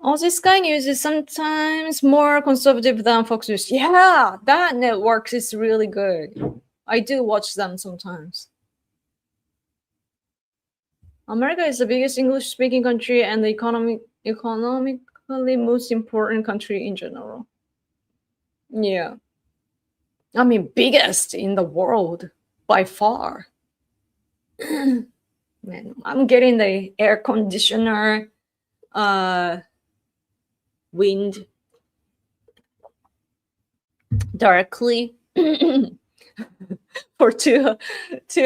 Also, Sky News is sometimes more conservative than Fox News. Yeah, that network is really good. I do watch them sometimes. America is the biggest English-speaking country and the economically most important country in general. Yeah. I mean, biggest in the world by far. Man, I'm getting the air conditioner, wind directly for 2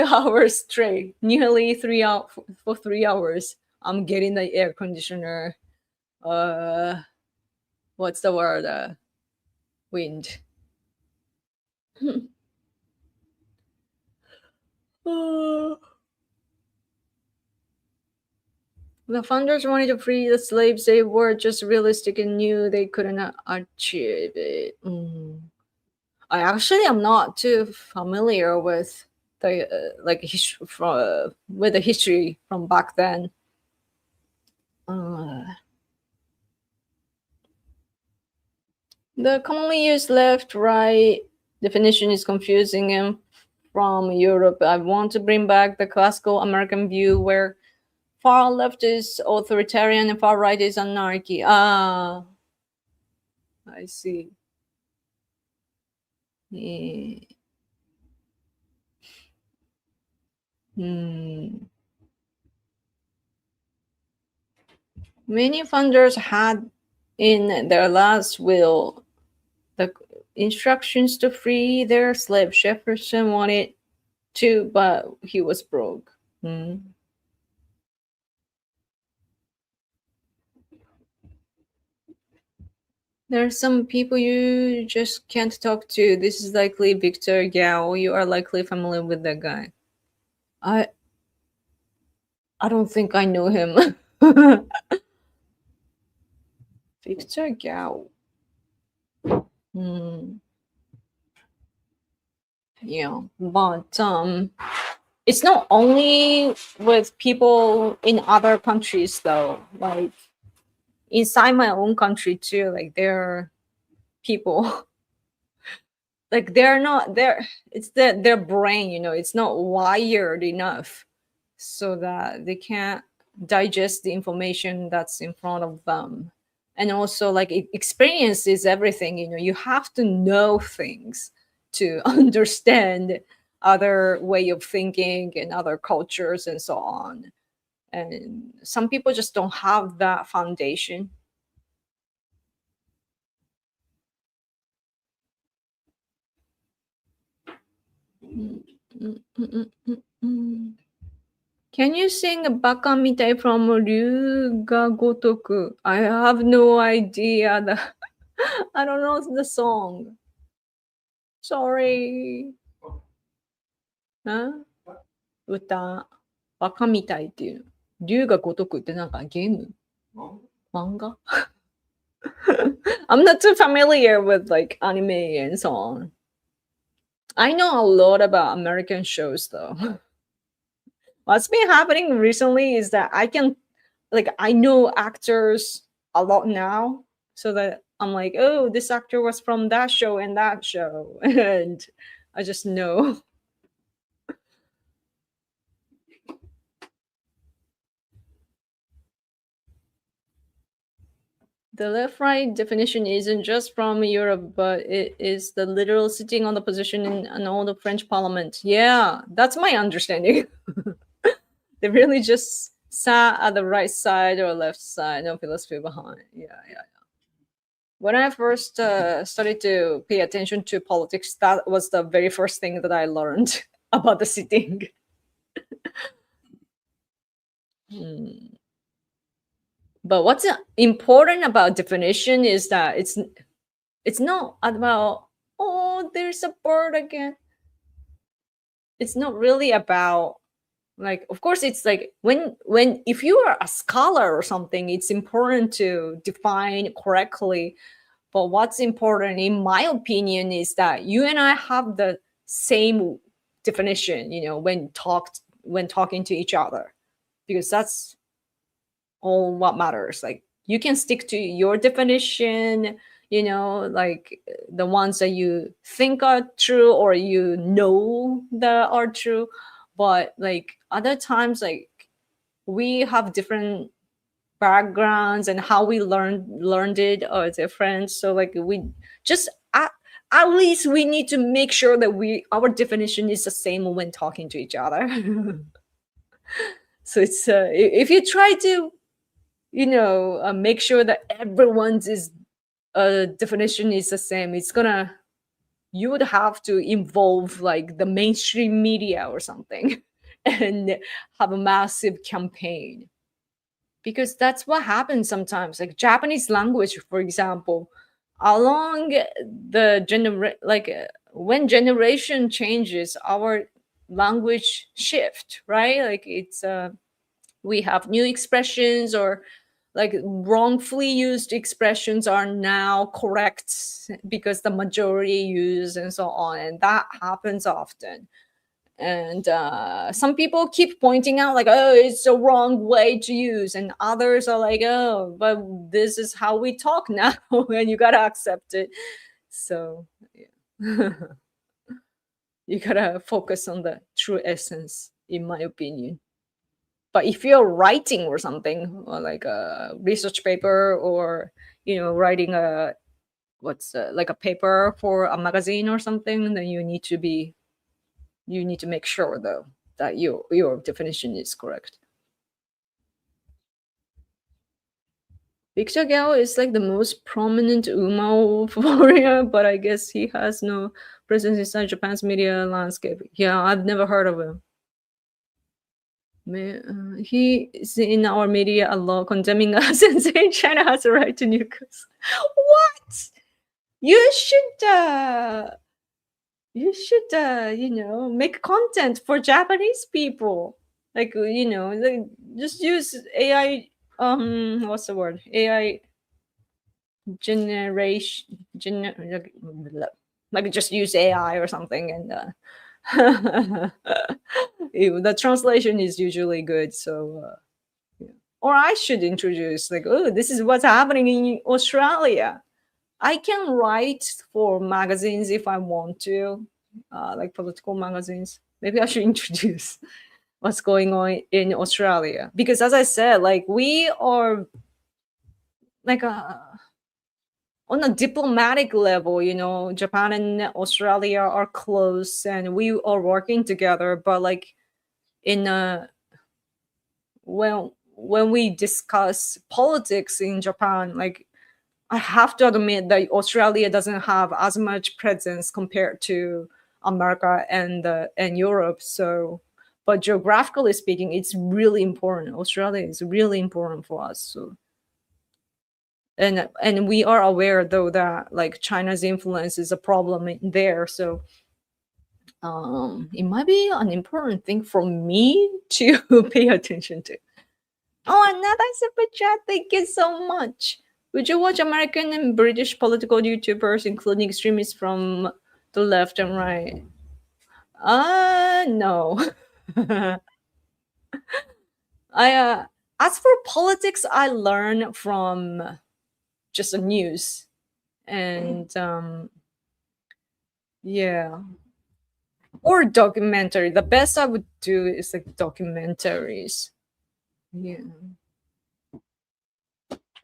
hours straight, nearly 3 hours for 3 hours. I'm getting the air conditioner. What's the word? Wind. The founders wanted to free the slaves. They were just realistic and knew they couldn't achieve it. I actually am not too familiar with the with the history from back then. The commonly used left-right definition is confusing and from Europe. I want to bring back the classical American view where far left is authoritarian and far right is anarchy. Ah, I see. Yeah. Many funders had in their last will the instructions to free their slave. Jefferson wanted to, but he was broke. There are some people you just can't talk to. This is likely Victor Gao. You are likely familiar with that guy. I don't think I know him. Victor Gao. Yeah, but it's not only with people in other countries though. Like inside my own country too. Like there are people like they're not there. It's their brain, it's not wired enough so that they can't digest the information that's in front of them. And also like experience is everything. You have to know things to understand other way of thinking and other cultures and so on. And some people just don't have that foundation. Can you sing Baka Mitai from Ryu ga Gotoku? I have no idea. I don't know the song. Sorry. Huh? 歌。バカみたいっていう。竜が如くってなんかゲーム漫画 I'm not too familiar with like anime and so on. I know a lot about American shows though. What's been happening recently is that I know actors a lot now, so that I'm like, oh, this actor was from that show and that show, and I just know. The left-right definition isn't just from Europe, but it is the literal sitting on the position in all the French parliament. Yeah, that's my understanding. They really just sat at the right side or left side, no philosophy behind. Yeah. When I first started to pay attention to politics, that was the very first thing that I learned about the sitting. But what's important about definition is that it's not about, oh, there's a bird again. It's not really about, like, of course it's like when if you are a scholar or something, it's important to define correctly. But what's important in my opinion is that you and I have the same definition, when talking to each other, because that's all what matters. Like you can stick to your definition, like the ones that you think are true or that are true. But like other times, like we have different backgrounds and how we learned it are different. So like we just at least we need to make sure that our definition is the same when talking to each other. So it's if you try to make sure that everyone's is definition is the same, you would have to involve like the mainstream media or something and have a massive campaign, because that's what happens sometimes. Like Japanese language, for example, along when generation changes, our language shift, right? Like it's we have new expressions, or like wrongfully used expressions are now correct because the majority use, and so on, and that happens often. And some people keep pointing out like, oh, it's the wrong way to use, and others are like, oh, but this is how we talk now and you gotta accept it. So yeah. You gotta focus on the true essence, in my opinion. But if you're writing or something, or like a research paper, or writing like a paper for a magazine or something, then you need to make sure though that your definition is correct. Victor Gao is like the most prominent Uma warrior, but I guess he has no presence inside Japan's media landscape. Yeah, I've never heard of him. He is in our media a lot, condemning us and saying China has a right to nuke us. What? You should make content for Japanese people. Like just use AI. What's the word? AI generation. Like just use AI or something, and the translation is usually good. So. Yeah. Or I should introduce like, oh, this is what's happening in Australia. I can write for magazines if I want to, like political magazines. Maybe I should introduce what's going on in Australia, because, as I said, like we are like on a diplomatic level. Japan and Australia are close, and we are working together. But like in when we discuss politics in Japan, like I have to admit that Australia doesn't have as much presence compared to America and Europe. So, but geographically speaking, it's really important. Australia is really important for us. So, and we are aware though that like China's influence is a problem there. So, it might be an important thing for me to pay attention to. Oh, another super chat! Thank you so much. Would you watch American and British political YouTubers, including extremists from the left and right? No. I as for politics, I learn from just the news, and yeah, or documentary. The best I would do is like documentaries. Yeah,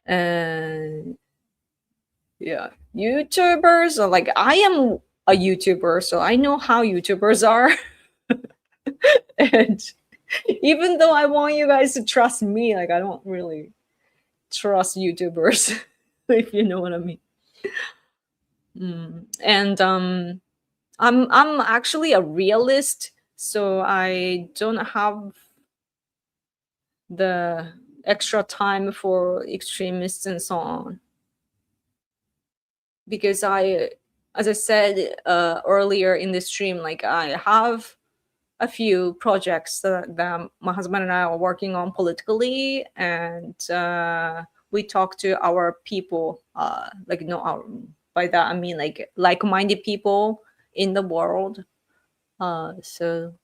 and yeah, YouTubers are like, I am a YouTuber, so I know how YouTubers are. And even though I want you guys to trust me, like I don't really trust YouTubers, if you know what I mean. And I'm actually a realist, so I don't have the extra time for extremists and so on, because as I said earlier in the stream, like I have a few projects that my husband and I are working on politically, and we talk to our people, like by that I mean like-minded people in the world. So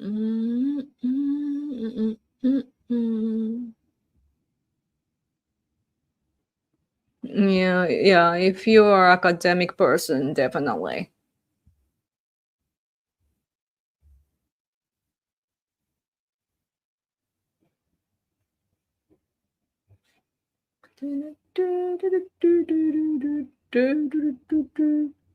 Mm, mm, mm, mm, mm. Yeah, yeah. If you are academic person, definitely.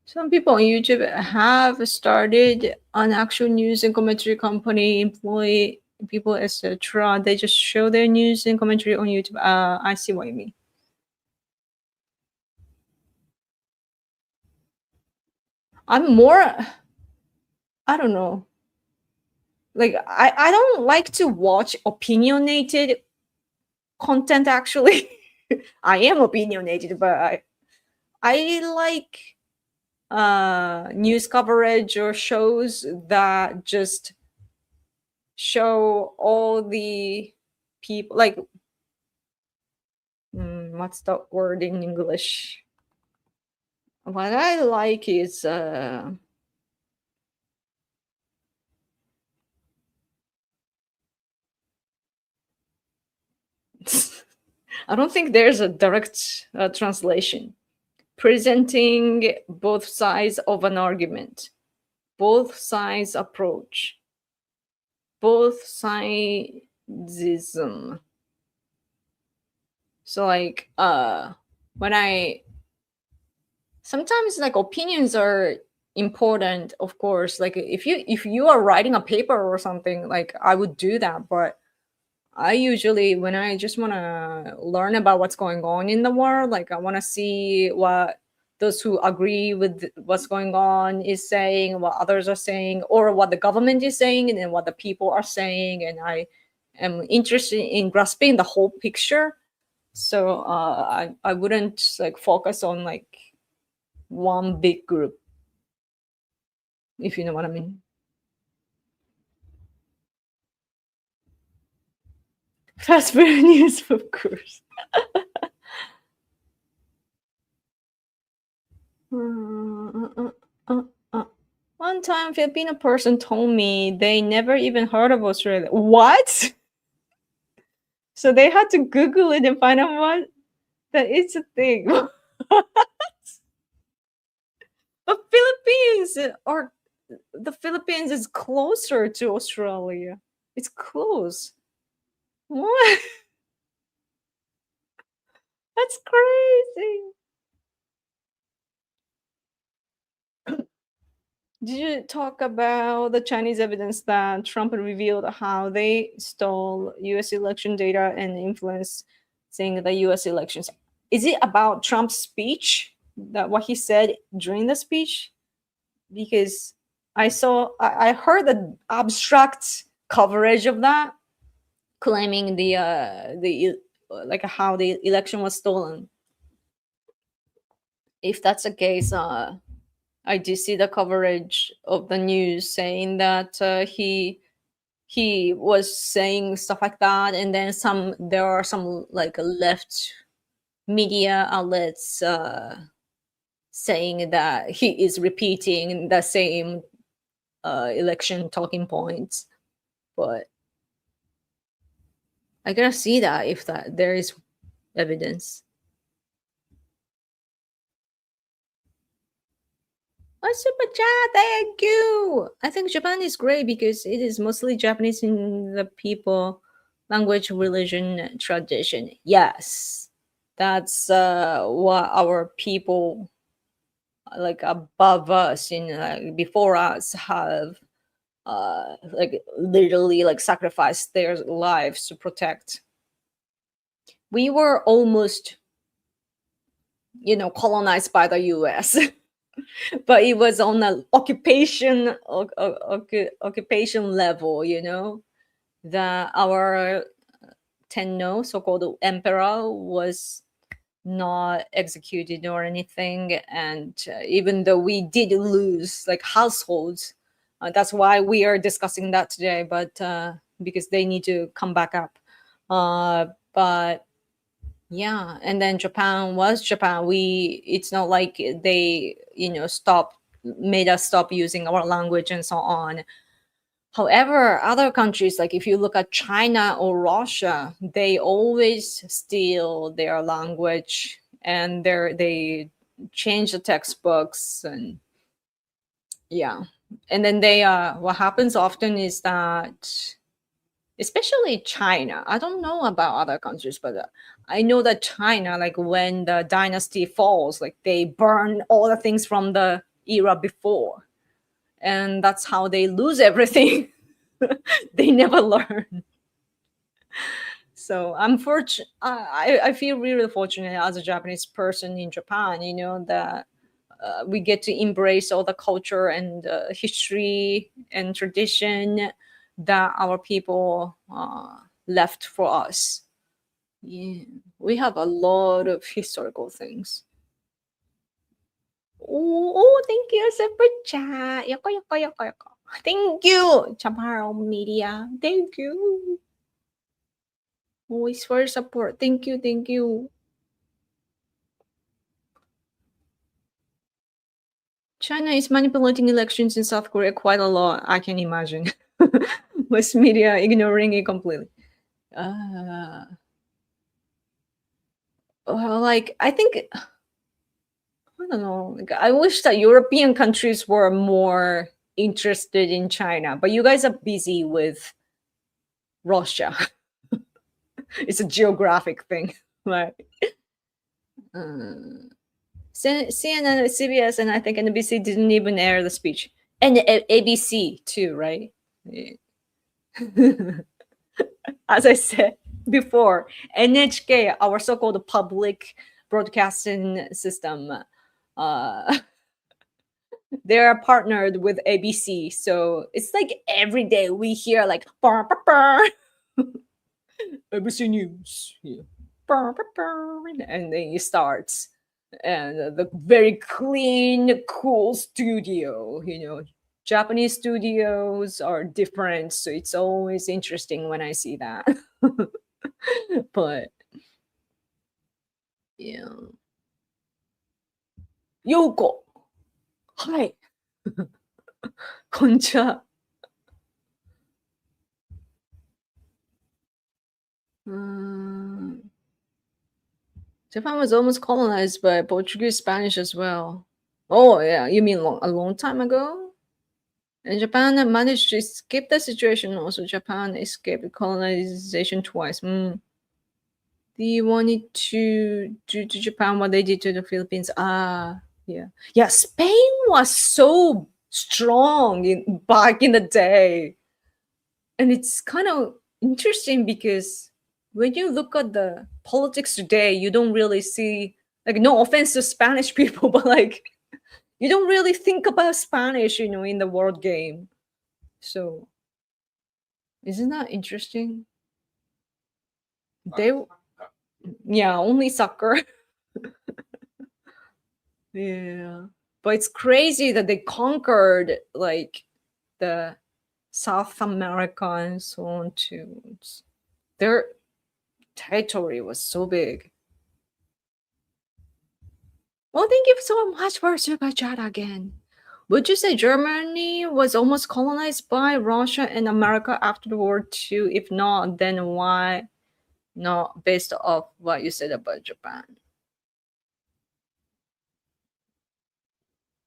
Some people on YouTube have started an actual news and commentary company, employ people, etc. They just show their news and commentary on YouTube. I see what you mean. I'm more, I don't know. Like I don't like to watch opinionated content actually. I am opinionated, but I like news coverage or shows that just show all the people like what's the word in English? What I like is I don't think there's a direct translation. Presenting both sides of an argument, both sides approach, both sidesism. So like when I sometimes like opinions are important, of course. Like if you are writing a paper or something, like I would do that, but I usually, when I just want to learn about what's going on in the world, like I want to see what those who agree with what's going on is saying, what others are saying, or what the government is saying, and then what the people are saying. And I am interested in grasping the whole picture. So I wouldn't like focus on like one big group, if you know what I mean. Fast food news, of course. Uh, uh, uh. One time, Filipino person told me they never even heard of Australia. What? So they had to Google it and find out what that it's a thing. But the Philippines is closer to Australia. It's close. What? That's crazy. Did you talk about the Chinese evidence that Trump revealed how they stole US election data and influencing the US elections? Is it about Trump's speech? That what he said during the speech? Because I heard the abstract coverage of that, claiming like how the election was stolen. If that's the case, I do see the coverage of the news saying that he was saying stuff like that, and then there are some like left media outlets saying that he is repeating the same election talking points. But I gotta see that if that there is evidence. Oh, super chat, thank you. I think Japan is great because it is mostly Japanese in the people, language, religion, tradition. Yes, that's what our people like above us in before us have like literally like sacrificed their lives to protect. We were almost, colonized by the US. But it was on an occupation level, that our Tenno, so-called emperor, was not executed or anything. And even though we did lose like households, that's why we are discussing that today, but because they need to come back up. But yeah, and then Japan was Japan. It's not like they, made us stop using our language and so on. However, other countries, like if you look at China or Russia, they always steal their language and they change the textbooks and yeah. And then they what happens often is that especially China. I don't know about other countries, but I know that China, like when the dynasty falls, like they burn all the things from the era before, and that's how they lose everything. They never learn. So I'm fortunate. I feel really fortunate as a Japanese person in Japan. You know that we get to embrace all the culture and history and tradition that our people left for us. Yeah, we have a lot of historical things. Oh, thank you, super chat. Yoko, yoko, yoko, yoko. Thank you, Chaparral Media. Thank you. Always for your support. Thank you, thank you. China is manipulating elections in South Korea quite a lot, I can imagine. Mass media ignoring it completely. Well, like, I think, I don't know. Like, I wish that European countries were more interested in China, but you guys are busy with Russia. It's a geographic thing, right? CNN, CBS, and I think NBC didn't even air the speech, and ABC too, right? Yeah. As I said before, NHK, our so-called public broadcasting system, they're partnered with ABC, so it's like every day we hear like "Bah, bah, bah." ABC News, yeah. Bah, bah, bah, and then it starts, and the very clean, cool studio. Japanese studios are different, so it's always interesting when I see that. But yeah, Yoko, hi, konnichiwa. Japan was almost colonized by Portuguese, Spanish as well. Oh yeah, you mean a long time ago? And Japan managed to escape the situation. Also, Japan escaped colonization twice. They wanted to do to Japan what they did to the Philippines. Yeah, yeah. Spain was so strong back in the day, and it's kind of interesting because when you look at the politics today, you don't really see, like, no offense to Spanish people, but like you don't really think about Spanish, in the world game. So isn't that interesting? They, yeah, only soccer. Yeah, but it's crazy that they conquered like the South America and so on too. Their territory was so big. Well, thank you so much for super chat again. Would you say Germany was almost colonized by Russia and America after the World II? If not, then why not, based off what you said about Japan?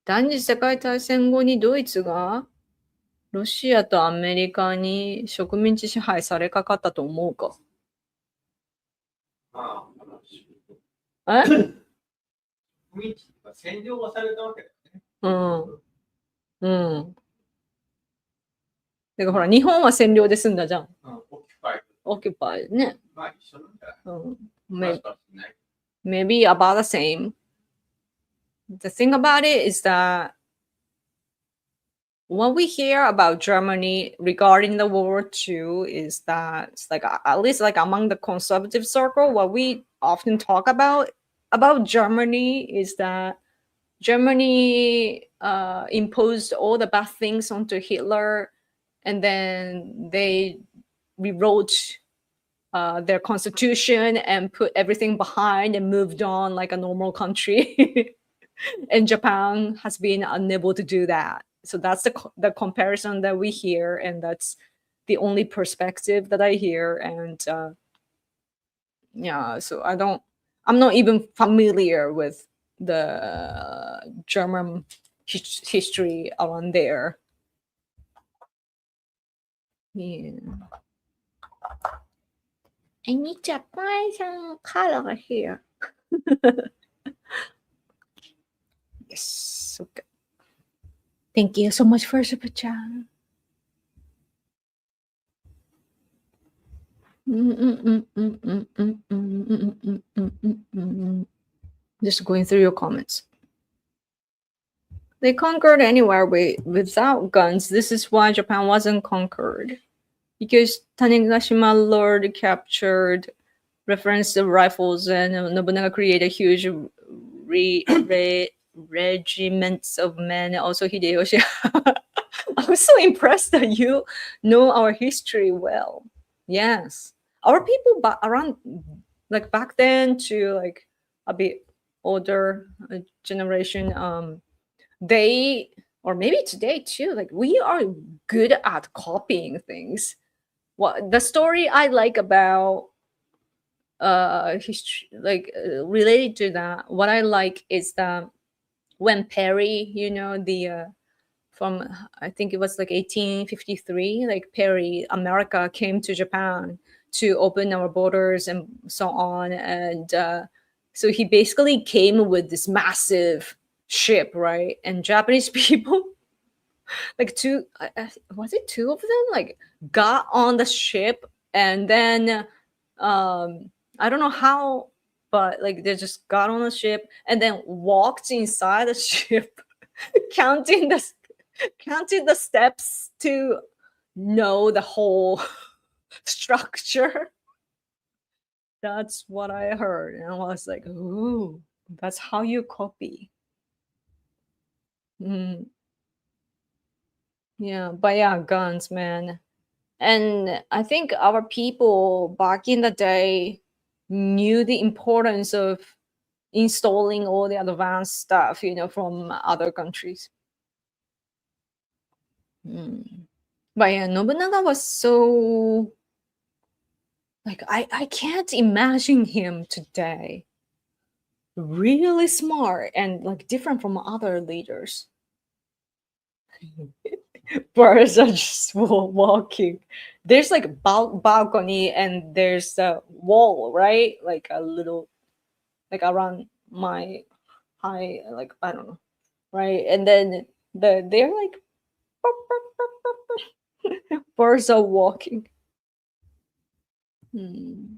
第二次世界大戦後にドイツがロシアとアメリカに植民地支配されかかったと思うか？え？占領はされたわけだね。うん。だからほら、日本は占領で済んだじゃん。オキュパイね。まあ一緒なんじゃない？ Maybe about the same. The thing about it is that what we hear about Germany regarding the World War II is that it's like, at least like among the conservative circle, what we often talk about Germany is that Germany imposed all the bad things onto Hitler, and then they rewrote their constitution and put everything behind and moved on like a normal country. And Japan has been unable to do that. So that's the comparison that we hear, and that's the only perspective that I hear. And yeah, so I'm not even familiar with the German history around there. Yeah. I need to apply some color here. Yes. Okay. Thank you so much for super chat. Just going through your comments. They conquered anywhere without guns. This is why Japan wasn't conquered. Because Tanegashima Lord captured reference to rifles, and Nobunaga created huge regiments of men. Also, Hideyoshi. I'm so impressed that you know our history well. Yes, our people around, like back then to like a bit older generation, they, or maybe today too, like we are good at copying things. What the story I like about history, like related to that, what I like is that when Perry, the from, I think it was like 1853, like Perry, America came to Japan to open our borders and so on. And so he basically came with this massive ship, right? And Japanese people, like two, was it two of them, like got on the ship, and then I don't know how, but like they just got on the ship and then walked inside the ship, counting the steps to know the whole structure. That's what I heard, and I was like, "Ooh, that's how you copy." Mm, yeah, but yeah, guns, man. And I think our people back in the day knew the importance of installing all the advanced stuff, from other countries. Mm. But yeah, Nobunaga was so, like, I can't imagine him today. Really smart and like different from other leaders. Birds are just walking. There's like balcony, and there's a wall, right? Like a little, like around my high, like I don't know, right? And then they're like birds are walking. Hmm.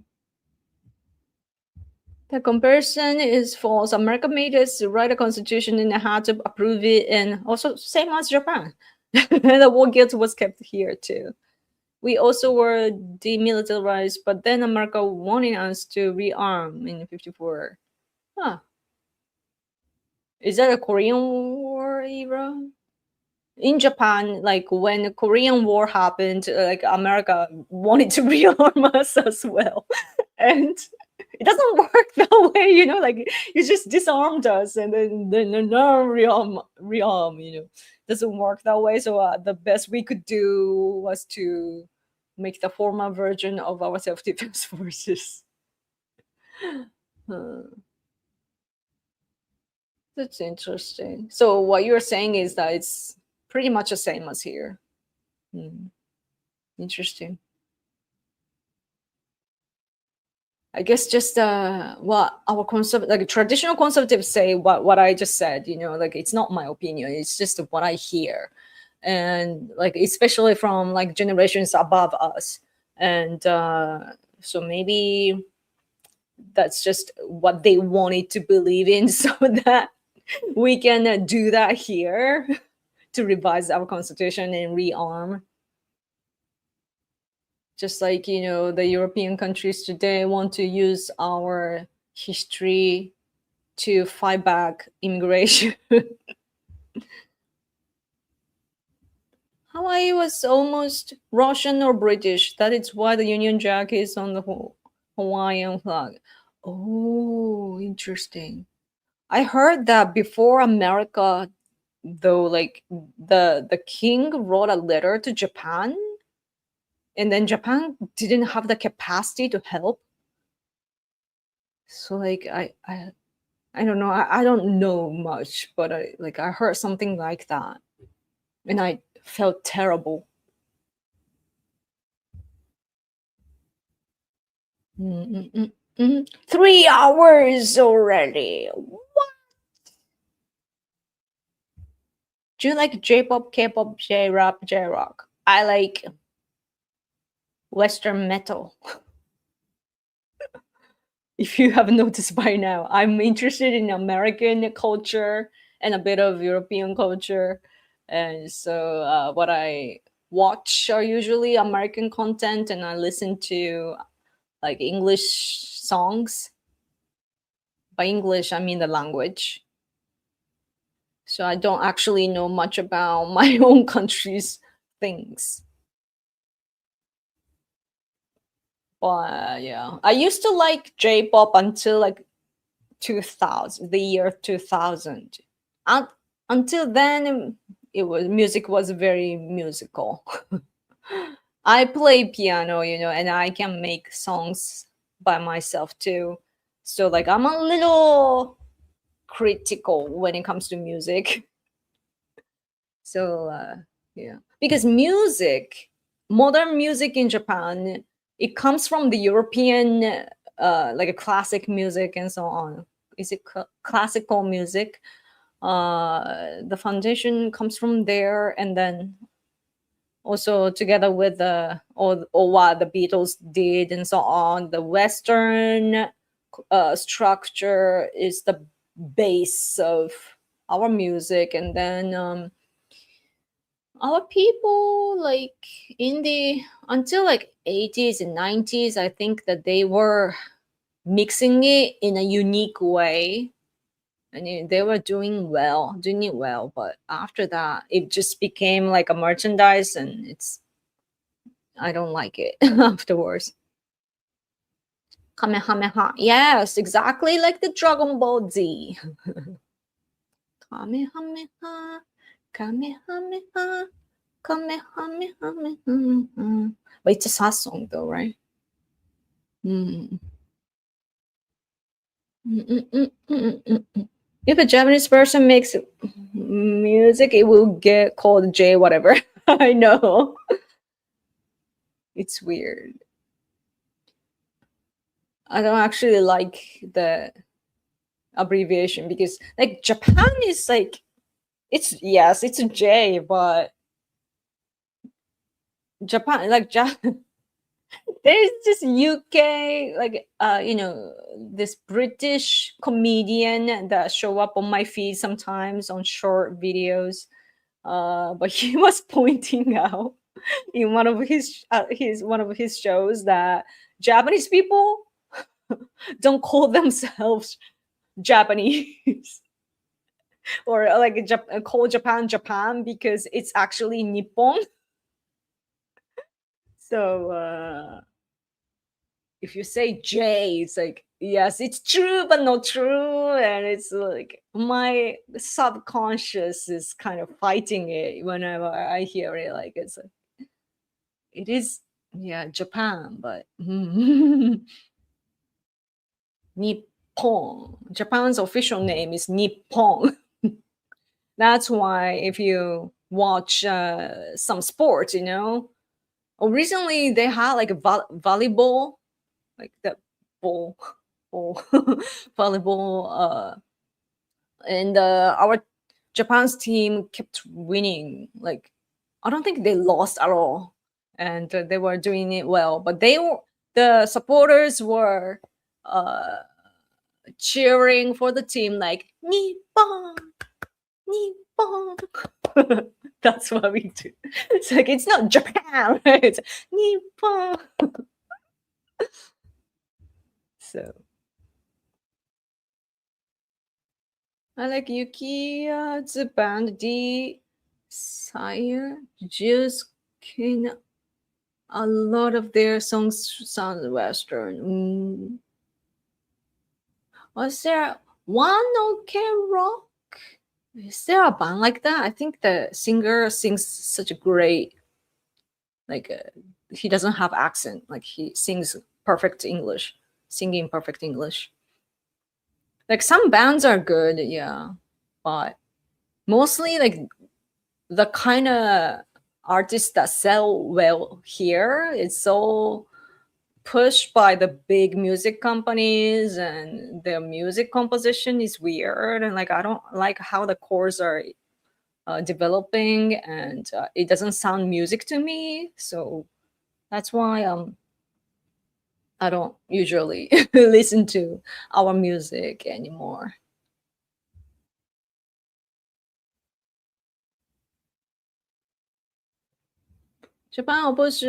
The comparison is false. America made us write a constitution and had to approve it, and also same as Japan. The war guilt was kept here too. We also were demilitarized, but then America wanted us to rearm in '54. Huh. Is that a Korean War era? In Japan, like when the Korean War happened, like America wanted to rearm us as well. And it doesn't work that way, like you just disarmed us and then no rearm, doesn't work that way. So the best we could do was to make the formal version of our self-defense forces. Uh, that's interesting. So what you're saying is that it's pretty much the same as here. Hmm. Interesting. I guess just what our like traditional conservatives say, what I just said, like it's not my opinion, it's just what I hear. And like especially from like generations above us. And so maybe that's just what they wanted to believe in, so that we can do that here to revise our constitution and rearm. Just like the European countries today want to use our history to fight back immigration. Hawaii was almost Russian or British. That is why the Union Jack is on the Hawaiian flag. Oh, interesting. I heard that before America though, like the king wrote a letter to Japan, and then Japan didn't have the capacity to help. So like I don't know. I don't know much, but I heard something like that, and I felt terrible. Mm, mm, mm, mm. 3 hours already. What? Do you like J-pop, K-pop, J-rap, J-rock? I like Western metal. If you have noticed by now, I'm interested in American culture and a bit of European culture. And so, what I watch are usually American content, and I listen to like English songs. By English, I mean the language. So, I don't actually know much about my own country's things. But yeah, I used to like J-pop until like 2000, the year 2000. Un- until then, it was music was very musical. I play piano, and I can make songs by myself too. So like I'm a little critical when it comes to music. So yeah, because music, modern music in Japan, it comes from the European, like a classic music and so on. Is it classical music? The foundation comes from there, and then also together with the or what the Beatles did and so on. The Western structure is the base of our music, and then our people like in the until like 80s and 90s, I think that they were mixing it in a unique way, and they were doing it well. But after that, it just became like a merchandise, and I don't like it afterwards. Kamehameha, yes, exactly like the Dragon Ball Z. Kamehameha, Kamehameha, Kamehameha. But it's a sad song though, right? Mm. Mm, mm, mm, mm, mm, mm. If a Japanese person makes music, it will get called J whatever. I know. It's weird. I don't actually like the abbreviation because like Japan is like it's yes, it's a J, but Japan like there's this UK like this British comedian that show up on my feed sometimes on short videos. But he was pointing out in one of his shows that Japanese people don't call themselves Japanese or like call Japan Japan because it's actually Nippon. So if you say J, it's like yes, it's true but not true, and it's like my subconscious is kind of fighting it whenever I hear it. Like it is yeah Japan, but Nippon. Japan's official name is Nippon. That's why if you watch some sports, recently they had like a volleyball, like the ball, ball volleyball, and our Japan's team kept winning. Like I don't think they lost at all, and they were doing it well. But the supporters were uh, cheering for the team like Nippon, Nippon. That's what we do. It's like it's not Japan, right? It's Nippon. So I like Yuki's band D Sire just can a lot of their songs sound western. Was there one okay rock? Is there a band like that? I think the singer sings such a great, like, he doesn't have accent. Like, he sings perfect English, singing perfect English. Like, some bands are good, yeah, but mostly like the kind of artists that sell well here is so pushed by the big music companies, and their music composition is weird, and like I don't like how the chords are developing, and it doesn't sound music to me. So that's why I don't usually listen to our music anymore. Japan opposed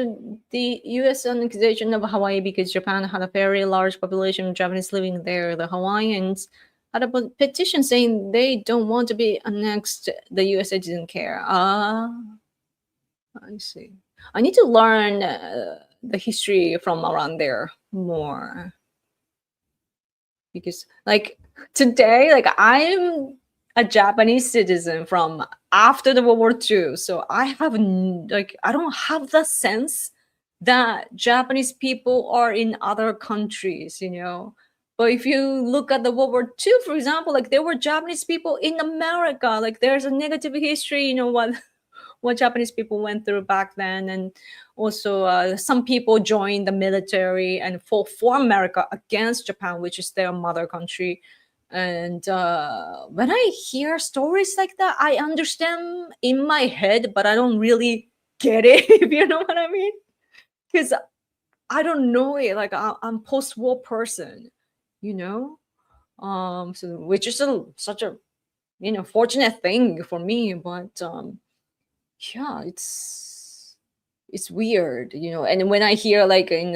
the U.S. annexation of Hawaii because Japan had a very large population of Japanese living there. The Hawaiians had a petition saying they don't want to be annexed. The USA didn't care. Ah, I see. I need to learn the history from around there more, because like today, like I'm a Japanese citizen from after the World War II, so I have like I don't have the sense that Japanese people are in other countries, you know. But if you look at the World War II, for example, like there were Japanese people in America. Like there's a negative history, you know, what Japanese people went through back then, and also some people joined the military and fought for America against Japan, which is their mother country. And when I hear stories like that, I understand in my head, but I don't really get it. If you know what I mean, because I don't know it. Like I'm post-war person, you know. So which is such a fortunate thing for me, but yeah, it's weird, you know. And when I hear like in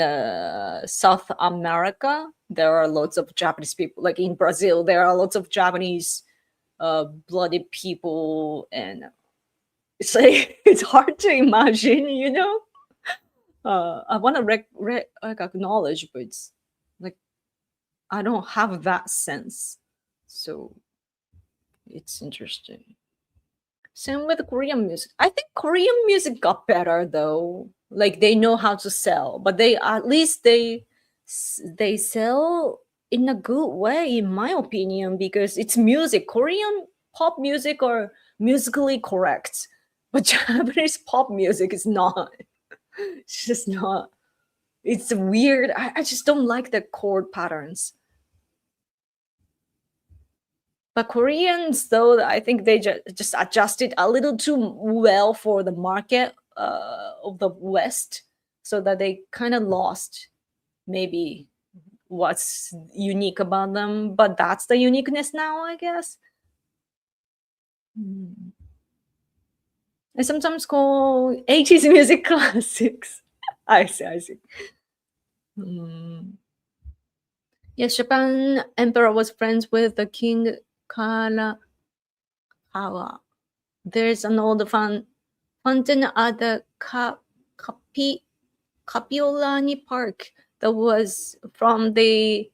South America, there are lots of Japanese people. Like in Brazil, there are lots of Japanese blooded people, and it's like it's hard to imagine, you know. I want to like acknowledge, but it's like I don't have that sense, so it's interesting. Same with Korean music. I think Korean music got better though. Like they know how to sell, but they at least they sell in a good way, in my opinion, because it's music. Korean pop music are musically correct, but Japanese pop music is not. It's just not. It's weird. I just don't like the chord patterns. But Koreans, though, I think they just adjusted a little too well for the market of the West, so that they kind of lost maybe what's unique about them. But that's the uniqueness now, I guess. Mm. I sometimes call 80s music classics. I see, I see. Mm. Yes, Japan emperor was friends with the king Kalakawa. There's an old fountain at the Kapiolani Park that was from the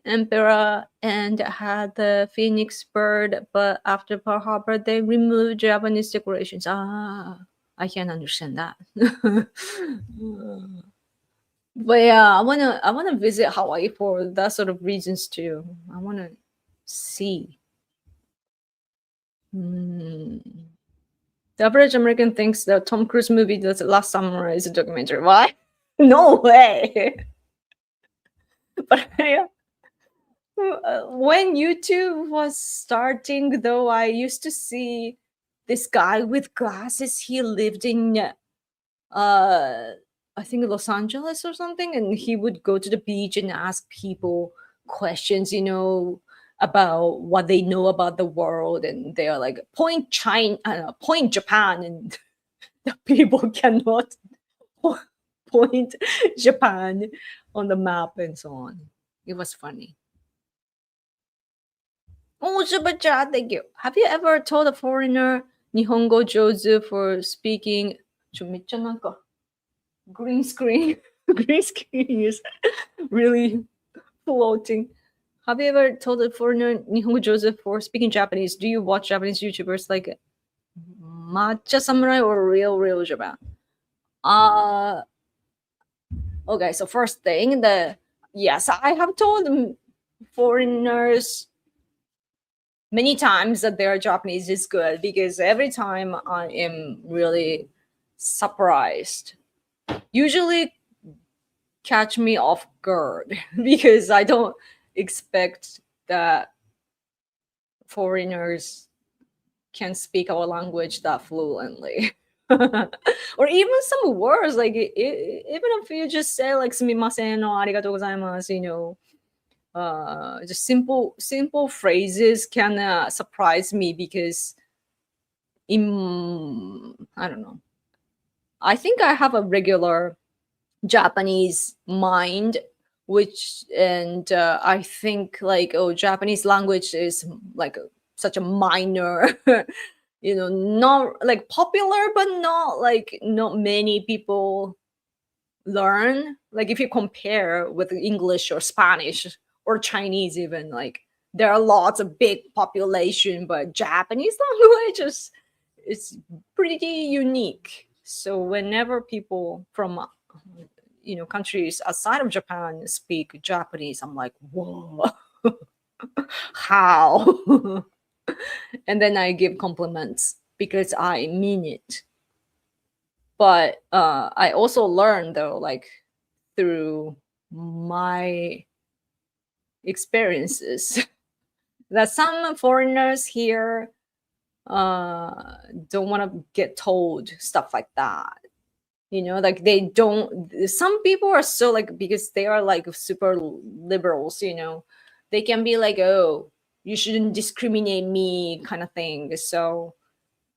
emperor and had the phoenix bird, but after Pearl Harbor, they removed Japanese decorations. Ah, I can understand that. But yeah, I wanna visit Hawaii for that sort of reasons too. I wanna see. Hmm. The average American thinks the Tom Cruise movie The Last Samurai is a documentary. What? No way. But when YouTube was starting, though, I used to see this guy with glasses. He lived in, I think Los Angeles or something, and he would go to the beach and ask people questions, you know, about what they know about the world, and they are like, point China, point Japan, and the people cannot point Japan on the map and so on. It was funny. Oh, super chat, thank you. Have you ever told a foreigner Nihongo Jozu for speaking? Green screen. Green screen is really floating. Have you ever told a foreigner Nihongo Joseph for speaking Japanese? Do you watch Japanese YouTubers like Matcha Samurai or Real Japan? Uh okay, so first thing, the yes, I have told foreigners many times that their Japanese is good because every time I am really surprised. Usually catch me off guard because I don't expect that foreigners can speak our language that fluently. Or even some words like even if you just say like sumimasen or arigatou gozaimasu, just simple phrases can surprise me because in I don't know. I think I have a regular Japanese mind, which and I think like oh Japanese language is like such a minor, not like popular, but not like not many people learn. Like if you compare with English or Spanish or Chinese, even like there are lots of big population, but Japanese language is it's pretty unique. So whenever people from countries outside of Japan speak Japanese, I'm like, whoa, how? And then I give compliments because I mean it. But I also learned though, like through my experiences, that some foreigners here don't want to get told stuff like that. Like they don't. Some people are so like because they are like super liberals. They can be like, oh, you shouldn't discriminate me, kind of thing. So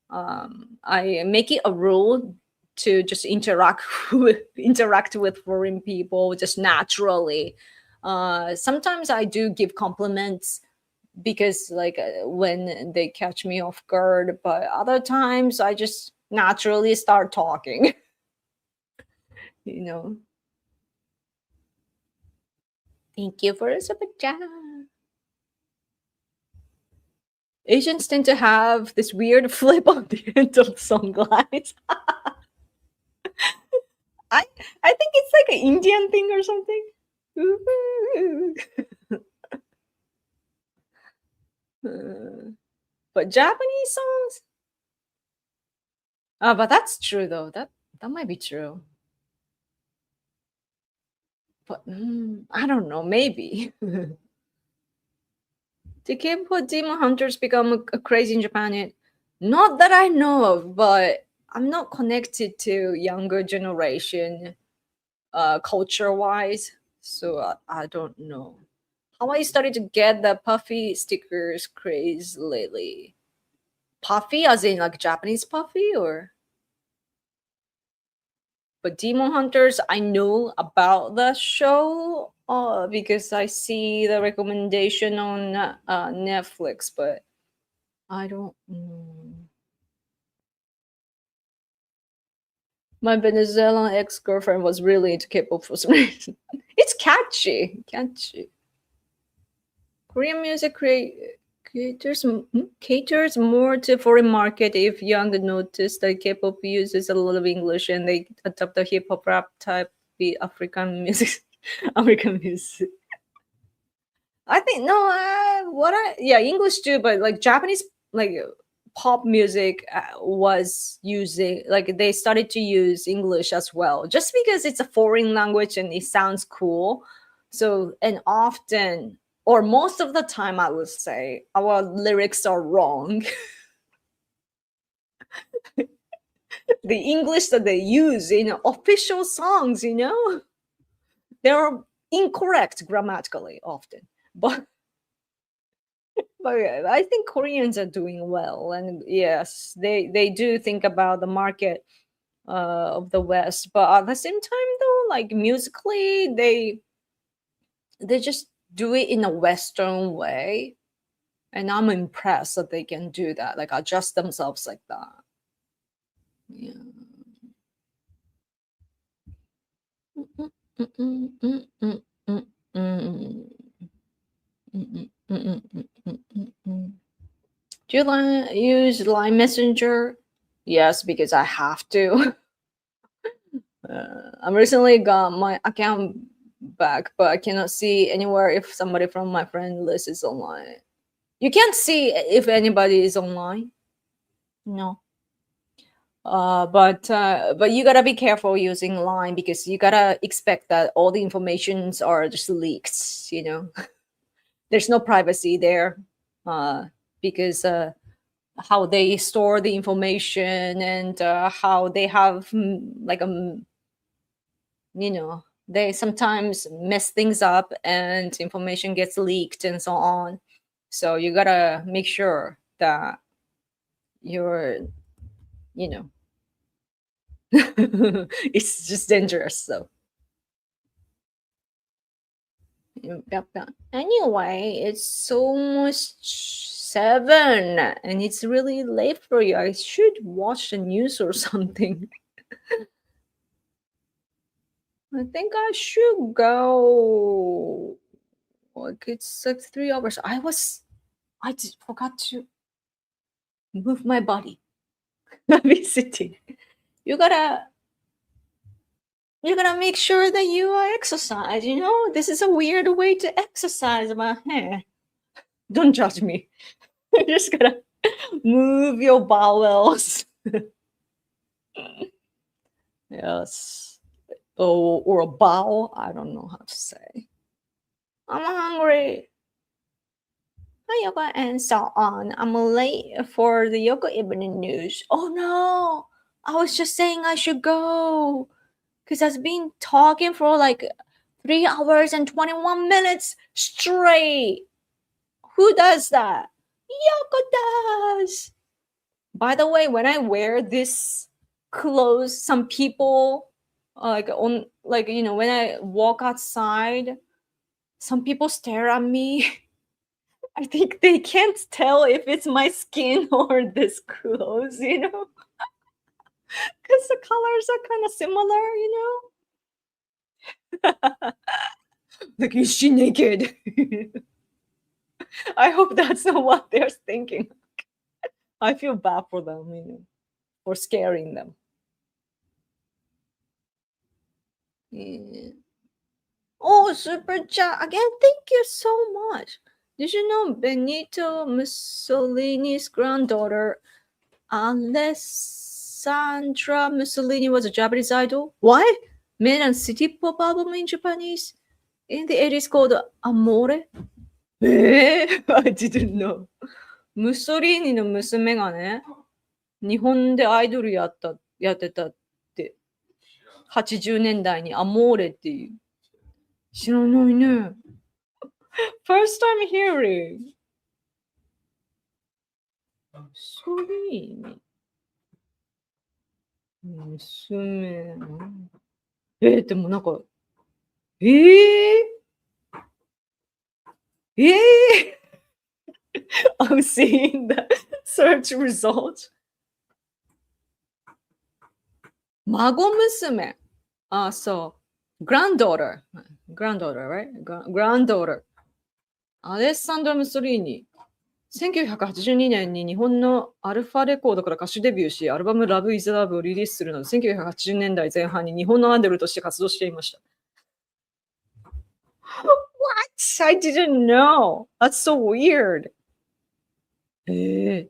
I make it a rule to just interact with foreign people just naturally. Sometimes I do give compliments because like when they catch me off guard, but other times I just naturally start talking. you know Thank you for the super chat. Asians tend to have this weird flip on the end of sunglasses. I I think it's like an Indian thing or something. Uh, but Japanese songs. But that's true though. That might be true. But I don't know. Maybe. Did K-pop Demon Hunters become crazy in Japan yet? Not that I know of, but I'm not connected to younger generation culture wise, so I don't know. How I started to get the puffy stickers craze lately. Puffy, as in like Japanese puffy, or but Demon Hunters, I know about the show because I see the recommendation on Netflix, but I don't. My Venezuelan ex girlfriend was really into K-pop for some reason. It's catchy. Korean music caters more to foreign market. If young notice that K-pop uses a lot of English and they adopt the hip hop rap type the African music. American music. I think no. Yeah, English too, but like Japanese like pop music was using like they started to use English as well, just because it's a foreign language and it sounds cool. So and often or most of the time, I would say our lyrics are wrong. The English that they use in official songs, they're incorrect grammatically often, but. But yeah, I think Koreans are doing well, and yes, they do think about the market of the West. But at the same time, though, like musically, they just do it in a Western way, and I'm impressed that they can do that, like adjust themselves like that. Yeah. Mm, mm, mm, mm, mm, mm, mm. Do you use Line Messenger? Yes, because I have to. I recently got my account back, but I cannot see anywhere if somebody from my friend list is online. You can't see if anybody is online. No. But you gotta be careful using Line because you gotta expect that all the informations are just leaked. There's no privacy there, because how they store the information and how they have they sometimes mess things up and information gets leaked and so on. So you gotta make sure that you're you know it's just dangerous. So anyway, it's almost 7 and it's really late for you. I should watch the news or something. I think I should go. Like it's like 3 hours. Forgot to move my body. I'll be sitting. You gotta make sure that you are exercise. This is a weird way to exercise, but don't judge me. You just gotta move your bowels. Yes. Or a bowel. I don't know how to say. I'm hungry. Hi, yoga, and so on. I'm late for the yoga evening news. Oh no! I was just saying I should go because I've been talking for like 3 hours and 21 minutes straight. Who does that? Yoko does. By the way, when I wear this clothes, some people when I walk outside, some people stare at me. I think they can't tell if it's my skin or this clothes, because the colors are kind of similar. Like, is she naked? I hope that's not what they're thinking. I feel bad for them, for scaring them. Yeah. Oh, super chat again! Thank you so much. Did you know Benito Mussolini's granddaughter Alessandra Mussolini was a Japanese idol? What? Made a city pop album in Japanese in the 80s called Amore? I didn't know. ムッソリーニの娘がね、日本でアイドルやってたって、80年代にアモーレっていう。知らないね。First time hearing. ムッソリーニ。娘。でもなんか、I'm seeing the search results. 孫娘。そう。Granddaughter, right? Granddaughter. アレッサンドラ・ムッソリーニ。1982年に日本のアルファレコードから歌手デビューし、アルバム Love is Love をリリースするなど、1980年代前半に日本のアイドルとして活動していました。What? I didn't know. That's so weird. That's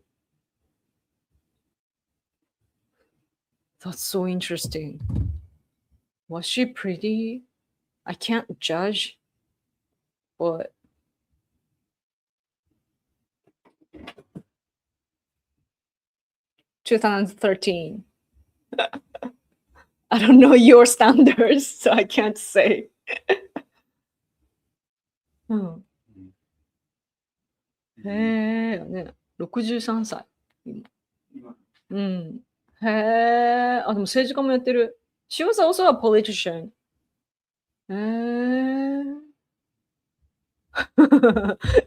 so interesting. Was she pretty? I can't judge, but (2013) I don't know your standards, so I can't say. ね、63歳。でも政治家もやってる。She was also a politician.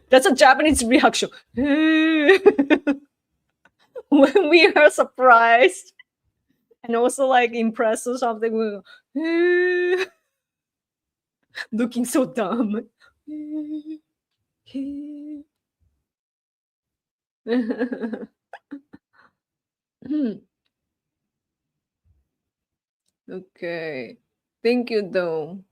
That's a Japanese reaction. When we are surprised and also like impressed or something, we go, looking so dumb. Okay. Thank you, though.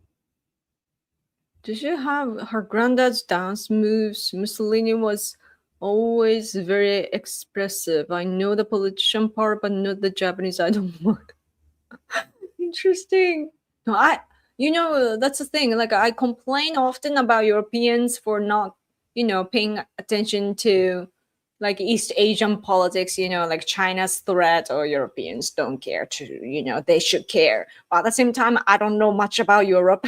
Did you have her granddad's dance moves? Mussolini was always very expressive. I know the politician part, but not the Japanese idol one. Interesting. No, that's the thing. Like, I complain often about Europeans for not, paying attention to like East Asian politics, like China's threat, or Europeans don't care to, they should care. But at the same time, I don't know much about Europe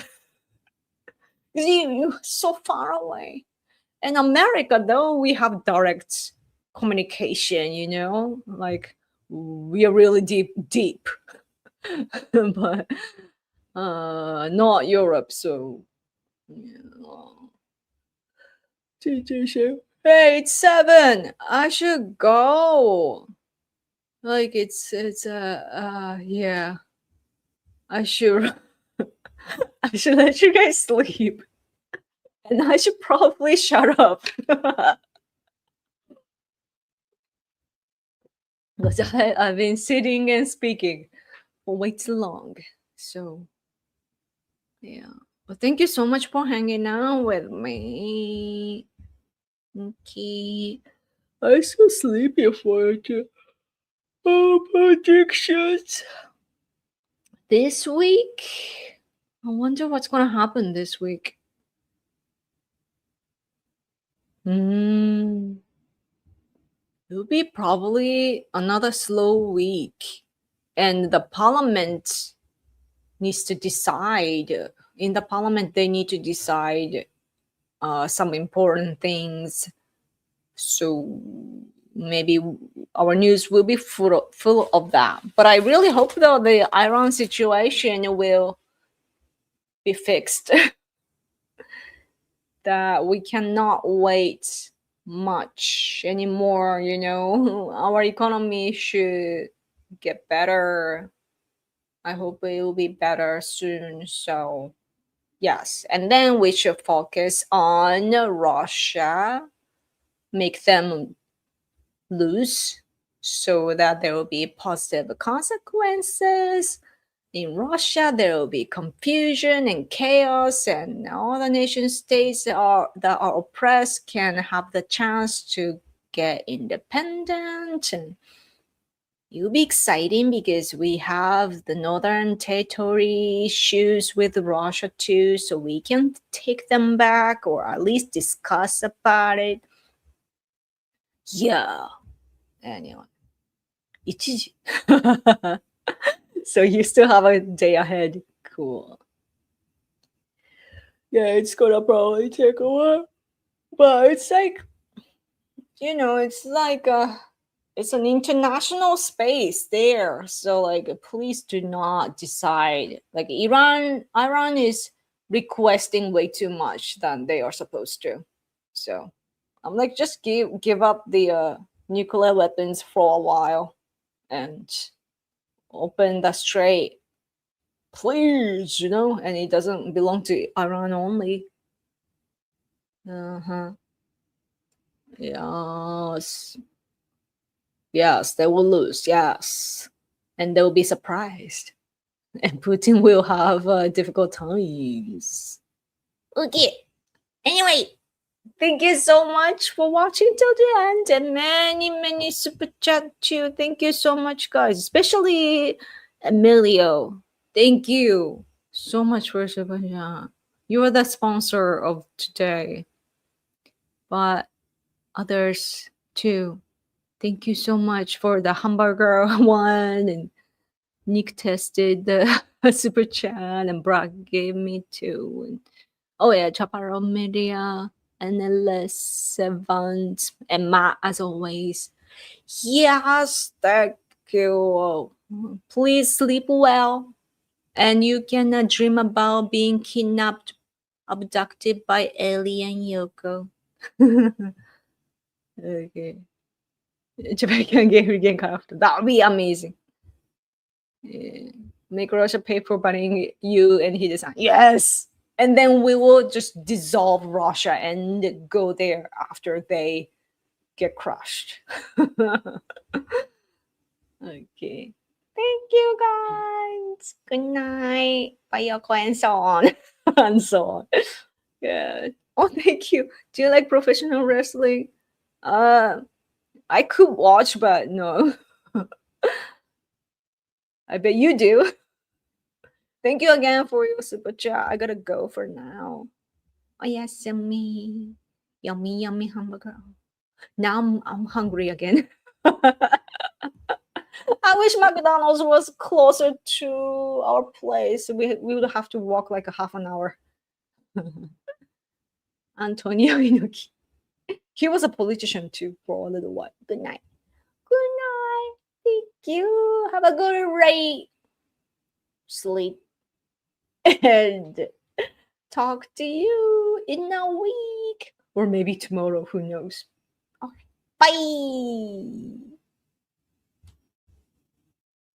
because you're so far away. In America, though, we have direct communication, like we are really deep. But not Europe. So, yeah. Hey, it's 7. I should go. Like yeah. I should I should let you guys sleep, and I should probably shut up. Because I've been sitting and speaking for way too long. So, yeah. But thank you so much for hanging out with me. Okay. I'm so sleepy for it. Oh, predictions. This week? I wonder what's going to happen this week. It'll be probably another slow week. And the parliament needs to decide. In the parliament, they need to decide some important things. So maybe our news will be full of that. But I really hope, though, the Iran situation will be fixed. That we cannot wait much anymore. Our economy should get better. I hope it will be better soon. So, yes. And then we should focus on Russia, make them lose so that there will be positive consequences. In Russia, there will be confusion and chaos, and all the nation states that are oppressed can have the chance to get independent. And it'll be exciting because we have the northern territory issues with Russia too, so we can take them back or at least discuss about it. Yeah. Anyway. 1時. So you still have a day ahead. Cool. Yeah, it's gonna probably take a while. But it's like, it's like it's an international space there. So like, please do not decide. Like Iran is requesting way too much than they are supposed to. So I'm like, just give up the nuclear weapons for a while and open the strait, please, and it doesn't belong to Iran only. Yes. Yes, they will lose. Yes. And they will be surprised. And Putin will have difficult times. Okay. Anyway, thank you so much for watching till the end, and many super chat too. Thank you so much, guys. Especially Emilio. Thank you so much for super chat. You are the sponsor of today. But others too. Thank you so much for the hamburger one, and Nick tested the super chat, and Brock gave me two. And, oh yeah, Chaparral Media, and Ellis Evans, and Matt as always. Yes, thank you. Please sleep well, and you can dream about being kidnapped, abducted by alien Yoko. Okay. Jamaican game after. That would be amazing. Yeah. Make Russia pay for banning you, and he just yes. And then we will just dissolve Russia and go there after they get crushed. Okay. Thank you guys. Good night. Bayoko and so on. And so on. Yeah. Oh, thank you. Do you like professional wrestling? I could watch, but no. I bet you do. Thank you again for your super chat. I gotta go for now. Oh yes, yummy. Yummy, yummy hamburger. Now I'm hungry again. I wish McDonald's was closer to our place. We would have to walk like a half an hour. Antonio Inoki. He was a politician too for a little while. Good night. Good night. Thank you. Have a good rate. Sleep. And talk to you in a week. Or maybe tomorrow. Who knows? Okay. Bye.